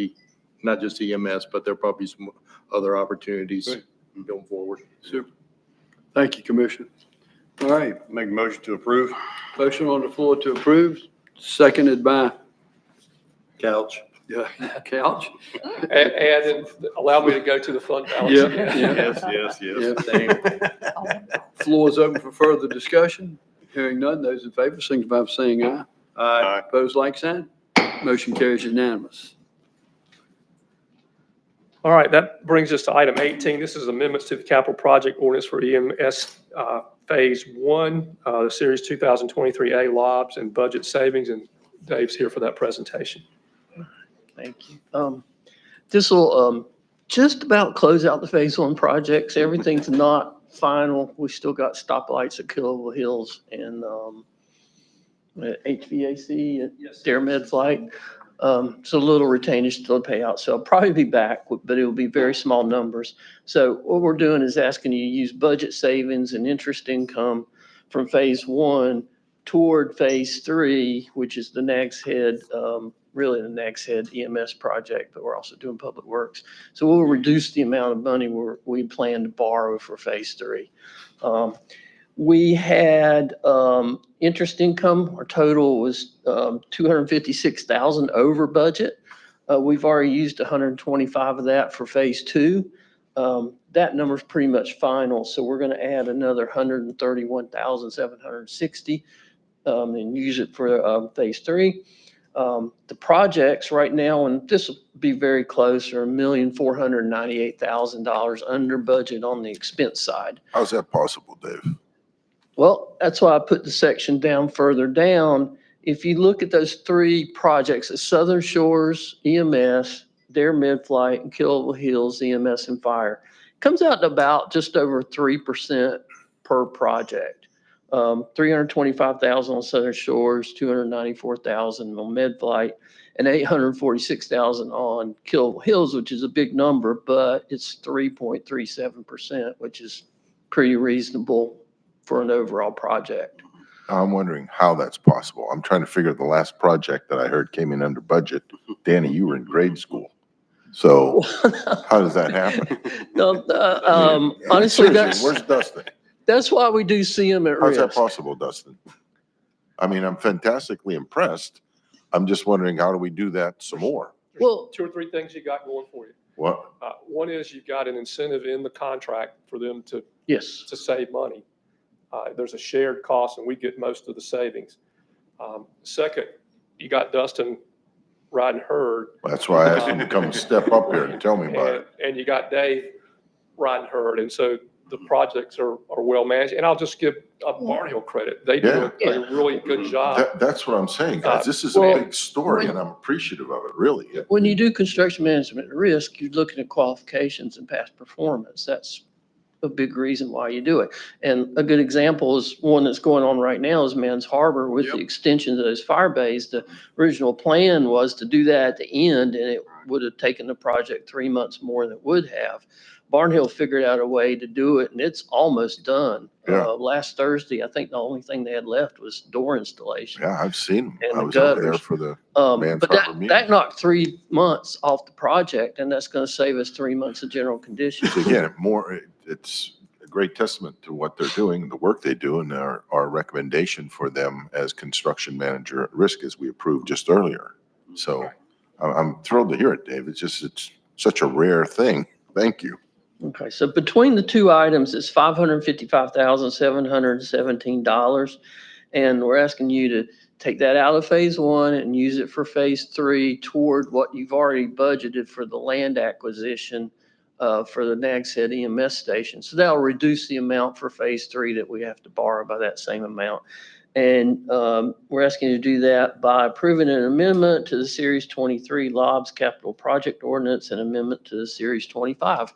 just EMS, but there'll probably be some other opportunities going forward. Super. Thank you, Commissioner. All right, Make a motion to approve. motion on the floor to approve, seconded by, Couch. yeah, Couch. And then allow me to go to the fund balance. Yeah, again. yeah. Yes. Floor is open for further discussion. Hearing none, those in favor, signify by saying aye. Aye. Opposed, like sign. Motion carries unanimous. All right, that brings us to item 18. This is amendments to the capital project ordinance for EMS Phase 1, the Series 2023A lobs and budget savings, and Dave's here for that presentation. Thank you. This will just about close out the Phase 1 projects. Everything's not final. We still got stoplights at Killable Hills and HVAC at Dare Med Flight. So a little retainage still to pay out. So I'll probably be back, but it will be very small numbers. So what we're doing is asking you to use budget savings and interest income from Phase 1 toward Phase 3, which is the Nags Head, really the Nags Head EMS project, but we're also doing public works. So we'll reduce the amount of money we plan to borrow for Phase 3. We had interest income. Our total was $256,000 over budget. We've already used 125 of that for Phase 2. That number's pretty much final, so we're going to add another 131,760 and use it for Phase 3. The projects right now, and this will be very close, are $1,498,000 under budget on the expense side. How's that possible, Dave? Well, that's why I put the section down further down. If you look at those three projects, at Southern Shores, EMS, Dare Mid-Flight, and Killable Hills, EMS and Fire, it comes out to about just over 3% per project. 325,000 on Southern Shores, 294,000 on Mid-Flight, and 846,000 on Killable Hills, which is a big number, but it's 3.37%, which is pretty reasonable for an overall project. I'm wondering how that's possible. I'm trying to figure the last project that I heard came in under budget. Danny, you were in grade school. So how does that happen? No, honestly, Seriously, where's Dustin? that's why we do see them at How's that risk. possible, Dustin? I mean, I'm fantastically impressed. I'm just wondering, how do we do that some more? Well, 2 or 3 things you got going for you. What? One is you've got an incentive in the contract for them to Yes. save money. There's a shared cost, and we get most of the savings. Second, you got Dustin riding herd. That's why I asked him to come step up here and tell me about it. And you got Dave riding herd, and so the projects are well managed. And I'll just give Barn Hill credit. They do a really good job. That's what I'm saying, guys. This is a big story and I'm appreciative of it, really. When you do construction management at risk, you're looking at qualifications and past performance. That's a big reason why you do it. And a good example is one that's going on right now is Man's Harbor with the extension of those fire bays. The original plan was to do that at the end, and it would have taken the project 3 months more than it would have. Barnhill figured out a way to do it, and it's almost done. Last Thursday, I think the only thing they had left was door installation. Yeah, I've seen them. And I the was over there gutters. for the Man's But Harbor meeting. that knocked 3 months off the project, and that's going to save us 3 months of general conditions. Again, it's great testament to what they're doing, the work they do, and our recommendation for them as construction manager at risk as we approved just earlier. So I'm thrilled to hear it, Dave. It's such a rare thing. Thank you. Okay, so between the two items, it's $555,717. And we're asking you to take that out of phase one and use it for phase three toward what you've already budgeted for the land acquisition for the Nags Head EMS station. So that'll reduce the amount for phase three that we have to borrow by that same amount. And we're asking you to do that by approving an amendment to the Series 23 LOBS Capital Project Ordinance and amendment to the Series 25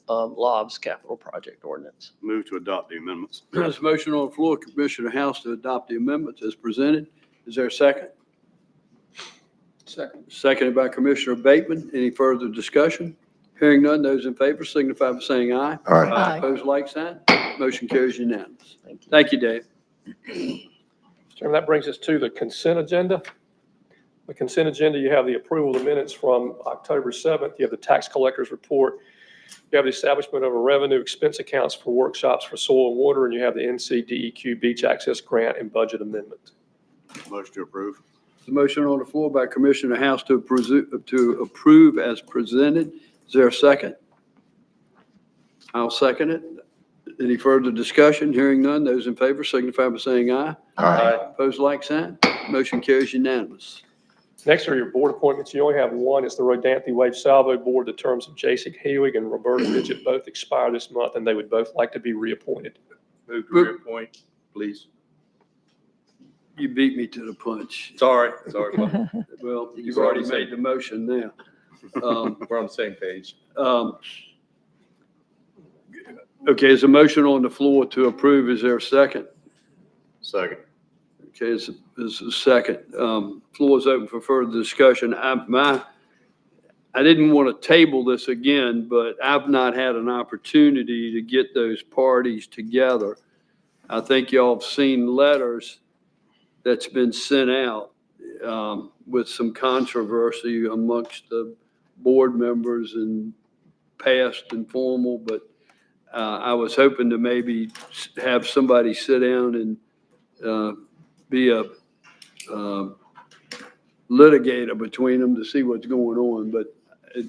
LOBS Capital Project Ordinance. Move to adopt the amendments. There's a motion on the floor, Commissioner House, to adopt the amendments as presented. Is there a second? Second. Seconded by Commissioner Bateman. Any further discussion? Hearing none, those in favor signify by saying aye. Aye. Aye. Opposed, like sign. Motion carries unanimous. Thank you, Dave. Chairman, that brings us to the consent agenda. The consent agenda, you have the approval of the minutes from October 7th. You have the tax collector's report. You have the establishment of a revenue expense accounts for workshops for soil and water, and you have the NCDEQ beach access grant and budget amendment. Motion to approve. The motion on the floor by Commissioner House to approve as presented. Is there a second? I'll second it. Any further discussion? Hearing none, those in favor signify by saying aye. Aye. Opposed, like sign. Motion carries unanimous. Next are your board appointments. You only have one. It's the Rodanthe Wave Salvo Board. The terms of Jason Hewig and Roberta Midget both expire this month, and they would both like to be reappointed. Move to reappoint, please. You beat me to the punch. Sorry. Well, you've already made the motion now. We're on the same page. Okay, there's a motion on the floor to approve. Is there a second? Second. Okay, it's a second. Floor is open for further discussion. I didn't want to table this again, but I've not had an opportunity to get those parties together. I think y'all have seen letters that's been sent out with some controversy amongst the board members and past and formal, but I was hoping to maybe have somebody sit down and be a litigator between them to see what's going on, but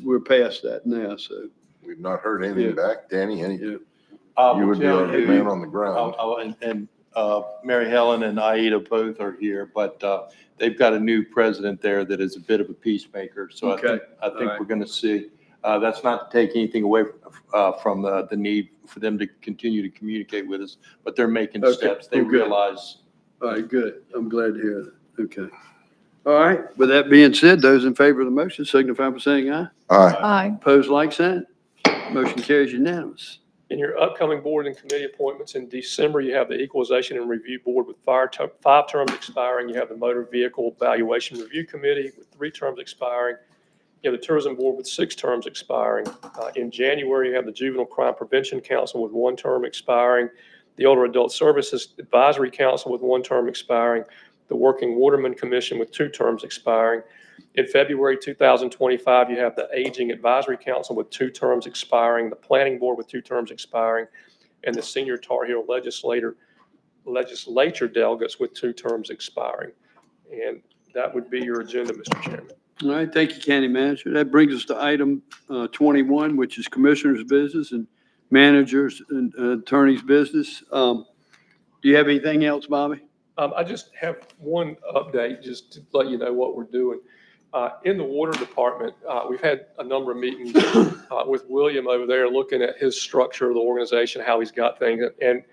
we're past that now, so. We've not heard anything back. Danny, you You would be our man on the ground. And Mary Helen and Aida both are here, but they've got a new president there that is a bit of a peacemaker. So I think right. we're going to see. That's not to take anything away from the need for them to continue to communicate with us, but they're making steps. They realize. All right, good. I'm glad to hear that. Okay. All right. With that being said, those in favor of the motion signify by saying aye. Aye. Aye. Opposed, like sign. Motion carries unanimous. In your upcoming board and committee appointments in December, you have the Equalization and Review Board with 5 terms expiring. You have the Motor Vehicle Valuation Review Committee with 3 terms expiring. You have the Tourism Board with 6 terms expiring. In January, you have the Juvenile Crime Prevention Council with 1 term expiring. The Older Adult Services Advisory Council with 1 term expiring. The Working Waterman Commission with 2 terms expiring. In February 2025, you have the Aging Advisory Council with 2 terms expiring, the Planning Board with 2 terms expiring, and the Senior Tar Heel Legislature delegates with 2 terms expiring. And that would be your agenda, Mr. Chairman. All right, thank you, County Manager. That brings us to item 21, which is Commissioner's business and managers and attorney's business. Do you have anything else, Bobby? I just have one update, just to let you know what we're doing. In the water department, we've had a number of meetings with William over there, looking at his structure of the organization, how he's got things. And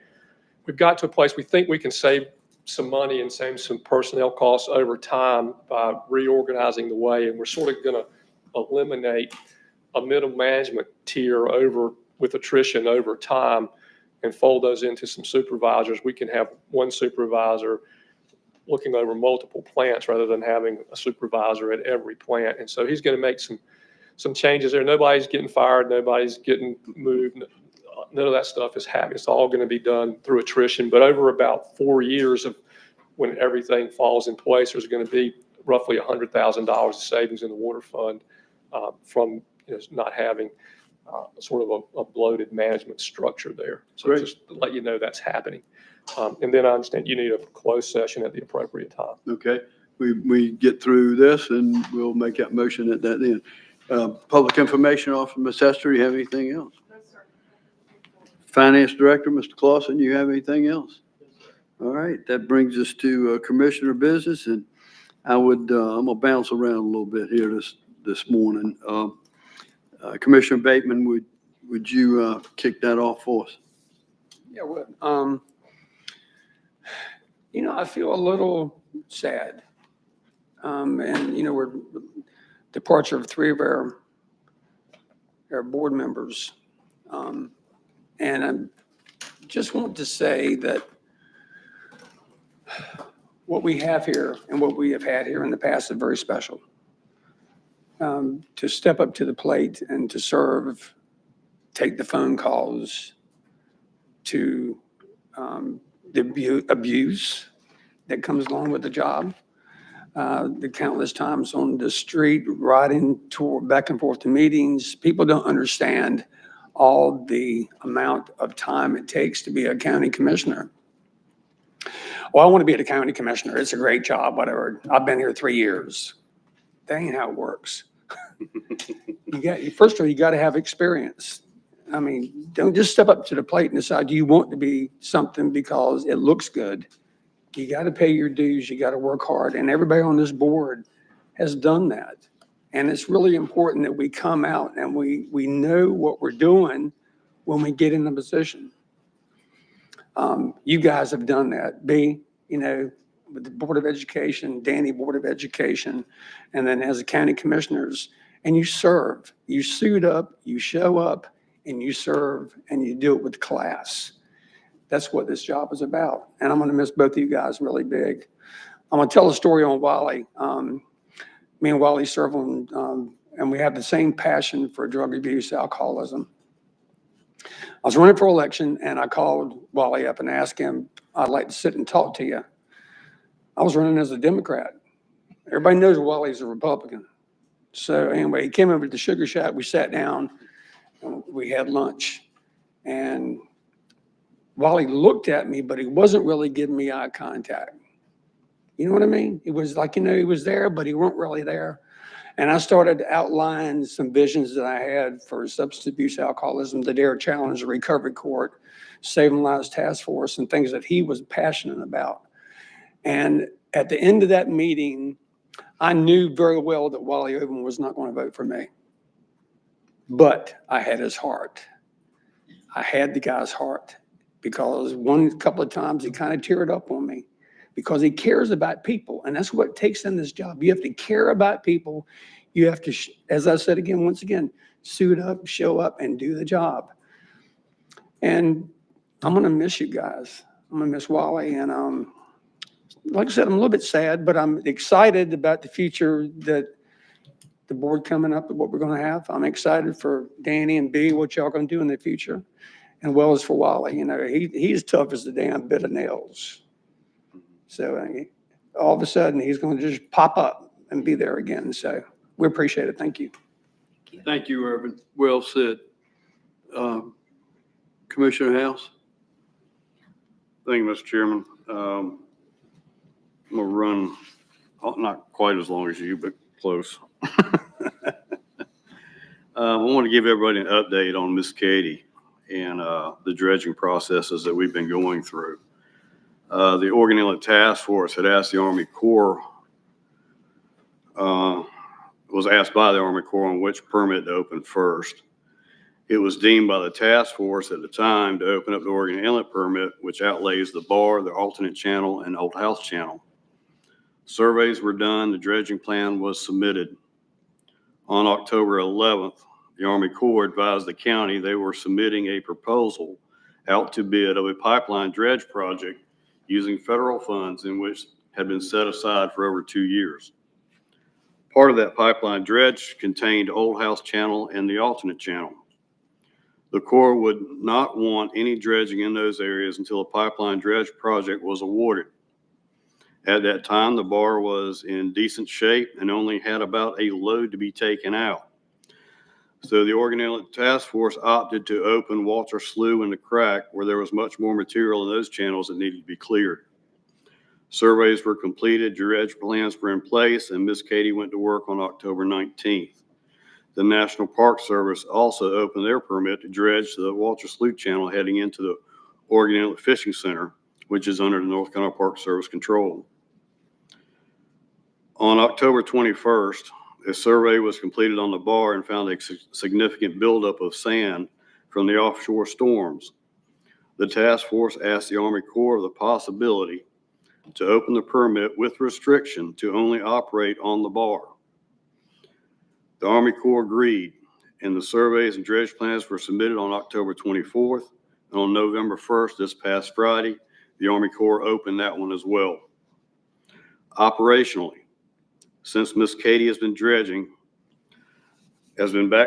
we've got to a place we think we can save some money and save some personnel costs over time by reorganizing the way. And we're sort of going to eliminate a middle management tier with attrition over time and fold those into some supervisors. We can have one supervisor looking over multiple plants rather than having a supervisor at every plant. And so he's going to make some changes there. Nobody's getting fired. Nobody's getting moved. None of that stuff is happening. It's all going to be done through attrition. But over about 4 years of when everything falls in place, there's going to be roughly $100,000 of savings in the water fund from not having sort of a bloated management structure there. So Great. just to let you know that's happening. And then I understand you need a closed session at the appropriate time. Okay, we get through this and we'll make that motion at that end. Public information officer, Ms. Hester, you have anything else? No, sir. Finance Director, Mr. Clausen, you have anything else? All right, that brings us to Commissioner business, and I'm gonna bounce around a little bit here this morning. Commissioner Bateman, would you kick that off for us? Yeah, well, I feel a little sad. And, we're departure of 3 of our board members. And I just want to say that what we have here and what we have had here in the past is very special. To step up to the plate and to serve, take the phone calls, to the abuse that comes along with the job, the countless times on the street, riding back and forth to meetings. People don't understand all the amount of time it takes to be a county commissioner. Well, I want to be a county commissioner. It's a great job, whatever. I've been here 3 years. That ain't how it works. First of all, you got to have experience. I mean, don't just step up to the plate and decide you want to be something because it looks good. You got to pay your dues. You got to work hard. And everybody on this board has done that. And it's really important that we come out and we know what we're doing when we get in the position. You guys have done that. With the Board of Education, Danny Board of Education, and then as a county commissioners, and you serve. You suit up, you show up, and you serve, and you do it with class. That's what this job is about. And I'm going to miss both of you guys really big. I'm going to tell a story on Wally. Me and Wally serve on, and we have the same passion for drug abuse, alcoholism. I was running for election, and I called Wally up and asked him, I'd like to sit and talk to you. I was running as a Democrat. Everybody knows Wally's a Republican. So anyway, he came over to the Sugar Shack. We sat down, and we had lunch. And Wally looked at me, but he wasn't really giving me eye contact. You know what I mean? It was like, he was there, but he weren't really there. And I started to outline some visions that I had for substance abuse, alcoholism, the DARE Challenge, the Recovery Court, Saving Lives Task Force, and things that he was passionate about. And at the end of that meeting, I knew very well that Wally Overman was not going to vote for me. But I had his heart. I had the guy's heart because a couple of times he kind of teared up on me because he cares about people. And that's what it takes in this job. You have to care about people. You have to, as I said again, once again, suit up, show up, and do the job. And I'm going to miss you guys. I'm going to miss Wally. And like I said, I'm a little bit sad, but I'm excited about the future that the board coming up and what we're going to have. I'm excited for Danny and B, what y'all going to do in the future, and well as for Wally. He's tough as the damn bit of nails. So all of a sudden, he's going to just pop up and be there again. So we appreciate it. Thank you. Thank you, Irvin. Well said. Commissioner House? Thank you, Mr. Chairman. I'm gonna run, not quite as long as you, but close. I want to give everybody an update on Miss Katie and the dredging processes that we've been going through. The Oregon Inlet Task Force had asked the Army Corps, was asked by the Army Corps on which permit to open first. It was deemed by the task force at the time to open up the Oregon Inlet permit, which outlays the bar, the alternate channel, and Old House Channel. Surveys were done. The dredging plan was submitted. On October 11th, the Army Corps advised the county they were submitting a proposal out to bid of a pipeline dredge project using federal funds in which had been set aside for over 2 years. Part of that pipeline dredge contained Old House Channel and the alternate channel. The Corps would not want any dredging in those areas until a pipeline dredge project was awarded. At that time, the bar was in decent shape and only had about a load to be taken out. So the Oregon Inlet Task Force opted to open Walter Slough in the crack where there was much more material in those channels that needed to be cleared. Surveys were completed, dredge plans were in place, and Miss Katie went to work on October 19th. The National Park Service also opened their permit to dredge the Walter Slough Channel heading into the Oregon Inlet Fishing Center, which is under the North Carolina Park Service control. On October 21st, a survey was completed on the bar and found a significant buildup of sand from the offshore storms. The task force asked the Army Corps of the possibility to open the permit with restriction to only operate on the bar. The Army Corps agreed, and the surveys and dredge plans were submitted on October 24th. And on November 1st, this past Friday, the Army Corps opened that one as well. Operationally, since Miss Katie has been back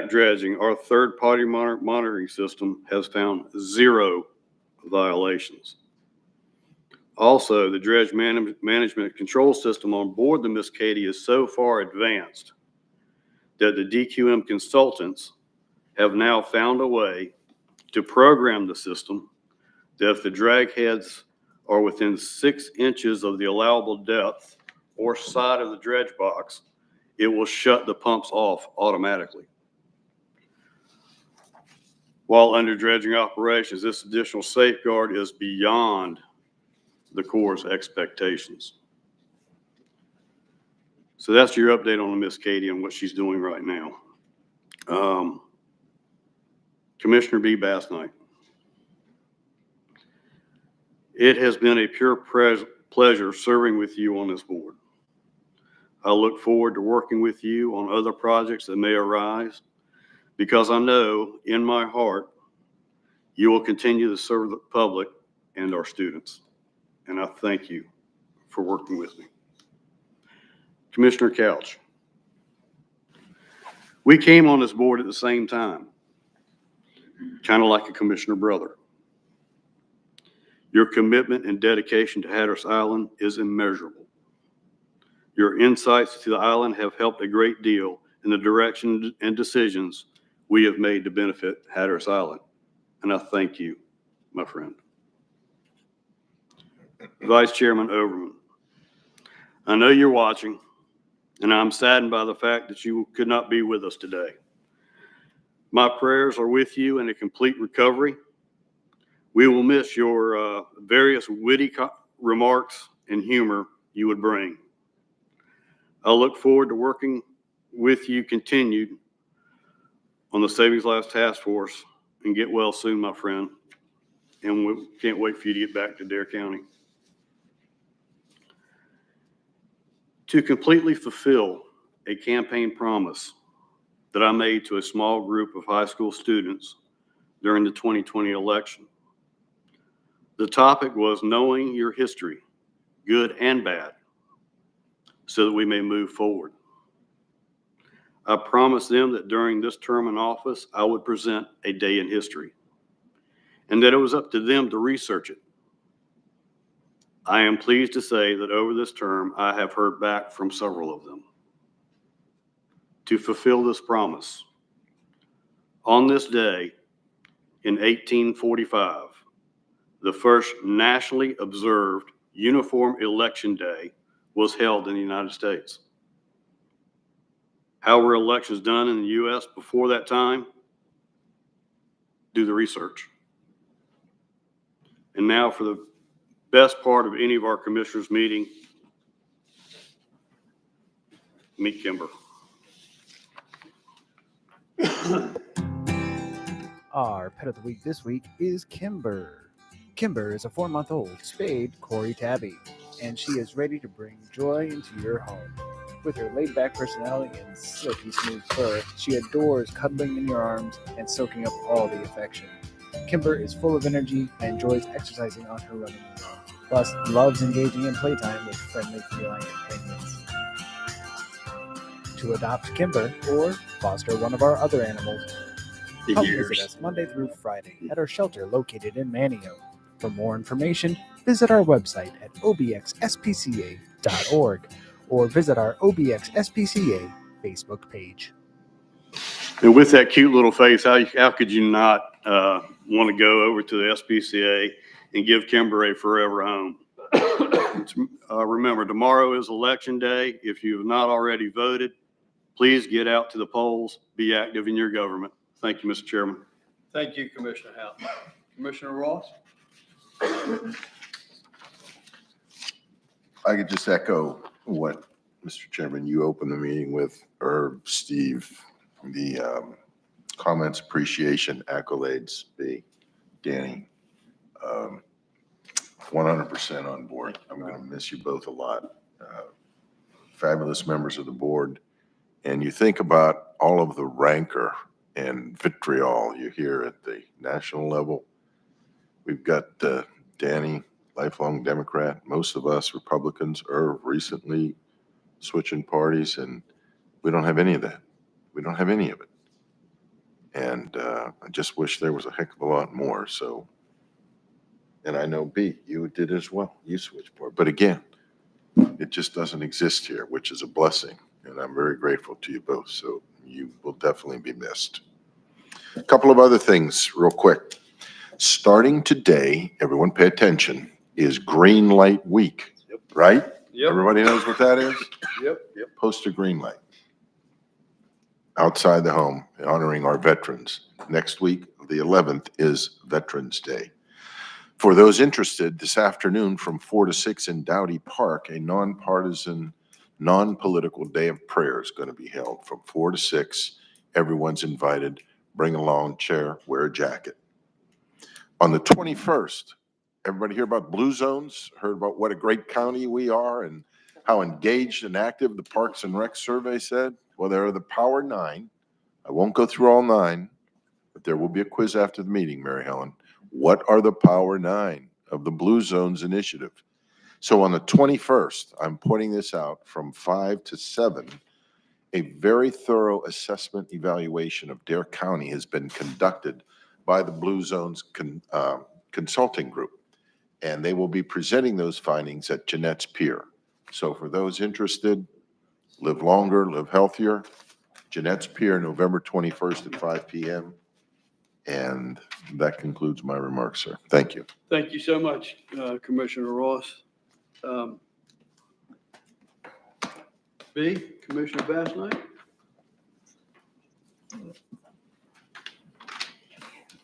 dredging, our third-party monitoring system has found 0 violations. Also, the dredge management control system on board the Miss Katie is so far advanced that the DQM consultants have now found a way to program the system that if the drag heads are within 6 inches of the allowable depth or side of the dredge box, it will shut the pumps off automatically. While under dredging operations, this additional safeguard is beyond the Corps' expectations. So that's your update on Miss Katie and what she's doing right now. Commissioner B. Bass Knight. It has been a pure pleasure serving with you on this board. I look forward to working with you on other projects that may arise because I know in my heart you will continue to serve the public and our students. And I thank you for working with me. Commissioner Couch. We came on this board at the same time, kind of like a commissioner brother. Your commitment and dedication to Hatteras Island is immeasurable. Your insights to the island have helped a great deal in the direction and decisions we have made to benefit Hatteras Island. And I thank you, my friend. Vice Chairman Overman, I know you're watching, and I'm saddened by the fact that you could not be with us today. My prayers are with you in a complete recovery. We will miss your various witty remarks and humor you would bring. I look forward to working with you continued on the Savings Lives Task Force, and get well soon, my friend. And we can't wait for you to get back to Dare County. To completely fulfill a campaign promise that I made to a small group of high school students during the 2020 election. The topic was knowing your history, good and bad, so that we may move forward. I promised them that during this term in office, I would present a day in history and that it was up to them to research it. I am pleased to say that over this term, I have heard back from several of them. To fulfill this promise, on this day in 1845, the first nationally observed uniform election day was held in the United States. How were elections done in the U.S. before that time? Do the research. And now for the best part of any of our commissioners' meeting, meet Kimber. Our pet of the week this week is Kimber. Kimber is a 4-month-old spayed Corey Tabby, and she is ready to bring joy into your home. With her laid-back personality and silky smooth fur, she adores cuddling in your arms and soaking up all the affection. Kimber is full of energy and enjoys exercising on her running route. Plus, loves engaging in playtime with friendly feline companions. To adopt Kimber or foster one of our other animals, come visit us Monday through Friday at our shelter located in Manio. For more information, visit our website at obxspca.org or visit our OBX SPCA Facebook page. And with that cute little face, how could you not want to go over to the SPCA and give Kimber a forever home? Remember, tomorrow is election day. If you have not already voted, please get out to the polls, be active in your government. Thank you, Mr. Chairman. Thank you, Commissioner Ham. Commissioner Ross? I could just echo what, Mr. Chairman, you opened the meeting with, Herb, Steve, the comments, appreciation, accolades, B, Danny. 100% on board. I'm going to miss you both a lot. Fabulous members of the board. And you think about all of the rancor and vitriol you hear at the national level. We've got Danny, lifelong Democrat, most of us Republicans are recently switching parties, and we don't have any of that. We don't have any of it. And I just wish there was a heck of a lot more. So, and I know B, you did as well. You switched parties. But again, it just doesn't exist here, which is a blessing. And I'm very grateful to you both. So you will definitely be missed. A couple of other things real quick. Starting today, everyone pay attention, is Green Light Week, right? Yep. Everybody knows what that is? Yep. Post a green light outside the home, honoring our veterans. Next week, the 11th, is Veterans Day. For those interested, this afternoon from 4 to 6 in Dowdy Park, a nonpartisan, non-political day of prayer is going to be held from 4 to 6. Everyone's invited. Bring a lawn chair, wear a jacket. On the 21st, everybody hear about blue zones? Heard about what a great county we are and how engaged and active the Parks and Rec survey said? Well, there are the Power 9. I won't go through all 9, but there will be a quiz after the meeting, Mary Helen. What are the Power 9 of the Blue Zones Initiative? So on the 21st, I'm pointing this out from 5 to 7, a very thorough assessment evaluation of Dare County has been conducted by the Blue Zones Consulting Group. And they will be presenting those findings at Jeanette's Pier. So for those interested, live longer, live healthier, Jeanette's Pier, November 21st at 5 p.m. And that concludes my remarks, sir. Thank you. Thank you so much, Commissioner Ross. B, Commissioner Bass Knight?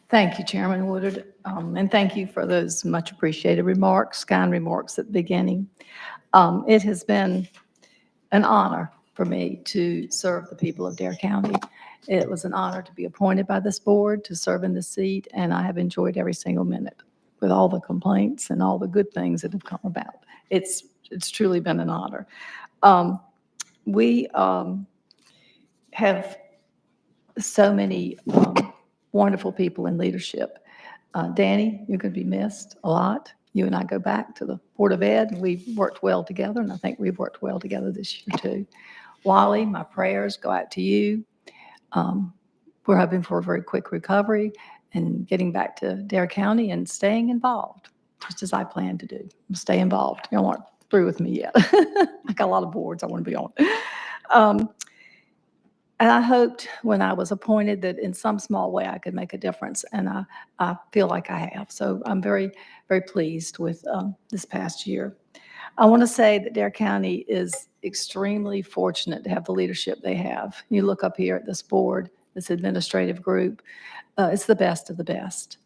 Thank you, Chairman Woodard, and thank you for those much appreciated remarks, kind remarks at the beginning. It has been an honor for me to serve the people of Dare County. It was an honor to be appointed by this board to serve in this seat, and I have enjoyed every single minute with all the complaints and all the good things that have come about. It's truly been an honor. We have so many wonderful people in leadership. Danny, you're going to be missed a lot. You and I go back to the Board of Ed, and we've worked well together, and I think we've worked well together this year too. Wally, my prayers go out to you. We're hoping for a very quick recovery and getting back to Dare County and staying involved, just as I plan to do. Stay involved. You aren't through with me yet. I got a lot of boards I want to be on. And I hoped when I was appointed that in some small way I could make a difference, and I feel like I have. So I'm very, very pleased with this past year. I want to say that Dare County is extremely fortunate to have the leadership they have. You look up here at this board, this administrative group, it's the best of the best.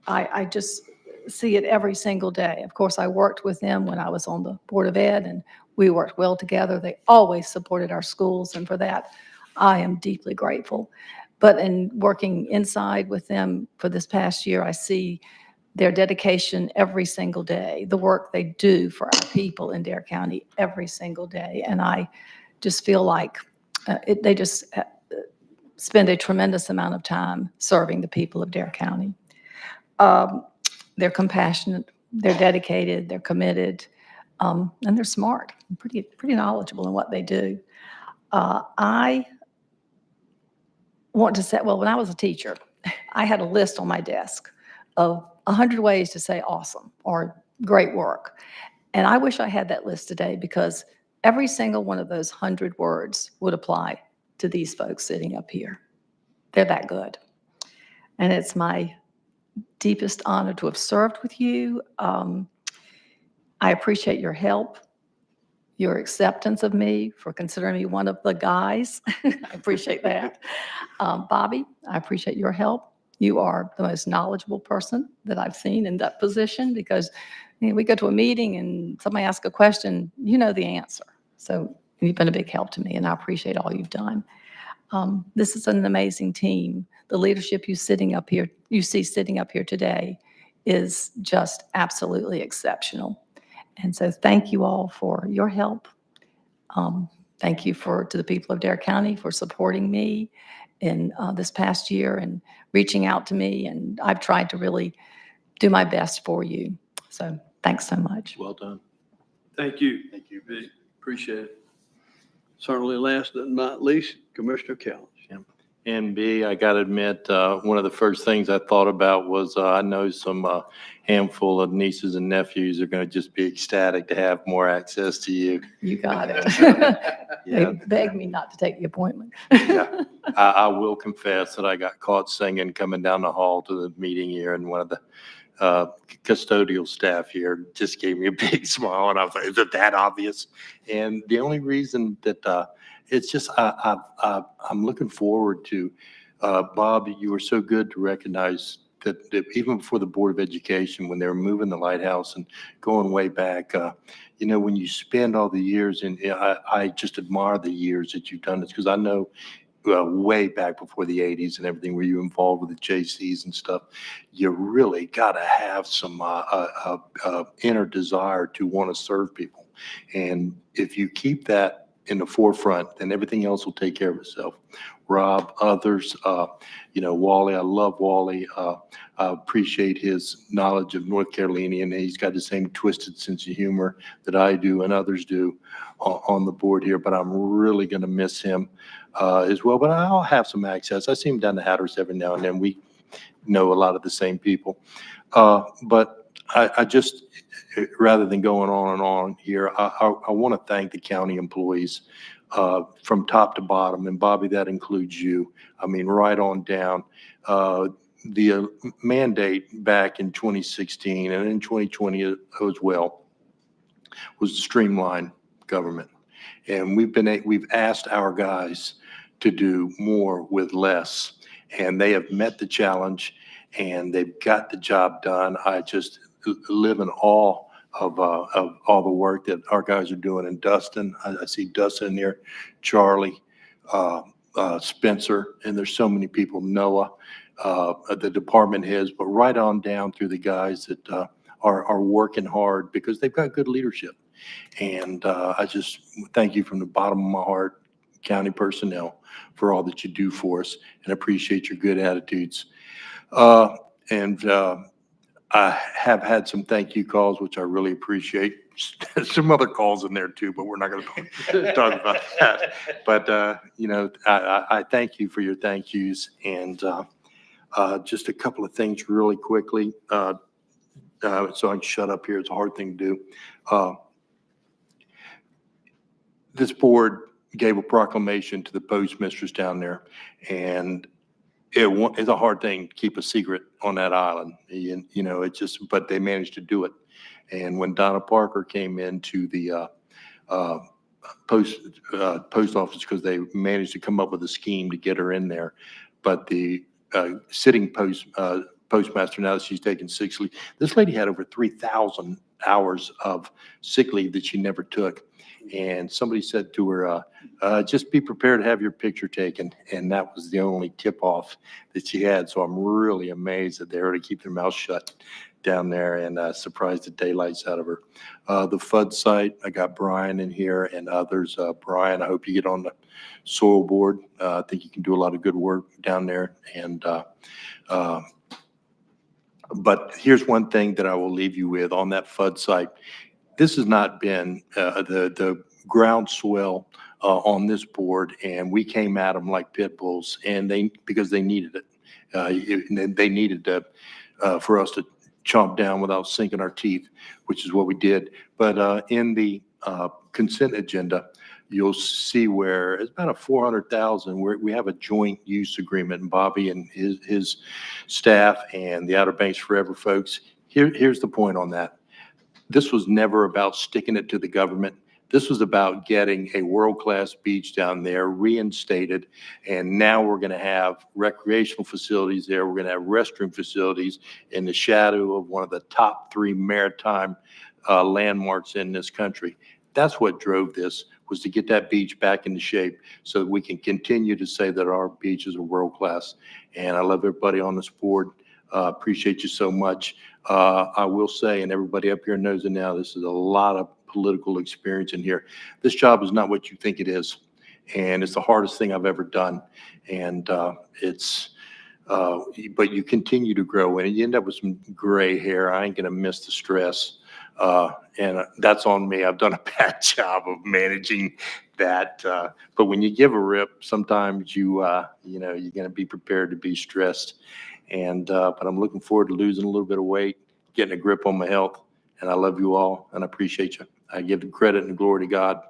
I just see it every single day. Of course, I worked with them when I was on the Board of Ed, and we worked well together. They always supported our schools, and for that, I am deeply grateful. But in working inside with them for this past year, I see their dedication every single day, the work they do for our people in Dare County every single day. And I just feel like they just spend a tremendous amount of time serving the people of Dare County. They're compassionate, they're dedicated, they're committed, and they're smart, pretty knowledgeable in what they do. I want to say, well, when I was a teacher, I had a list on my desk of 100 ways to say awesome or great work. And I wish I had that list today, because every single one of those 100 words would apply to these folks sitting up here. They're that good. And it's my deepest honor to have served with you. I appreciate your help, your acceptance of me, for considering me one of the guys. I appreciate that. Bobby, I appreciate your help. You are the most knowledgeable person that I've seen in that position, because we go to a meeting and somebody asks a question, you know the answer. So you've been a big help to me, and I appreciate all you've done. This is an amazing team. The leadership you see sitting up here today is just absolutely exceptional. And so thank you all for your help. Thank you to the people of Dare County for supporting me in this past year and reaching out to me. And I've tried to really do my best for you. So thanks so much. Well done. Thank you. Thank you. B. Appreciate it. Certainly last but not least, Commissioner Kellogg. And B, I got to admit, one of the first things I thought about was I know some handful of nieces and nephews are going to just be ecstatic to have more access to you. You got it. Yeah. They begged me not to take the appointment. Yeah. I will confess that I got caught singing coming down the hall to the meeting here, and one of the custodial staff here just gave me a big smile, and I was like, is it that obvious? And the only reason that it's just I'm looking forward to, Bob, you were so good to recognize that even before the Board of Education, when they were moving the lighthouse and going way back, when you spend all the years, and I just admire the years that you've done this, because I know way back before the 80s and everything, where you involved with the JCs and stuff, you really got to have some inner desire to want to serve people. And if you keep that in the forefront, then everything else will take care of itself. Rob, others, Wally, I love Wally. I appreciate his knowledge of North Carolina, and he's got the same twisted sense of humor that I do and others do on the board here, but I'm really going to miss him as well. But I'll have some access. I see him down the Hatters every now and then. We know a lot of the same people. But I just, rather than going on and on here, I want to thank the county employees from top to bottom. And Bobby, that includes you. I mean, right on down. The mandate back in 2016 and in 2020 as well was to streamline government. And we've asked our guys to do more with less, and they have met the challenge, and they've got the job done. I just live in awe of all the work that our guys are doing. And Dustin, I see Dustin in there, Charlie, Spencer, and there's so many people, Noah, the department heads, but right on down through the guys that are working hard because they've got good leadership. And I just thank you from the bottom of my heart, county personnel, for all that you do for us, and appreciate your good attitudes. I have had some thank you calls, which I really appreciate. Some other calls in there too, but we're not going to talk about that. But, I thank you for your thank yous. And just a couple of things really quickly, so I can shut up here. It's a hard thing to do. This board gave a proclamation to the postmistress down there, and it's a hard thing to keep a secret on that island. But they managed to do it. And when Donna Parker came into the post office, because they managed to come up with a scheme to get her in there, but the sitting postmaster, now that she's taken sick leave, this lady had over 3,000 hours of sick leave that she never took. And somebody said to her, just be prepared to have your picture taken. And that was the only tip off that she had. So I'm really amazed that they were to keep their mouth shut down there, and surprised the daylights out of her. The FUD site, I got Brian in here and others. Brian, I hope you get on the soil board. I think you can do a lot of good work down there. And but here's one thing that I will leave you with on that FUD site. This has not been the groundswell on this board, and we came at them like pit bulls, and because they needed it. They needed for us to chomp down without sinking our teeth, which is what we did. But in the consent agenda, you'll see where it's about a 400,000, where we have a joint use agreement, and Bobby and his staff and the Outer Banks Forever folks. Here's the point on that. This was never about sticking it to the government. This was about getting a world-class beach down there reinstated. And now we're going to have recreational facilities there. We're going to have restroom facilities in the shadow of one of the top 3 maritime landmarks in this country. That's what drove this, was to get that beach back into shape so that we can continue to say that our beaches are world-class. And I love everybody on this board. Appreciate you so much. I will say, and everybody up here knows it now, this is a lot of political experience in here. This job is not what you think it is. And it's the hardest thing I've ever done. And but you continue to grow and you end up with some gray hair. I ain't gonna miss the stress. And that's on me. I've done a bad job of managing that. But when you give a rip, sometimes you're gonna be prepared to be stressed. And, but I'm looking forward to losing a little bit of weight, getting a grip on my health. And I love you all and I appreciate you. I give the credit and the glory to God.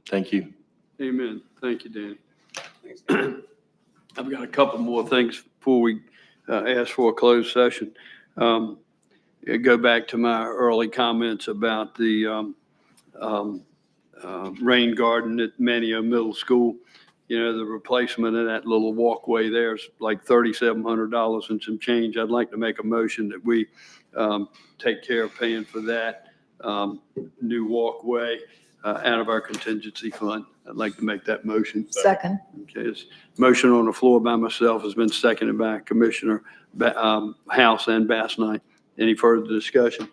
Thank you. Amen. Thank you, Danny. I've got a couple more things before we ask for a closed session. Go back to my early comments about the rain garden at Manio Middle School. You know, the replacement of that little walkway there is like $3,700 and some change. I'd like to make a motion that we take care of paying for that new walkway out of our contingency fund. I'd like to make that motion. Second. Okay, it's motion on the floor by myself, has been seconded by Commissioner House and Bass Knight. Any further discussion?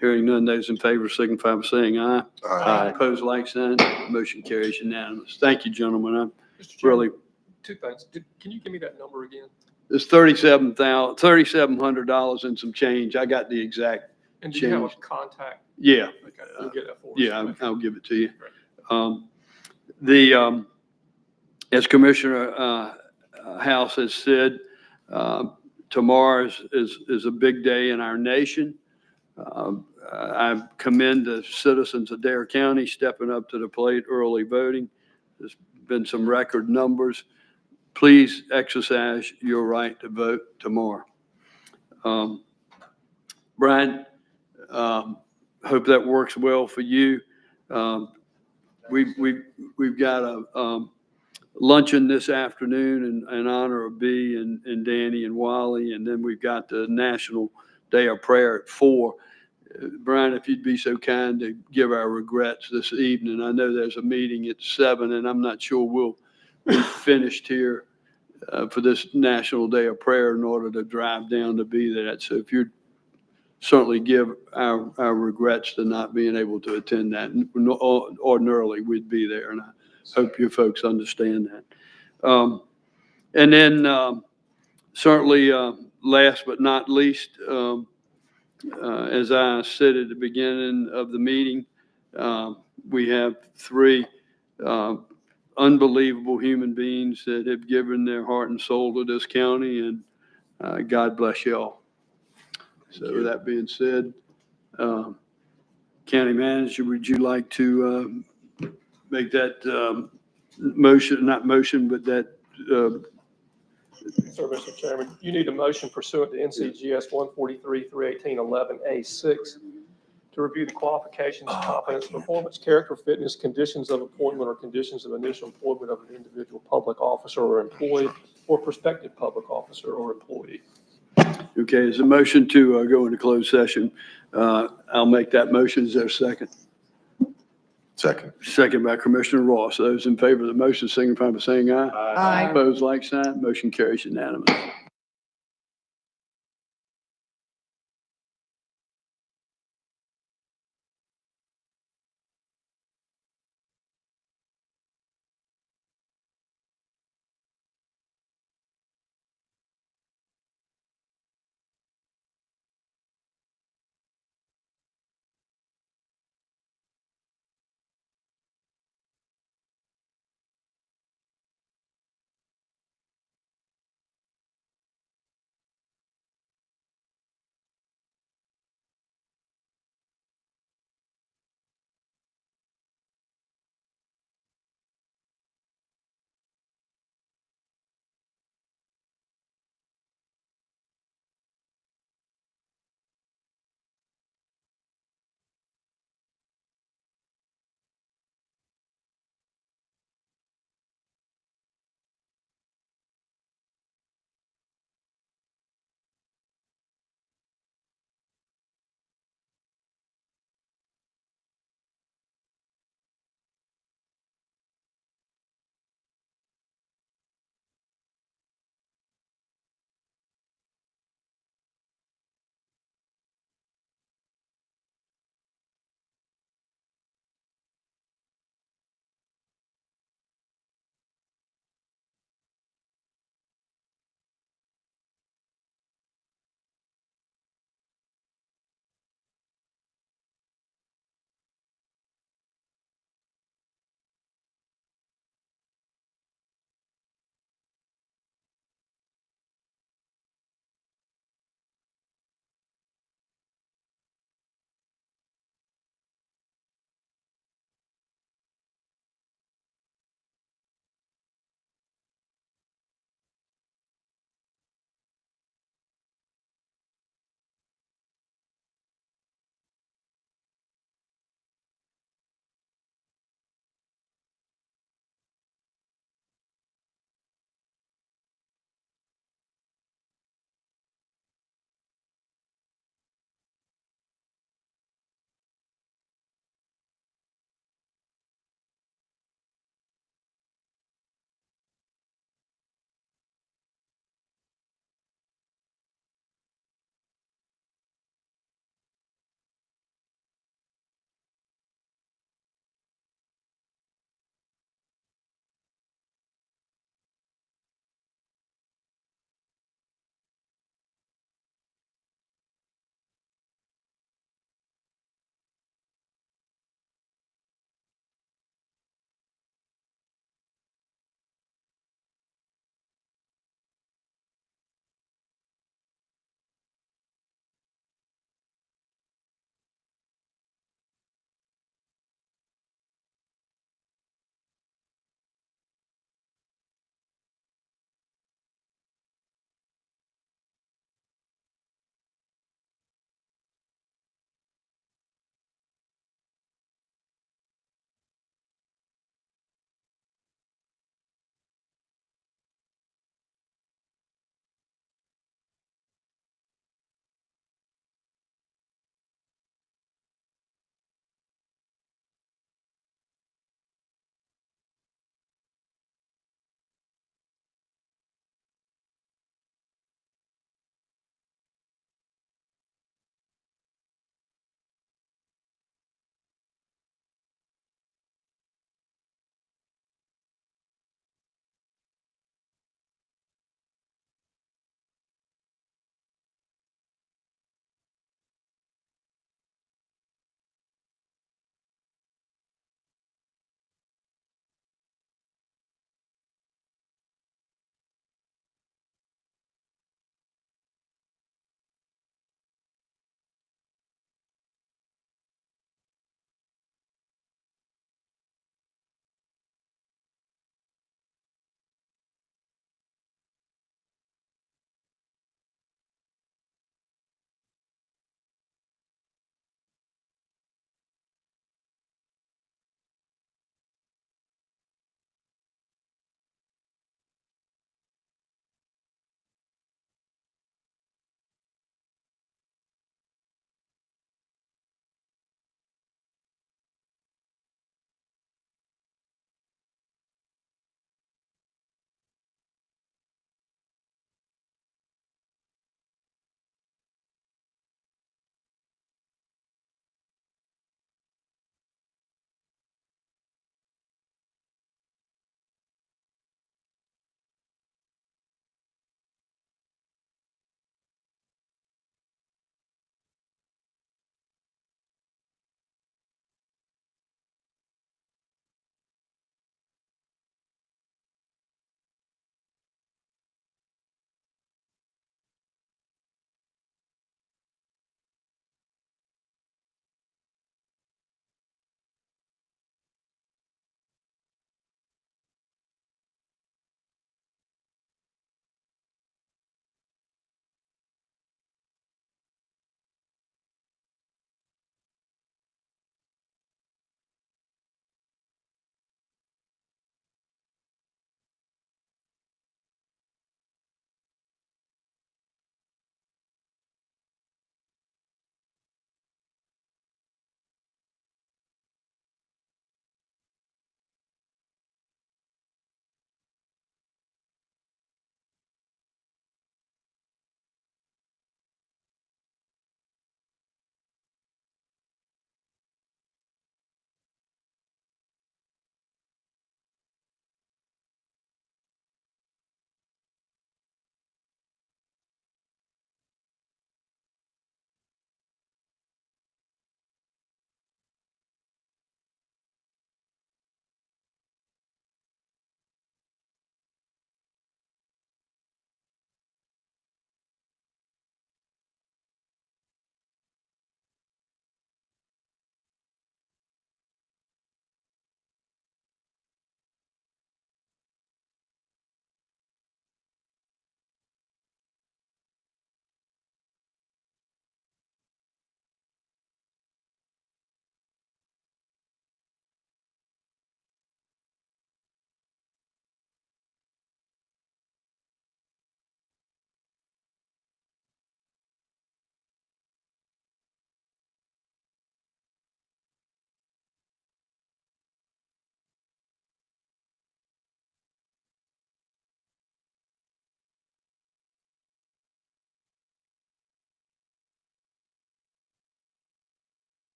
Hearing none, those in favor signify by saying aye. Aye. Opposed, like sign. Motion carries unanimous. Thank you, gentlemen. I'm Mr. Chairman, really, two things. Can you give me that number again? it's $3,700 and some change. I got the exact And do you have a change. contact? Yeah. Okay, you'll get that for us. Yeah, I'll give it to you. As Commissioner House has said, tomorrow is a big day in our nation. I commend the citizens of Dare County stepping up to the plate, early voting. There's been some record numbers. Please exercise your right to vote tomorrow. Brian, hope that works well for you. We've got a luncheon this afternoon in honor of B and Danny and Wally, and then we've got the National Day of Prayer at 4. Brian, if you'd be so kind to give our regrets this evening. I know there's a meeting at 7, and I'm not sure we'll be finished here for this National Day of Prayer in order to drive down to be that. So if you'd certainly give our regrets to not being able to attend that. Ordinarily, we'd be there, and I hope you folks understand that. And then certainly, last but not least, as I said at the beginning of the meeting, we have 3 unbelievable human beings that have given their heart and soul to this county, and God bless you all. So with that being said, County Manager, would you like to make that motion, not motion, but that Sir, Mr. Chairman, you need a motion pursuant to NCGS 143-318-11A6 to review the qualifications, competence, performance, character, fitness, conditions of appointment, or conditions of initial employment of an individual public officer or employee or prospective public officer or employee. okay, is a motion to go into closed session. I'll make that motion. Is there a second? Second. Second by Commissioner Ross. Those in favor of the motion signify by saying aye. Aye. Opposed, like sign. Motion carries unanimous.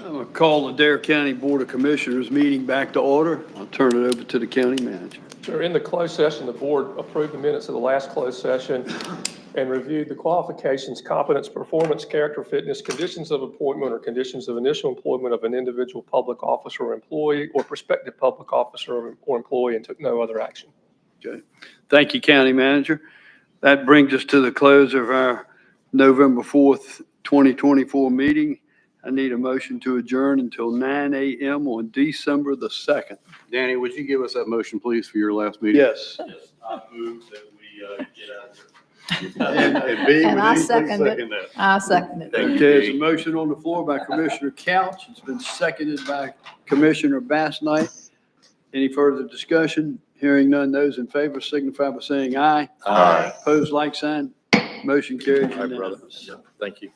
I'm going to call the Dare County Board of Commissioners meeting back to order. I'll turn it over to the county manager. Sure. In the closed session, the board approved the minutes of the last closed session and reviewed the qualifications, competence, performance, character, fitness, conditions of appointment, or conditions of initial employment of an individual public officer or employee or prospective public officer or employee, and took no other action. Okay. Thank you, County Manager. That brings us to the close of our November 4th, 2024 meeting. I need a motion to adjourn until 9 a.m. on December the 2nd. Danny, would you give us that motion, please, for your last meeting? Yes. Yes, I move that we get out of here. And B, And would I you please second it. second that? I second it. Thank you, Okay, there's a B. motion on the floor by Commissioner Couch. It's been seconded by Commissioner Bass Knight. Any further discussion? Hearing none, those in favor signify by saying aye. Aye. Opposed, like sign. Motion carries All right, brother. unanimous. Yeah, thank you.